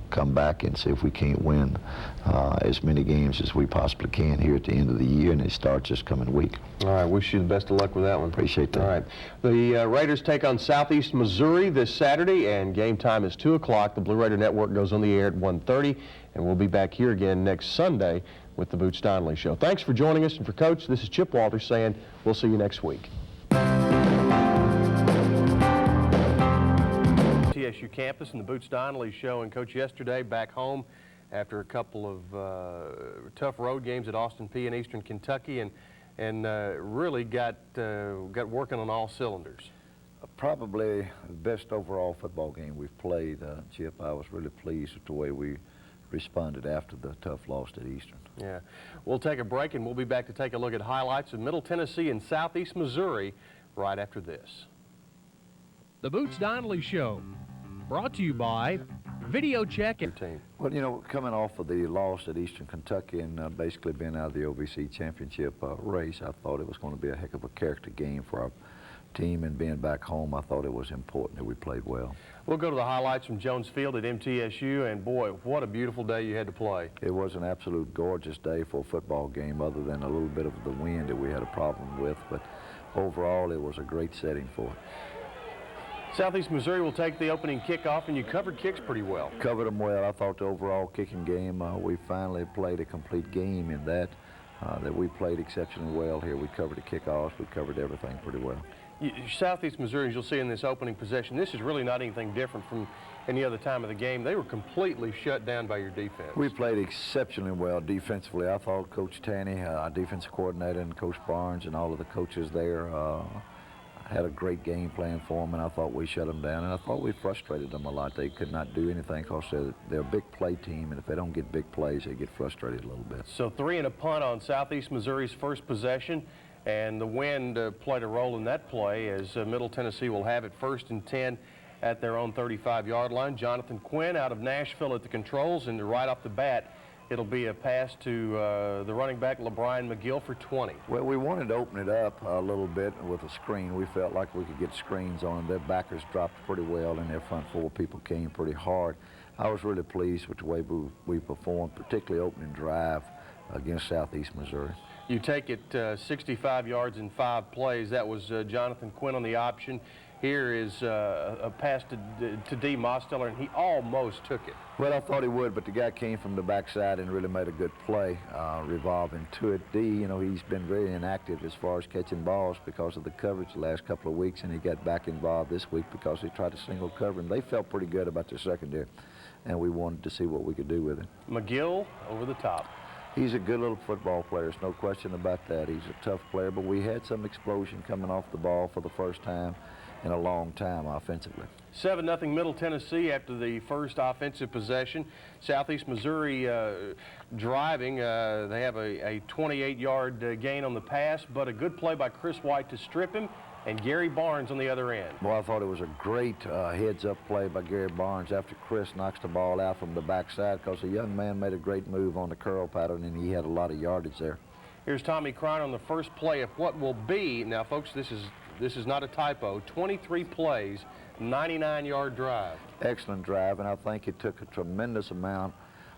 come back and see if we can't win as many games as we possibly can here at the end of the year, and it starts this coming week. All right, wish you the best of luck with that one. Appreciate that. All right. The Raiders take on Southeast Missouri this Saturday, and game time is 2 o'clock. The Blue Raider Network goes on the air at 1:30, and we'll be back here again next Sunday with the Boots Donnelly Show. Thanks for joining us, and for Coach, this is Chip Walters saying we'll see you next week. TSU campus and the Boots Donnelly Show, and Coach, yesterday back home after a couple of tough road games at Austin Peay and Eastern Kentucky, and really got working on all cylinders. Probably the best overall football game we've played, Chip. I was really pleased with the way we responded after the tough loss at Eastern. Yeah. We'll take a break, and we'll be back to take a look at highlights of Middle Tennessee and Southeast Missouri right after this. The Boots Donnelly Show, brought to you by Video Check. Well, you know, coming off of the loss at Eastern Kentucky and basically being out of the OVC championship race, I thought it was going to be a heck of a character game for our team, and being back home, I thought it was important that we played well. We'll go to the highlights from Jones Field at MTSU, and boy, what a beautiful day you had to play. It was an absolute gorgeous day for a football game, other than a little bit of the wind that we had a problem with, but overall it was a great setting for it. Southeast Missouri will take the opening kickoff, and you covered kicks pretty well. Covered them well. I thought the overall kicking game, we finally played a complete game in that. that we played exceptionally well here. We covered the kickoffs. We covered everything pretty well. Southeast Missouri, as you'll see in this opening possession, this is really not anything different from any other time of the game. They were completely shut down by your defense. We played exceptionally well defensively. I thought Coach Tanny, our defensive coordinator, and Coach Barnes and all of the coaches there had a great game plan for them, and I thought we shut them down, and I thought we frustrated them a lot. They could not do anything because they're a big play team, and if they don't get big plays, they get frustrated a little bit. So 3 and a punt on Southeast Missouri's first possession, and the wind played a role in that play as Middle Tennessee will have it 1st and 10 at their own 35-yard line. Jonathan Quinn out of Nashville at the controls, and right off the bat, it'll be a pass to the running back, LeBrian McGill, for 20. Well, we wanted to open it up a little bit with a screen. We felt like we could get screens on them. Their backers dropped pretty well, and their front 4 people came pretty hard. I was really pleased with the way we performed, particularly opening drive against Southeast Missouri. You take it 65 yards in 5 plays. That was Jonathan Quinn on the option. Here is a pass to D. Mosteller, and he almost took it. Well, I thought he would, but the guy came from the backside and really made a good play, revolving to it. D, you know, he's been very inactive as far as catching balls because of the coverage the last couple of weeks, and he got back involved this week because he tried to single cover him. They felt pretty good about their secondary, and we wanted to see what we could do with it. McGill over the top. He's a good little football player. There's no question about that. He's a tough player, but we had some explosion coming off the ball for the first time in a long time offensively. 7-0 Middle Tennessee after the first offensive possession. Southeast Missouri driving. They have a 28-yard gain on the pass, but a good play by Chris White to strip him, and Gary Barnes on the other end. Well, I thought it was a great heads-up play by Gary Barnes after Chris knocks the ball out from the backside, because the young man made a great move on the curl pattern, and he had a lot of yardage there. Here's Tommy Kreiner on the first play of what will be, now folks, this is not a typo, 23 plays, 99-yard drive. Excellent drive, and I think it took a tremendous amount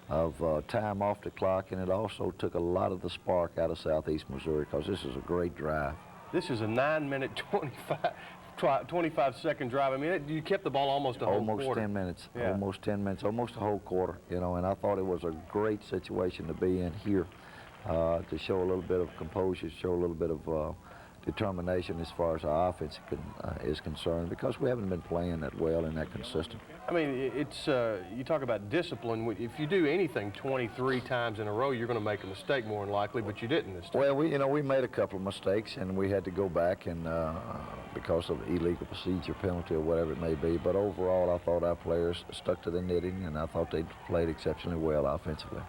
of time off the clock, and it also took a lot of the spark out of Southeast Missouri, because this is a great drive. This is a 9-minute, 25-second drive. I mean, you kept the ball almost a whole quarter. Almost 10 minutes, yeah. Almost 10 minutes, almost a whole quarter, you know, and I thought it was a great situation to be in here, to show a little bit of composure, show a little bit of determination as far as our offense is concerned, because we haven't been playing that well and that consistent. I mean, it's you talk about discipline. If you do anything 23 times in a row, you're going to make a mistake more than likely, but you didn't this time. Well, we made a couple of mistakes, and we had to go back and because of illegal procedure penalty or whatever it may be. But overall, I thought our players stuck to the knitting, and I thought they played exceptionally well offensively.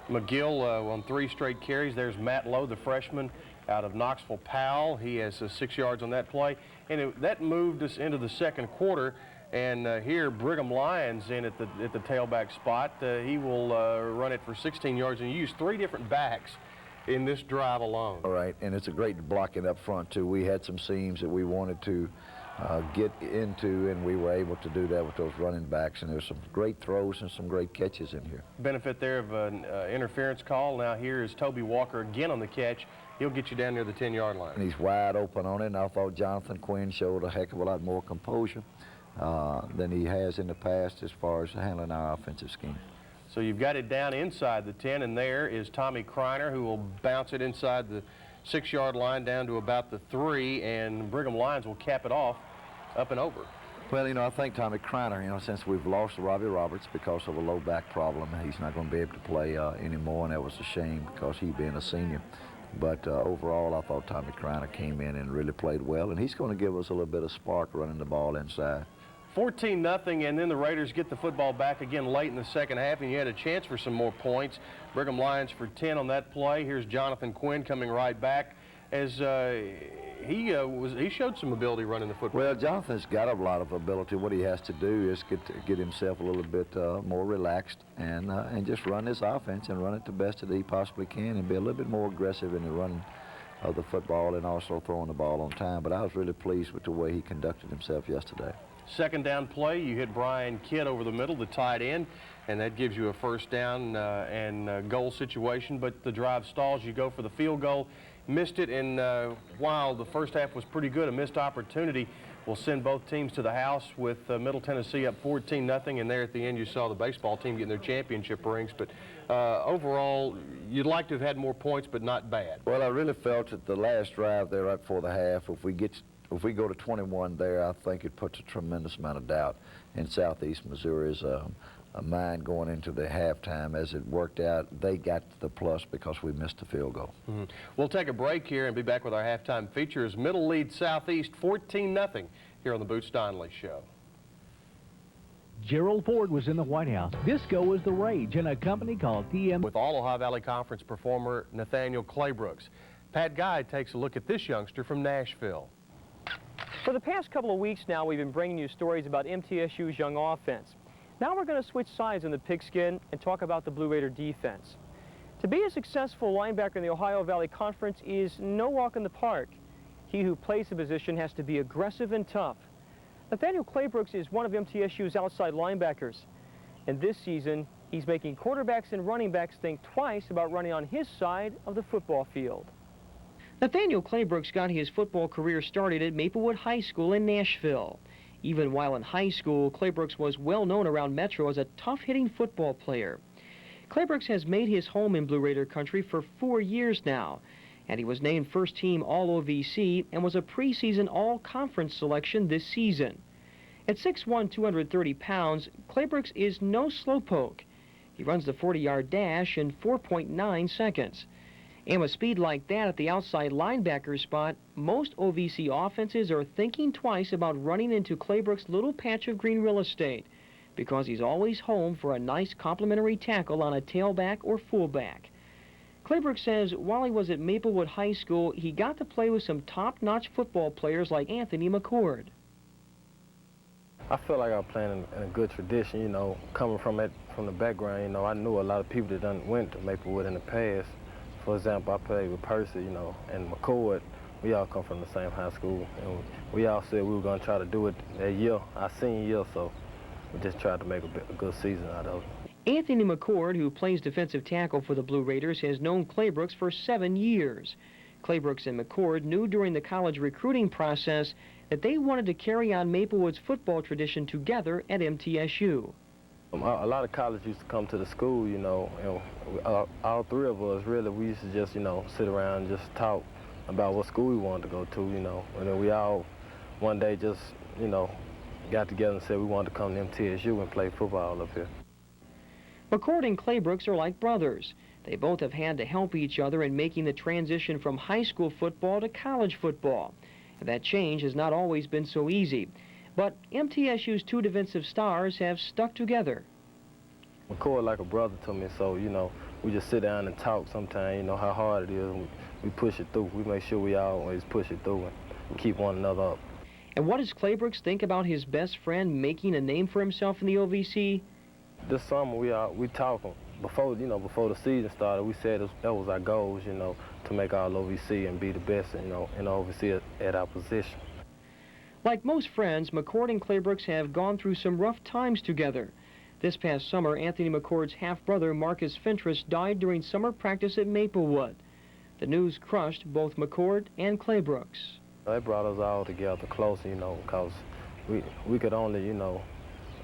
McGill on 3 straight carries. There's Matt Lowe, the freshman out of Knoxville Powell. He has 6 yards on that play. And that moved us into the second quarter. And here, Brigham Lyons in at the tailback spot. He will run it for 16 yards, and use 3 different backs in this drive alone. All right, and it's a great blocking up front, too. We had some seams that we wanted to get into, and we were able to do that with those running backs, and there's some great throws and some great catches in here. Benefit there of an interference call. Now here is Toby Walker again on the catch. He'll get you down near the 10-yard line. And he's wide open on it, and I thought Jonathan Quinn showed a heck of a lot more composure than he has in the past as far as handling our offensive scheme. So you've got it down inside the 10, and there is Tommy Kreiner, who will bounce it inside the 6-yard line down to about the 3, and Brigham Lyons will cap it off up and over. Well, I think Tommy Kreiner, since we've lost Robbie Roberts because of a low back problem, he's not going to be able to play anymore, and that was a shame because he being a senior. But overall, I thought Tommy Kreiner came in and really played well, and he's going to give us a little bit of spark running the ball inside. 14-0, and then the Raiders get the football back again late in the second half, and you had a chance for some more points. Brigham Lyons for 10 on that play. Here's Jonathan Quinn coming right back as he showed some ability running the football. Well, Jonathan's got a lot of ability. What he has to do is get himself a little bit more relaxed and just run his offense and run it the best that he possibly can, and be a little bit more aggressive in the running of the football and also throwing the ball on time. But I was really pleased with the way he conducted himself yesterday. Second down play, you hit Brian Kidd over the middle, the tight end, and that gives you a first down and goal situation. But the drive stalls. You go for the field goal. Missed it, and while the first half was pretty good, a missed opportunity will send both teams to the house with Middle Tennessee up 14-0, and there at the end you saw the baseball team getting their championship rings. But overall, you'd like to have had more points, but not bad. Well, I really felt that the last drive there right before the half, if we go to 21 there, I think it puts a tremendous amount of doubt in Southeast Missouri's mind going into the halftime. As it worked out, they got the plus because we missed the field goal. We'll take a break here and be back with our halftime features. Middle leads Southeast 14-0 here on the Boots Donnelly Show. Gerald Ford was in the White House. Disco was the rage in a company called TM. With All-Ohio Valley Conference performer Nathaniel Claybrooks. Pat Guy takes a look at this youngster from Nashville. For the past couple of weeks now, we've been bringing you stories about MTSU's young offense. Now we're going to switch sides in the pigskin and talk about the Blue Raider defense. To be a successful linebacker in the Ohio Valley Conference is no walk in the park. He who plays the position has to be aggressive and tough. Nathaniel Claybrooks is one of MTSU's outside linebackers. And this season, he's making quarterbacks and running backs think twice about running on his side of the football field. Nathaniel Claybrooks got his football career started at Maplewood High School in Nashville. Even while in high school, Claybrooks was well known around Metro as a tough-hitting football player. Claybrooks has made his home in Blue Raider country for 4 years now, and he was named first-team All-OVC and was a preseason All-Conference selection this season. At 6'1", 230 pounds, Claybrooks is no slowpoke. He runs the 40-yard dash in 4.9 seconds. And with speed like that at the outside linebacker spot, most OVC offenses are thinking twice about running into Claybrooks' little patch of green real estate because he's always home for a nice complimentary tackle on a tailback or fullback. Claybrooks says while he was at Maplewood High School, he got to play with some top-notch football players like Anthony McCord. I feel like I'm playing in a good tradition, you know, coming from the background. You know, I knew a lot of people that done went to Maplewood in the past. For example, I played with Percy, you know, and McCord. We all come from the same high school, and we all said we were going to try to do it that year, our senior year, so we just tried to make a good season out of it. Anthony McCord, who plays defensive tackle for the Blue Raiders, has known Claybrooks for 7 years. Claybrooks and McCord knew during the college recruiting process that they wanted to carry on Maplewood's football tradition together at MTSU. A lot of colleges used to come to the school, you know, and all three of us, really, we used to just, you know, sit around and just talk about what school we wanted to go to, you know. And then we all, one day, just, you know, got together and said we wanted to come to MTSU and play football up here. McCord and Claybrooks are like brothers. They both have had to help each other in making the transition from high school football to college football. And that change has not always been so easy. But MTSU's two defensive stars have stuck together. McCord like a brother to me, so, you know, we just sit down and talk sometimes, you know, how hard it is. We push it through. We make sure we always push it through and keep one another up. And what does Claybrooks think about his best friend making a name for himself in the OVC? This summer we talked before the season started. We said that was our goals, you know, to make all OVC and be the best, you know, in the OVC at our position. Like most friends, McCord and Claybrooks have gone through some rough times together. This past summer, Anthony McCord's half-brother, Marcus Fentress, died during summer practice at Maplewood. The news crushed both McCord and Claybrooks. They brought us all together closer, you know, because we could only, you know,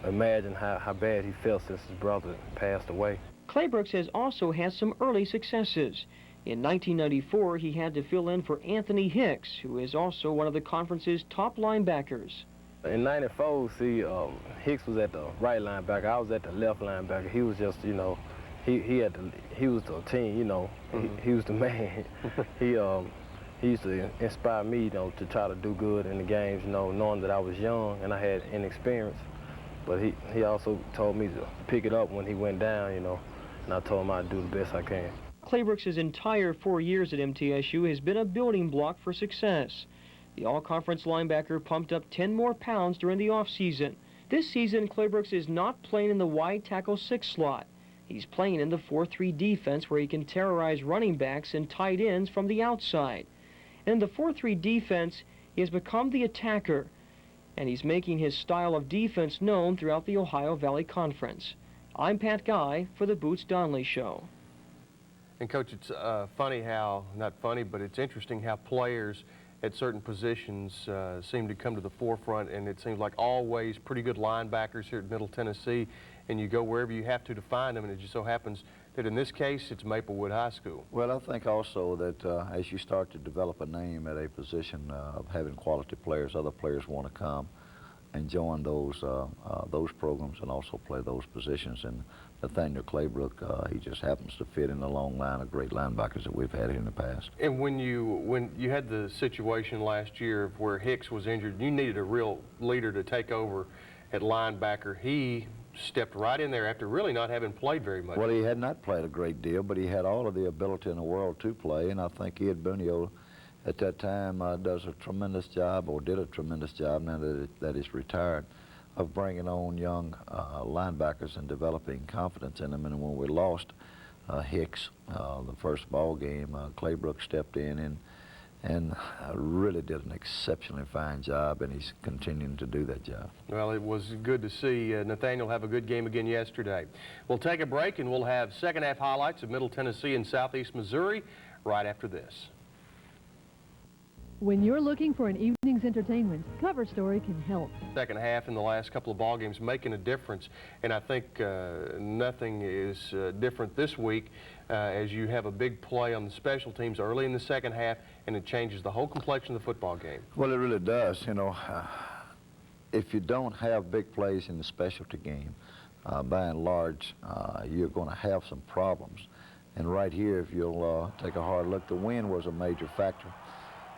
imagine how bad he felt since his brother passed away. Claybrooks has also had some early successes. In 1994, he had to fill in for Anthony Hicks, who is also one of the conference's top linebackers. In 94, see, Hicks was at the right linebacker. I was at the left linebacker. He was just, you know, he was the team, you know. He was the man. He used to inspire me, you know, to try to do good in the games, you know, knowing that I was young and I had inexperience. But he also told me to pick it up when he went down, you know, and I told him I'd do the best I can. Claybrooks' entire 4 years at MTSU has been a building block for success. The all-conference linebacker pumped up 10 more pounds during the offseason. This season, Claybrooks is not playing in the wide tackle 6 slot. He's playing in the 4-3 defense where he can terrorize running backs and tight ends from the outside. And in the 4-3 defense, he has become the attacker, and he's making his style of defense known throughout the Ohio Valley Conference. I'm Pat Guy for the Boots Donnelly Show. And Coach, it's funny how, not funny, but it's interesting how players at certain positions seem to come to the forefront, and it seems like always pretty good linebackers here at Middle Tennessee, and you go wherever you have to find them, and it just so happens that in this case it's Maplewood High School. Well, I think also that as you start to develop a name at a position of having quality players, other players want to come and join those programs and also play those positions. And Nathaniel Claybrook, he just happens to fit in the long line of great linebackers that we've had here in the past. And when you had the situation last year where Hicks was injured, you needed a real leader to take over at linebacker. He stepped right in there after really not having played very much. Well, he had not played a great deal, but he had all of the ability in the world to play, and I think Ed Bunio at that time does a tremendous job, or did a tremendous job now that he's retired, of bringing on young linebackers and developing confidence in them. And when we lost Hicks the first ball game, Claybrook stepped in and really did an exceptionally fine job, and he's continuing to do that job. Well, it was good to see Nathaniel have a good game again yesterday. We'll take a break, and we'll have second half highlights of Middle Tennessee and Southeast Missouri right after this. When you're looking for an evening's entertainment, Cover Story can help. Second half in the last couple of ball games making a difference, and I think nothing is different this week as you have a big play on the special teams early in the second half, and it changes the whole complexion of the football game. Well, it really does. You know, if you don't have big plays in the specialty game, by and large, you're going to have some problems. And right here, if you'll take a hard look, the wind was a major factor.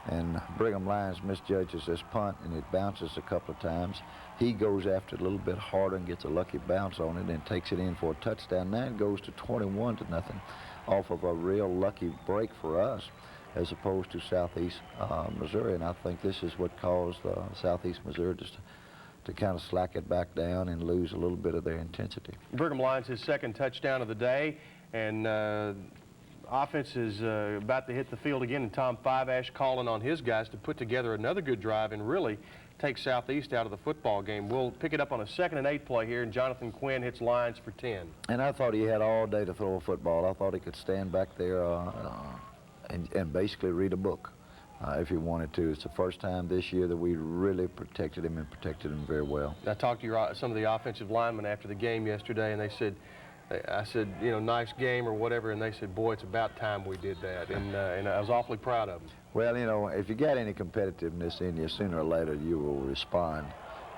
And Brigham Lions misjudges this punt, and it bounces a couple of times. He goes after it a little bit harder and gets a lucky bounce on it and takes it in for a touchdown. Now it goes to 21-0 off of a real lucky break for us as opposed to Southeast Missouri. And I think this is what caused Southeast Missouri just to kind of slack it back down and lose a little bit of their intensity. Brigham Lions, his second touchdown of the day, and offense is about to hit the field again, and Tom Five-Ash calling on his guys to put together another good drive and really take Southeast out of the football game. We'll pick it up on a 2nd and 8 play here, and Jonathan Quinn hits Lions for 10. And I thought he had all day to throw a football. I thought he could stand back there and basically read a book if he wanted to. It's the first time this year that we really protected him and protected him very well. I talked to some of the offensive linemen after the game yesterday, and they said, I said, you know, nice game or whatever, and they said, boy, it's about time we did that, and I was awfully proud of them. Well, you know, if you got any competitiveness in you, sooner or later you will respond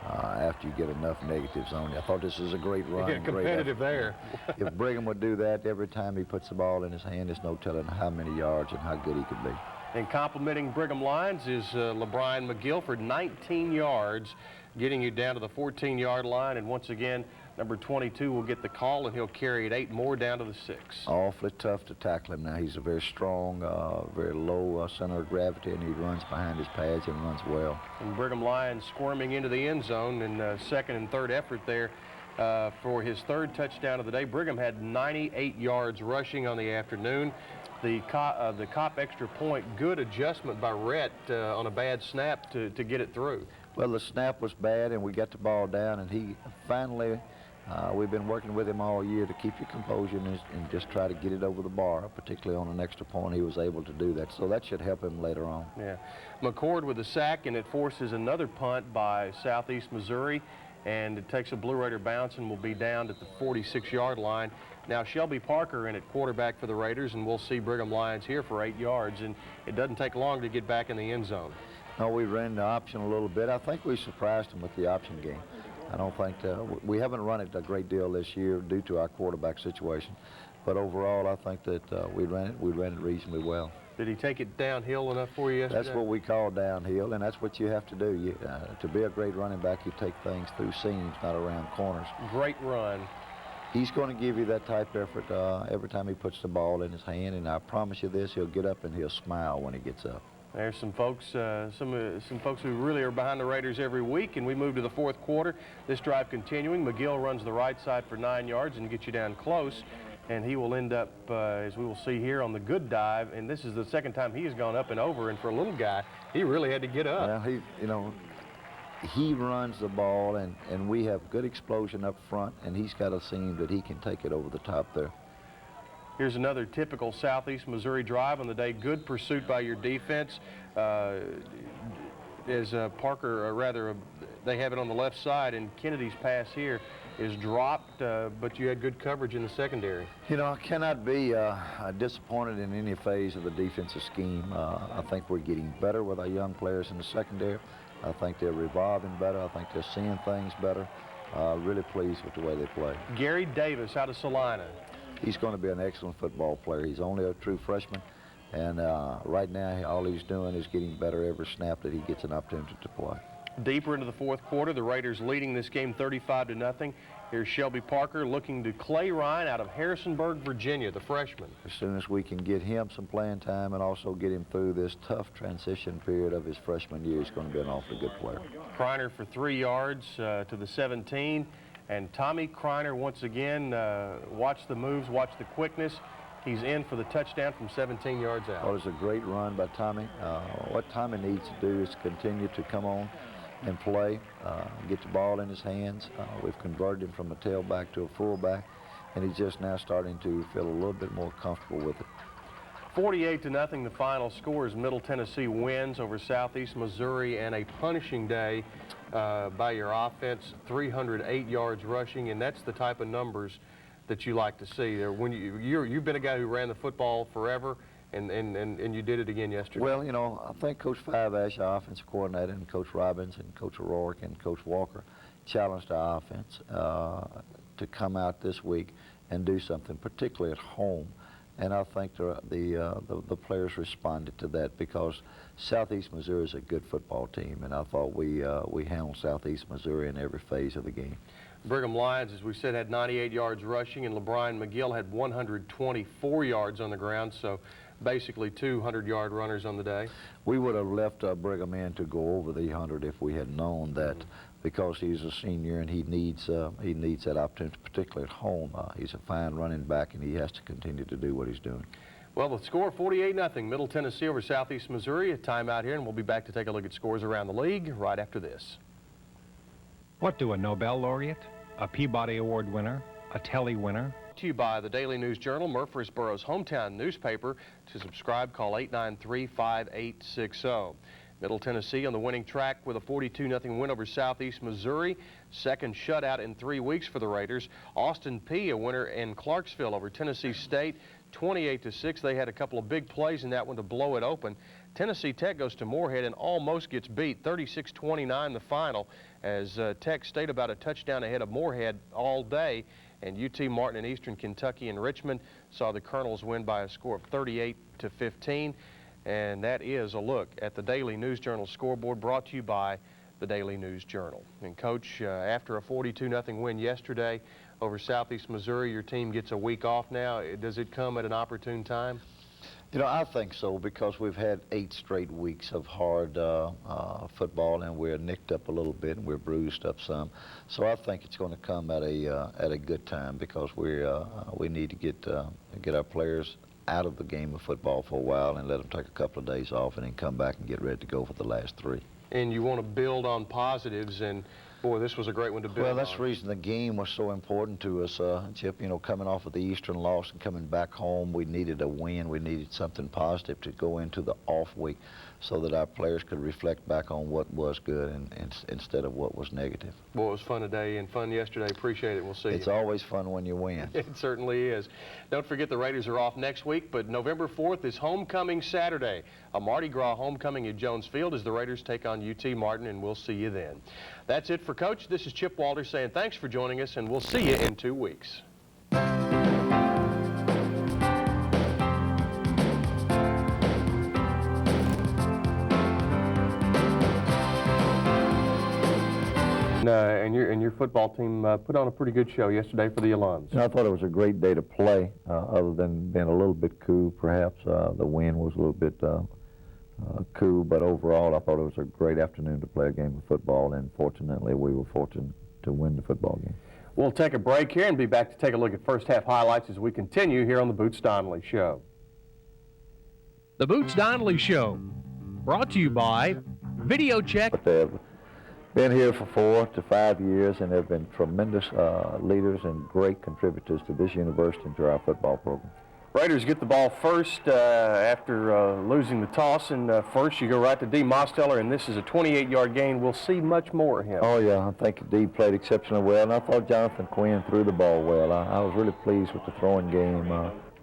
after you get enough negatives on you. I thought this was a great run. Yeah, competitive there. If Brigham would do that every time he puts the ball in his hand, there's no telling how many yards and how good he could be. And complimenting Brigham Lions is LeBrian McGill for 19 yards, getting you down to the 14-yard line, and once again, number 22 will get the call, and he'll carry it 8 more down to the 6. Awfully tough to tackle him now. He's a very strong, very low center of gravity, and he runs behind his pads and runs well. And Brigham Lions squirming into the end zone in second and third effort there for his third touchdown of the day. Brigham had 98 yards rushing on the afternoon. The Cop extra point, good adjustment by Rhett on a bad snap to get it through. Well, the snap was bad, and we got the ball down, and he finally, we've been working with him all year to keep your composure and just try to get it over the bar, particularly on an extra point. He was able to do that, so that should help him later on. Yeah. McCord with a sack, and it forces another punt by Southeast Missouri, and it takes a Blue Raider bounce and will be down at the 46-yard line. Now Shelby Parker in at quarterback for the Raiders, and we'll see Brigham Lions here for 8 yards, and it doesn't take long to get back in the end zone. No, we ran the option a little bit. I think we surprised them with the option game. I don't think we haven't run it a great deal this year due to our quarterback situation, but overall I think that we ran it reasonably well. Did he take it downhill enough for you yesterday? That's what we call downhill, and that's what you have to do. To be a great running back, you take things through seams, not around corners. Great run. He's going to give you that type of effort every time he puts the ball in his hand, and I promise you this, he'll get up and he'll smile when he gets up. There's some folks, some folks who really are behind the Raiders every week, and we move to the fourth quarter. This drive continuing. McGill runs the right side for 9 yards and gets you down close, and he will end up, as we will see here, on the good dive. And this is the second time he has gone up and over, and for a little guy, he really had to get up. Well, he runs the ball, and we have good explosion up front, and he's got a seam that he can take it over the top there. Here's another typical Southeast Missouri drive on the day. Good pursuit by your defense. As Parker, they have it on the left side, and Kennedy's pass here is dropped, but you had good coverage in the secondary. You know, I cannot be disappointed in any phase of the defensive scheme. I think we're getting better with our young players in the secondary. I think they're revolving better. I think they're seeing things better. Really pleased with the way they play. Gary Davis out of Salina. He's going to be an excellent football player. He's only a true freshman, and right now all he's doing is getting better every snap that he gets an opportunity to play. Deeper into the fourth quarter, the Raiders leading this game 35-0. Here's Shelby Parker looking to Clay Ryan out of Harrisonburg, Virginia, the freshman. As soon as we can get him some playing time and also get him through this tough transition period of his freshman year, he's going to be an awfully good player. Kreiner for 3 yards to the 17. And Tommy Kreiner, once again, watch the moves, watch the quickness. He's in for the touchdown from 17 yards out. Oh, it was a great run by Tommy. What Tommy needs to do is continue to come on and play, get the ball in his hands. We've converted him from a tailback to a fullback, and he's just now starting to feel a little bit more comfortable with it. 48-0, the final score as Middle Tennessee wins over Southeast Missouri, and a punishing day by your offense, 308 yards rushing, and that's the type of numbers that you like to see. When you've been a guy who ran the football forever, and you did it again yesterday. Well, you know, I think Coach Five Ash, our offensive coordinator, and Coach Robbins and Coach O'Rourke and Coach Walker challenged our offense to come out this week and do something, particularly at home. And I think the players responded to that because Southeast Missouri is a good football team, and I thought we handled Southeast Missouri in every phase of the game. Brigham Lions, as we said, had 98 yards rushing, and LeBron McGill had 124 yards on the ground, so basically 200-yard runners on the day. We would have left Brigham in to go over the 100 if we had known that, because he's a senior and he needs that opportunity, particularly at home. He's a fine running back, and he has to continue to do what he's doing. Well, the score 48-0, Middle Tennessee over Southeast Missouri. A timeout here, and we'll be back to take a look at scores around the league right after this. What do a Nobel laureate, a Peabody Award winner, a Telly winner? To you by the Daily News Journal, Murfreesboro's hometown newspaper. To subscribe, call 893-5860. Middle Tennessee on the winning track with a 42-0 win over Southeast Missouri. Second shutout in 3 weeks for the Raiders. Austin Peay, a winner in Clarksville over Tennessee State, 28-6. They had a couple of big plays in that one to blow it open. Tennessee Tech goes to Moorhead and almost gets beat, 36-29 the final, as Tech stayed about a touchdown ahead of Moorhead all day, and UT Martin and Eastern Kentucky and Richmond saw the Colonels win by a score of 38-15. And that is a look at the Daily News Journal scoreboard, brought to you by the Daily News Journal. And Coach, after a 42-0 win yesterday over Southeast Missouri, your team gets a week off now. Does it come at an opportune time? You know, I think so, because we've had 8 straight weeks of hard football, and we're nicked up a little bit and we're bruised up some. So I think it's going to come at a good time, because we need to get our players out of the game of football for a while and let them take a couple of days off and then come back and get ready to go for the last 3. And you want to build on positives, and boy, this was a great one to build on. Well, that's the reason the game was so important to us, Chip. You know, coming off of the Eastern loss and coming back home, we needed a win. We needed something positive to go into the off week so that our players could reflect back on what was good and instead of what was negative. Boy, it was fun today and fun yesterday. Appreciate it. We'll see you. It's always fun when you win. It certainly is. Don't forget the Raiders are off next week, but November 4th is Homecoming Saturday. A Mardi Gras homecoming at Jones Field as the Raiders take on UT Martin, and we'll see you then. That's it for Coach. This is Chip Walter saying thanks for joining us, and we'll see you in 2 weeks. And your football team put on a pretty good show yesterday for the alums. I thought it was a great day to play, other than being a little bit cool, perhaps. The wind was a little bit cool, but overall I thought it was a great afternoon to play a game of football, and fortunately we were fortunate to win the football game. We'll take a break here and be back to take a look at first half highlights as we continue here on the Boots Donnelly Show. The Boots Donnelly Show, brought to you by Video Check. But they've been here for 4 to 5 years, and they've been tremendous leaders and great contributors to this university and to our football program. Raiders get the ball first after losing the toss, and first you go right to D. Mosteller, and this is a 28-yard gain. We'll see much more of him. Oh, yeah, I think D played exceptionally well, and I thought Jonathan Quinn threw the ball well. I was really pleased with the throwing game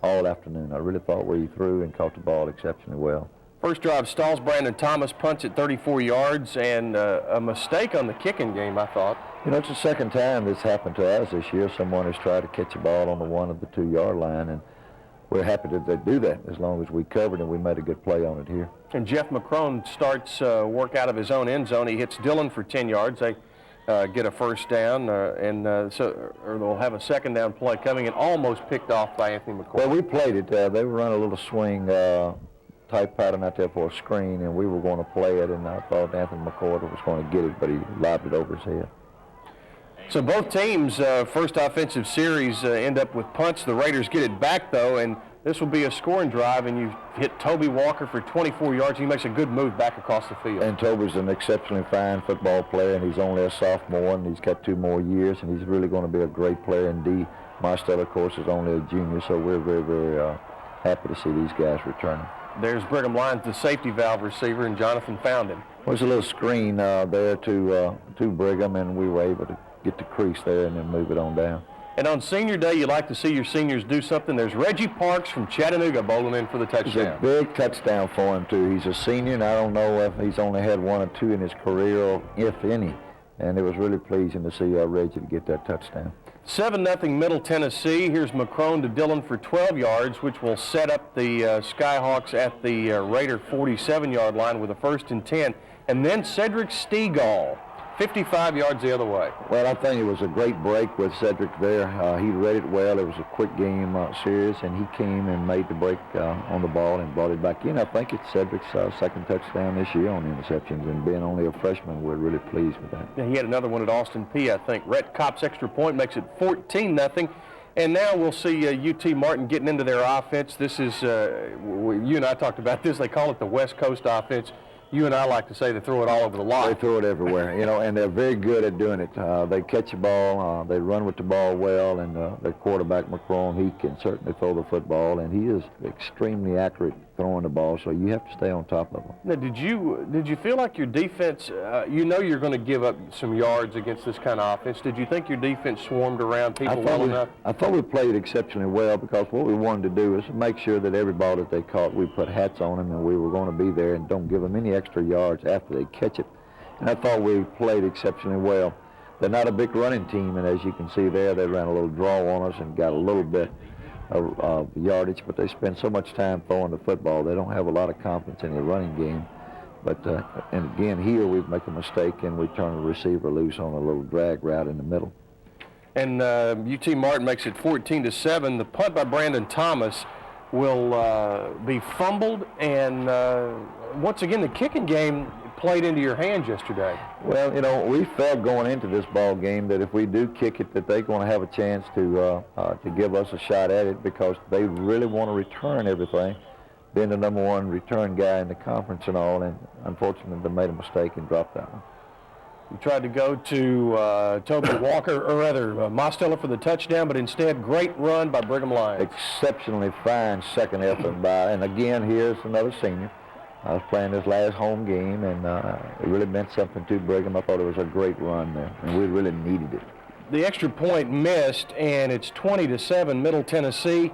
all afternoon. I really thought where he threw and caught the ball exceptionally well. First drive stalls. Brandon Thomas punts at 34 yards, and a mistake on the kicking game, I thought. You know, it's the second time this happened to us this year. Someone has tried to catch a ball on the 1 of the 2-yard line, and we're happy that they do that as long as we covered and we made a good play on it here. And Jeff McCrone starts work out of his own end zone. He hits Dillon for 10 yards. They get a first down, so they'll have a second down play coming, and almost picked off by Anthony McCoy. Well, we played it. They were running a little swing type pattern out there for a screen, and we were going to play it, and I thought Anthony McCoy was going to get it, but he lobbed it over his head. So both teams' first offensive series end up with punts. The Raiders get it back, though, and this will be a scoring drive, and you hit Toby Walker for 24 yards. He makes a good move back across the field. And Toby's an exceptionally fine football player, and he's only a sophomore, and he's got 2 more years, and he's really going to be a great player. And D. Mosteller, of course, is only a junior, so we're very, very happy to see these guys returning. There's Brigham Lyons, the safety valve receiver, and Jonathan found him. There's a little screen there to Brigham, and we were able to get the crease there and then move it on down. And on senior day, you like to see your seniors do something. There's Reggie Parks from Chattanooga bowling in for the touchdown. It's a big touchdown for him, too. He's a senior, and I don't know if he's only had 1 or 2 in his career, or if any. And it was really pleasing to see Reggie to get that touchdown. 7-0 Middle Tennessee. Here's McCrone to Dillon for 12 yards, which will set up the Skyhawks at the Raider 47-yard line with a 1st and 10. And then Cedric Stegall, 55 yards the other way. Well, I think it was a great break with Cedric there. He read it well. It was a quick game series, and he came and made the break on the ball and brought it back in. I think it's Cedric's second touchdown this year on interceptions, and being only a freshman, we're really pleased with that. Yeah, he had another one at Austin Peay, I think. Rhett Kopp's extra point makes it 14-0. And now we'll see UT Martin getting into their offense. This is, you and I talked about this, they call it the West Coast offense. You and I like to say they throw it all over the lot. They throw it everywhere, you know, and they're very good at doing it. They catch the ball, they run with the ball well, and their quarterback, McCrone, he can certainly throw the football, and he is extremely accurate throwing the ball, so you have to stay on top of him. Now, did you feel like your defense, you know you're going to give up some yards against this kind of offense. Did you think your defense swarmed around people well enough? I thought we played exceptionally well, because what we wanted to do is make sure that every ball that they caught, we put hats on them, and we were going to be there and don't give them any extra yards after they catch it. And I thought we played exceptionally well. They're not a big running team, and as you can see there, they ran a little draw on us and got a little bit of yardage, but they spend so much time throwing the football, they don't have a lot of confidence in their running game. But, and again, here we make a mistake and we turn the receiver loose on a little drag route in the middle. And UT Martin makes it 14-7. The punt by Brandon Thomas will be fumbled, and once again, the kicking game played into your hands yesterday. Well, you know, we felt going into this ball game that if we do kick it, that they're going to have a chance to give us a shot at it, because they really want to return everything, being the #1 return guy in the conference and all, and unfortunately they made a mistake and dropped that one. You tried to go to Toby Walker, or rather Mosteller for the touchdown, but instead, great run by Brigham Lyons. Exceptionally fine second effort by, and again, here's another senior. I was playing this last home game, and it really meant something to Brigham. I thought it was a great run there, and we really needed it. The extra point missed, and it's 20-7 Middle Tennessee.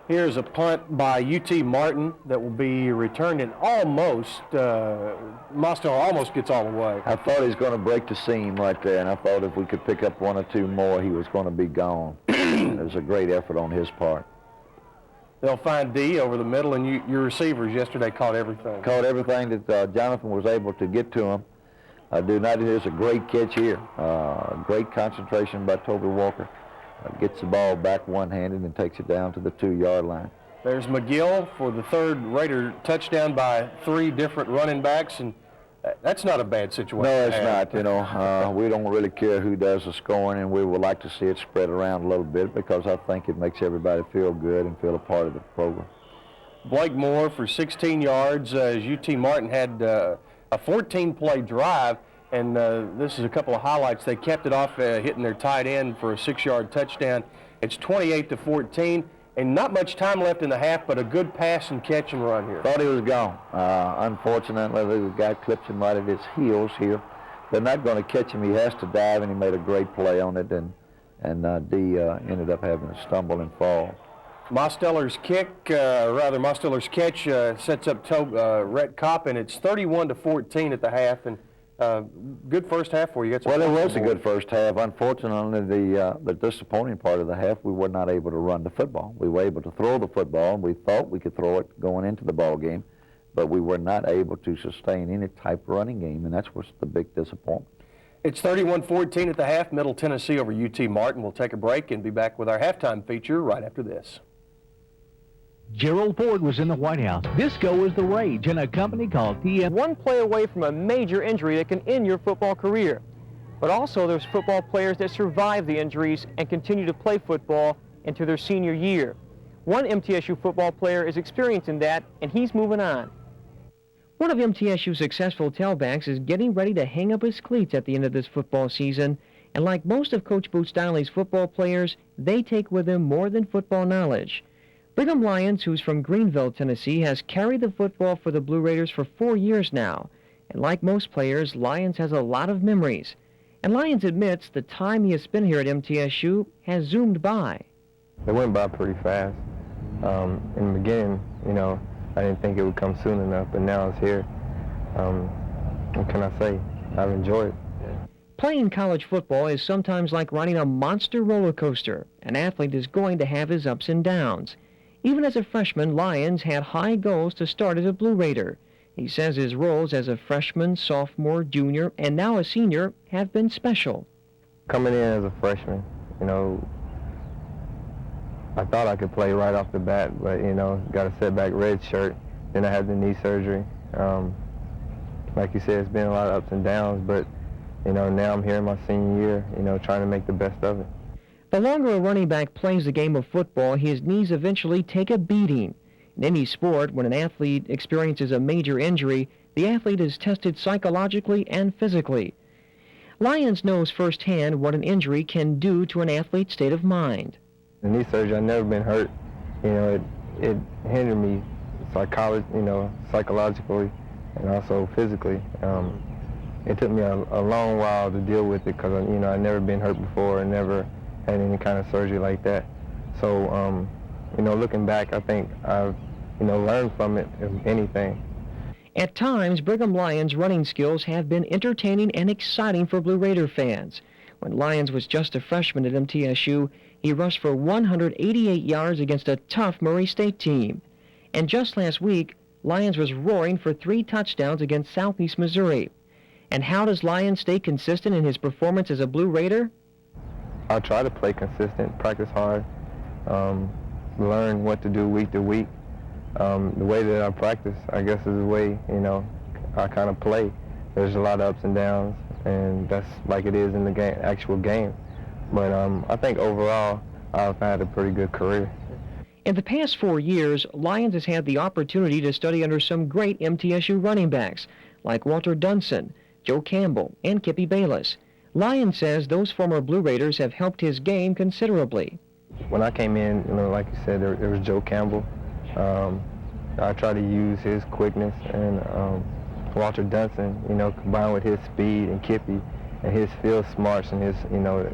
Here's a punt by UT Martin that will be returned, and almost, Mosteller almost gets all the way. I thought he was going to break the seam right there, and I thought if we could pick up 1 or 2 more, he was going to be gone. It was a great effort on his part. They'll find D over the middle, and your receivers yesterday caught everything. Caught everything that Jonathan was able to get to him. There's a great catch here. Great concentration by Toby Walker. Gets the ball back one-handed and takes it down to the 2-yard line. There's McGill for the 3rd Raider touchdown by 3 different running backs, and that's not a bad situation. No, it's not. You know, we don't really care who does the scoring, and we would like to see it spread around a little bit, because I think it makes everybody feel good and feel a part of the program. Blake Moore for 16 yards. As UT Martin had a 14-play drive, and this is a couple of highlights. They kept it off hitting their tight end for a 6-yard touchdown. It's 28-14, and not much time left in the half, but a good pass and catch and run here. Thought he was gone. Unfortunately, the guy clips him right at his heels here. They're not going to catch him. He has to dive, and he made a great play on it, and D ended up having to stumble and fall. Mosteller's Mosteller's catch sets up Rhett Kopp, and it's 31-14 at the half, and good first half for you. Well, it was a good first half. Unfortunately, the disappointing part of the half, we were not able to run the football. We were able to throw the football, and we thought we could throw it going into the ball game, but we were not able to sustain any type of running game, and that's what's the big disappointment. It's 31-14 at the half, Middle Tennessee over UT Martin. We'll take a break and be back with our halftime feature right after this. Gerald Ford was in the White House. Disco was the rage in a company called TM. One play away from a major injury that can end your football career. But also there's football players that survive the injuries and continue to play football into their senior year. One MTSU football player is experiencing that, and he's moving on. One of MTSU's successful tailbacks is getting ready to hang up his cleats at the end of this football season. And like most of Coach Boots Donnelly's football players, they take with them more than football knowledge. Brigham Lyons, who's from Greenville, Tennessee, has carried the football for the Blue Raiders for 4 years now. And like most players, Lyons has a lot of memories. And Lyons admits the time he has spent here at MTSU has zoomed by. It went by pretty fast. In the beginning, I didn't think it would come soon enough, but now it's here. What can I say? I've enjoyed it. Playing college football is sometimes like riding a monster roller coaster. An athlete is going to have his ups and downs. Even as a freshman, Lyons had high goals to start as a Blue Raider. He says his roles as a freshman, sophomore, junior, and now a senior have been special. Coming in as a freshman, I thought I could play right off the bat, but, got a setback red shirt. Then I had the knee surgery. Like you said, it's been a lot of ups and downs, but, now I'm here in my senior year, trying to make the best of it. The longer a running back plays the game of football, his knees eventually take a beating. In any sport, when an athlete experiences a major injury, the athlete is tested psychologically and physically. Lyons knows firsthand what an injury can do to an athlete's state of mind. The knee surgery, I've never been hurt. It hindered me psychologically and also physically. It took me a long while to deal with it because, I'd never been hurt before and never had any kind of surgery like that. So, looking back, I think I've, learned from it, if anything. At times, Brigham Lyons' running skills have been entertaining and exciting for Blue Raider fans. When Lyons was just a freshman at MTSU, he rushed for 188 yards against a tough Murray State team. And just last week, Lyons was roaring for 3 touchdowns against Southeast Missouri. And how does Lyons stay consistent in his performance as a Blue Raider? I try to play consistent, practice hard, learn what to do week to week. The way that I practice, I guess, is the way, I kind of play. There's a lot of ups and downs, and that's like it is in the game, actual game. But I think overall, I've had a pretty good career. In the past 4 years, Lyons has had the opportunity to study under some great MTSU running backs, like Walter Dunson, Joe Campbell, and Kippy Bayless. Lyons says those former Blue Raiders have helped his game considerably. When I came in, like you said, there was Joe Campbell. I try to use his quickness, and Walter Dunson, combined with his speed, and Kippy and his field smarts and his,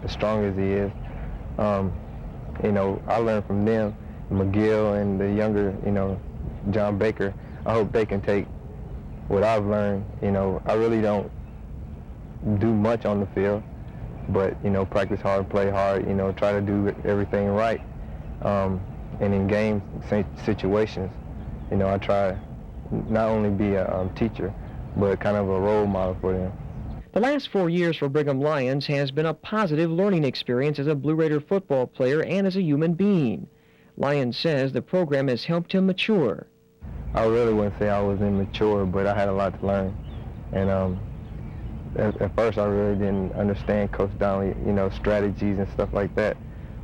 as strong as he is. I learned from them, McGill and the younger, John Baker. I hope they can take what I've learned. I really don't do much on the field, but practice hard, play hard, try to do everything right. And in game situations, I try not only be a teacher, but kind of a role model for them. The last 4 years for Brigham Lyons has been a positive learning experience as a Blue Raider football player and as a human being. Lyons says the program has helped him mature. I really wouldn't say I was immature, but I had a lot to learn. And at first I really didn't understand Coach Donnelly, strategies and stuff like that.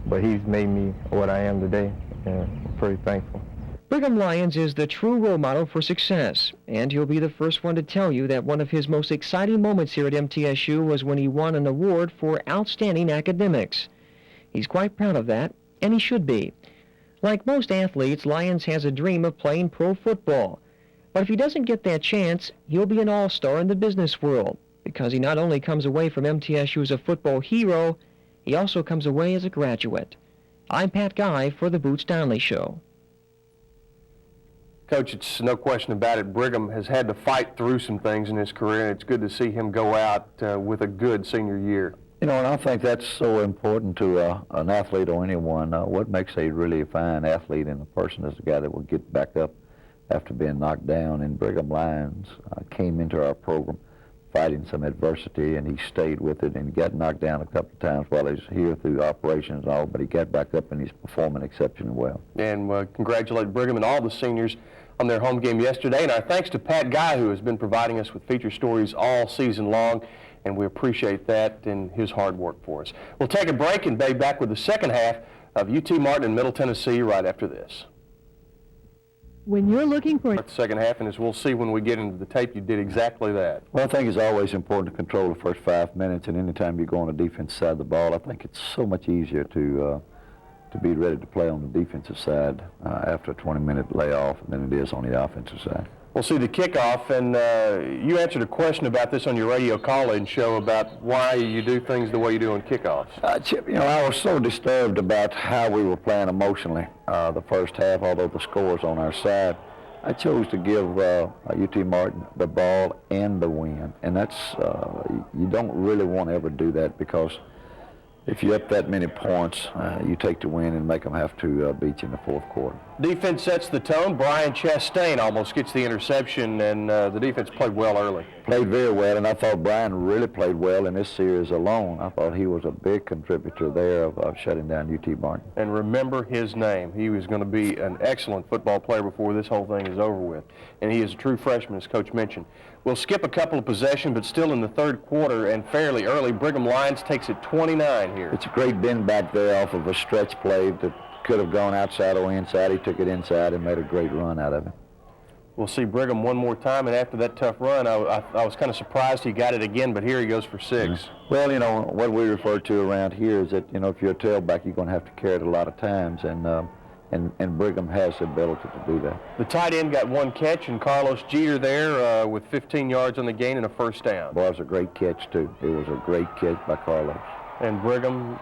But he's made me what I am today, and I'm pretty thankful. Brigham Lyons is the true role model for success, and he'll be the first one to tell you that one of his most exciting moments here at MTSU was when he won an award for outstanding academics. He's quite proud of that, and he should be. Like most athletes, Lyons has a dream of playing pro football. But if he doesn't get that chance, he'll be an all-star in the business world, because he not only comes away from MTSU as a football hero, he also comes away as a graduate. I'm Pat Guy for the Boots Donnelly Show. Coach, it's no question about it. Brigham has had to fight through some things in his career, and it's good to see him go out with a good senior year. You know, and I think that's so important to an athlete or anyone. What makes a really fine athlete and a person is the guy that will get back up after being knocked down. And Brigham Lyons came into our program fighting some adversity, and he stayed with it and got knocked down a couple of times while he was here through operations and all, but he got back up and he's performing exceptionally well. And congratulate Brigham and all the seniors on their home game yesterday. And our thanks to Pat Guy, who has been providing us with feature stories all season long, and we appreciate that and his hard work for us. We'll take a break and be back with the second half of UT Martin in Middle Tennessee right after this. When you're looking for The second half, and as we'll see when we get into the tape, you did exactly that. Well, I think it's always important to control the first 5 minutes, and anytime you go on the defense side of the ball, I think it's so much easier to be ready to play on the defensive side after a 20-minute layoff than it is on the offensive side. We'll see the kickoff, and you answered a question about this on your radio call-in show about why you do things the way you do on kickoffs. Chip, you know, I was so disturbed about how we were playing emotionally the first half, although the score's on our side. I chose to give UT Martin the ball and the win, and that's, you don't really want to ever do that, because if you up that many points, you take the win and make them have to beat you in the fourth quarter. Defense sets the tone. Brian Chastain almost gets the interception, and the defense played well early. Played very well, and I thought Brian really played well in this series alone. I thought he was a big contributor there of shutting down UT Martin. And remember his name. He was going to be an excellent football player before this whole thing is over with. And he is a true freshman, as Coach mentioned. We'll skip a couple of possessions, but still in the third quarter and fairly early. Brigham Lyons takes it 29 here. It's a great bend back there off of a stretch play that could have gone outside or inside. He took it inside and made a great run out of it. We'll see Brigham one more time, and after that tough run, I was kind of surprised he got it again, but here he goes for 6. Well, you know, what we refer to around here is that, you know, if you're a tailback, you're going to have to carry it a lot of times, and Brigham has the ability to do that. The tight end got one catch, and Carlos Jeter there with 15 yards on the gain and a first down. Boy, it was a great catch, too. It was a great catch by Carlos. And Brigham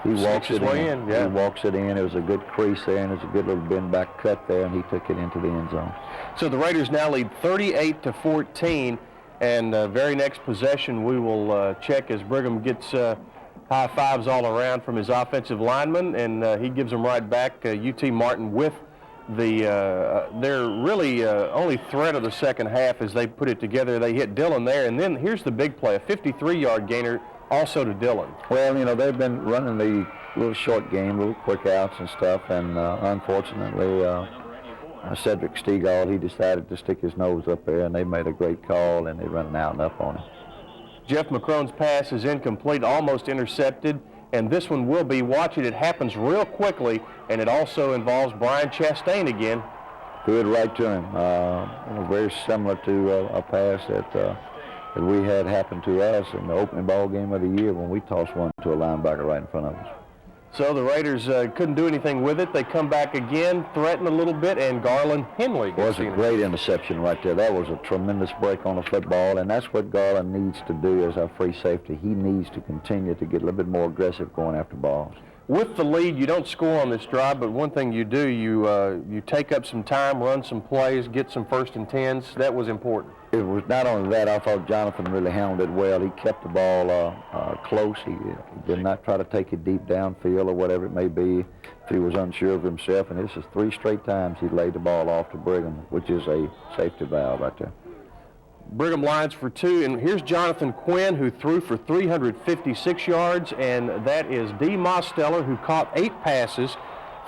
he walks it in. Yeah. He walks it in. It was a good crease there, and there's a good little bend back cut there, and he took it into the end zone. So the Raiders now lead 38-14, and very next possession we will check as Brigham gets high fives all around from his offensive lineman, and he gives them right back. UT Martin with their really only threat of the second half as they put it together. They hit Dillon there, and then here's the big play, a 53-yard gainer also to Dillon. Well, you know, they've been running the little short game, little quick outs and stuff, and unfortunately, Cedric Stegall, he decided to stick his nose up there, and they made a great call, and they run an out and up on him. Jeff McCrone's pass is incomplete, almost intercepted, and this one will be. Watch it, it happens real quickly, and it also involves Brian Chastain again. Threw it right to him. Very similar to a pass that we had happen to us in the opening ball game of the year when we tossed one to a linebacker right in front of us. So the Raiders couldn't do anything with it. They come back again, threaten a little bit, and Garland Henley was a great interception right there. That was a tremendous break on the football, and that's what Garland needs to do as our free safety. He needs to continue to get a little bit more aggressive going after balls. With the lead, you don't score on this drive, but one thing you do, you take up some time, run some plays, get some 1st and 10s. That was important. It was not only that, I thought Jonathan really handled it well. He kept the ball close. He did not try to take it deep downfield or whatever it may be if he was unsure of himself. And this is 3 straight times he laid the ball off to Brigham, which is a safety valve right there. Brigham Lyons for 2, and here's Jonathan Quinn, who threw for 356 yards, and that is D. Mosteller, who caught 8 passes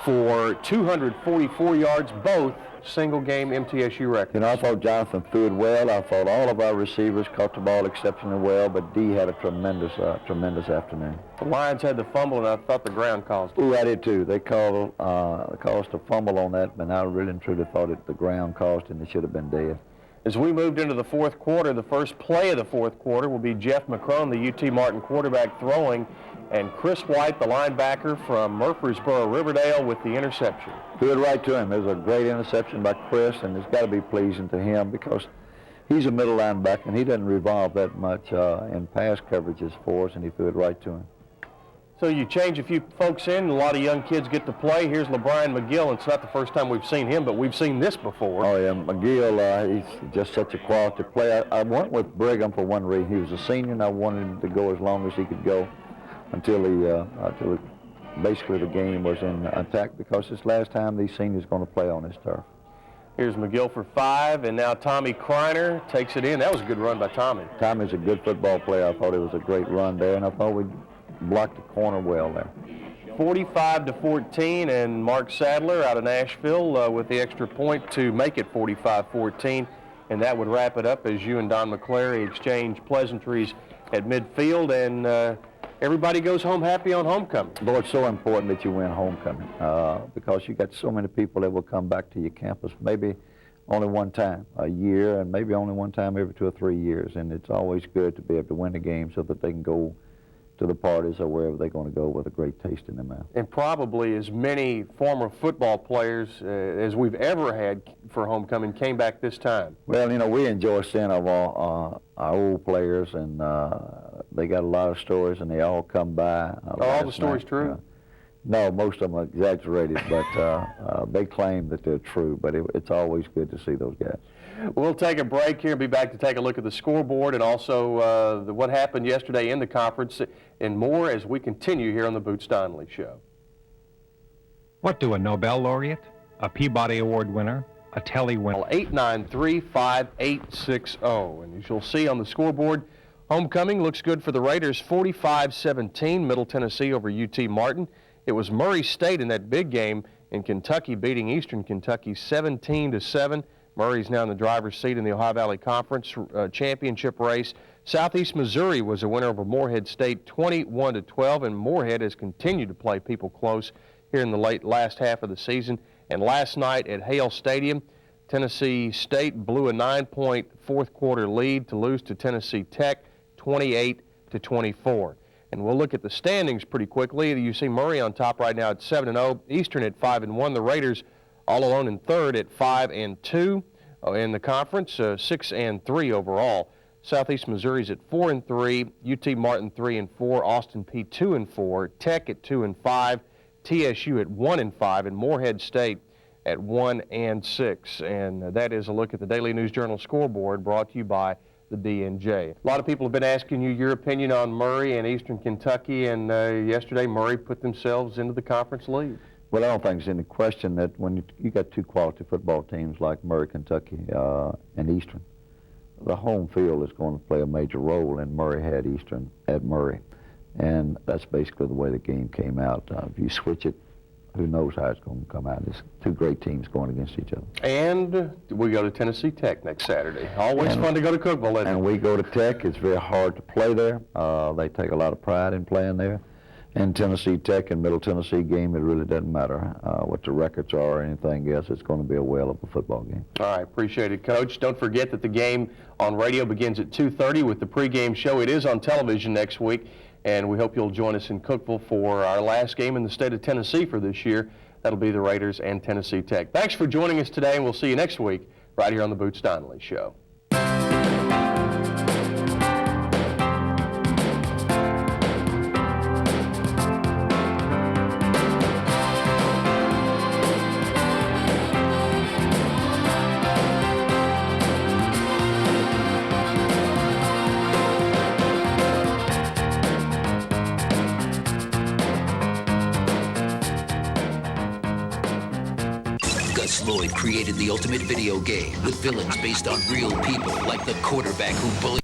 for 244 yards, both single-game MTSU records. You know, I thought Jonathan threw it well. I thought all of our receivers caught the ball exceptionally well, but D had a tremendous afternoon. The Lions had the fumble, and I thought the ground caused it. Ooh, I did too. They caused a fumble on that, but I really and truly thought the ground caused it, and it should have been dead. As we moved into the fourth quarter, the first play of the fourth quarter will be Jeff McCrone, the UT Martin quarterback, throwing, and Chris White, the linebacker from Murfreesboro Riverdale, with the interception. Threw it right to him. It was a great interception by Chris, and it's got to be pleasing to him because he's a middle linebacker, and he doesn't revolve that much in pass coverages for us, and he threw it right to him. So you change a few folks in, a lot of young kids get to play. Here's LeBron McGill. It's not the first time we've seen him, but we've seen this before. Oh, yeah, McGill, he's just such a quality player. I went with Brigham for one reason. He was a senior, and I wanted him to go as long as he could go until basically the game was in attack, because this last time these seniors going to play on this turf. Here's McGill for 5, and now Tommy Kreiner takes it in. That was a good run by Tommy. Tommy's a good football player. I thought it was a great run there, and I thought we blocked the corner well there. 45-14, and Mark Sadler out of Nashville with the extra point to make it 45-14, and that would wrap it up as you and Don McClary exchange pleasantries at midfield, and everybody goes home happy on homecoming. Boy, it's so important that you win homecoming because you got so many people that will come back to your campus maybe only one time a year, and maybe only one time every 2 or 3 years, and it's always good to be able to win the game so that they can go to the parties or wherever they're going to go with a great taste in their mouth. And probably as many former football players as we've ever had for homecoming came back this time. Well, you know, we enjoy seeing our old players, and they got a lot of stories, and they all come by. Are all the stories true? No, most of them are exaggerated, but they claim that they're true, but it's always good to see those guys. We'll take a break here and be back to take a look at the scoreboard and also what happened yesterday in the conference and more as we continue here on the Boots Donnelly Show. What do a Nobel laureate, a Peabody Award winner, a Telly winner... 893-5860. And as you'll see on the scoreboard, homecoming looks good for the Raiders, 45-17, Middle Tennessee over UT Martin. It was Murray State in that big game in Kentucky beating Eastern Kentucky 17-7. Murray's now in the driver's seat in the Ohio Valley Conference championship race. Southeast Missouri was a winner over Morehead State 21-12, and Morehead has continued to play people close here in the last half of the season. And last night at Hale Stadium, Tennessee State blew a 9-point fourth quarter lead to lose to Tennessee Tech 28-24. And we'll look at the standings pretty quickly. You see Murray on top right now at 7-0, Eastern at 5-1, the Raiders all alone in third at 5-2 in the conference, 6-3 overall. Southeast Missouri's at 4-3, UT Martin 3-4, Austin P 2-4, Tech at 2-5, TSU at 1-5, and Morehead State at 1-6. And that is a look at the Daily News Journal scoreboard brought to you by the D&J. A lot of people have been asking you your opinion on Murray and Eastern Kentucky, and yesterday Murray put themselves into the conference lead. Well, I don't think there's any question that when you got two quality football teams like Murray, Kentucky, and Eastern, the home field is going to play a major role, and Murray had Eastern at Murray. And that's basically the way the game came out. If you switch it, who knows how it's going to come out. It's two great teams going against each other. And we go to Tennessee Tech next Saturday. Always fun to go to Cookeville, isn't it? And we go to Tech. It's very hard to play there. They take a lot of pride in playing there. And Tennessee Tech and Middle Tennessee game, it really doesn't matter what the records are or anything else. It's going to be a whale of a football game. All right, appreciate it, Coach. Don't forget that the game on radio begins at 2:30 with the pregame show. It is on television next week, and we hope you'll join us in Cookeville for our last game in the state of Tennessee for this year. That'll be the Raiders and Tennessee Tech. Thanks for joining us today, and we'll see you next week right here on the Boots Donnelly Show. Lloyd created the ultimate video game with villains based on real people like the quarterback who bullied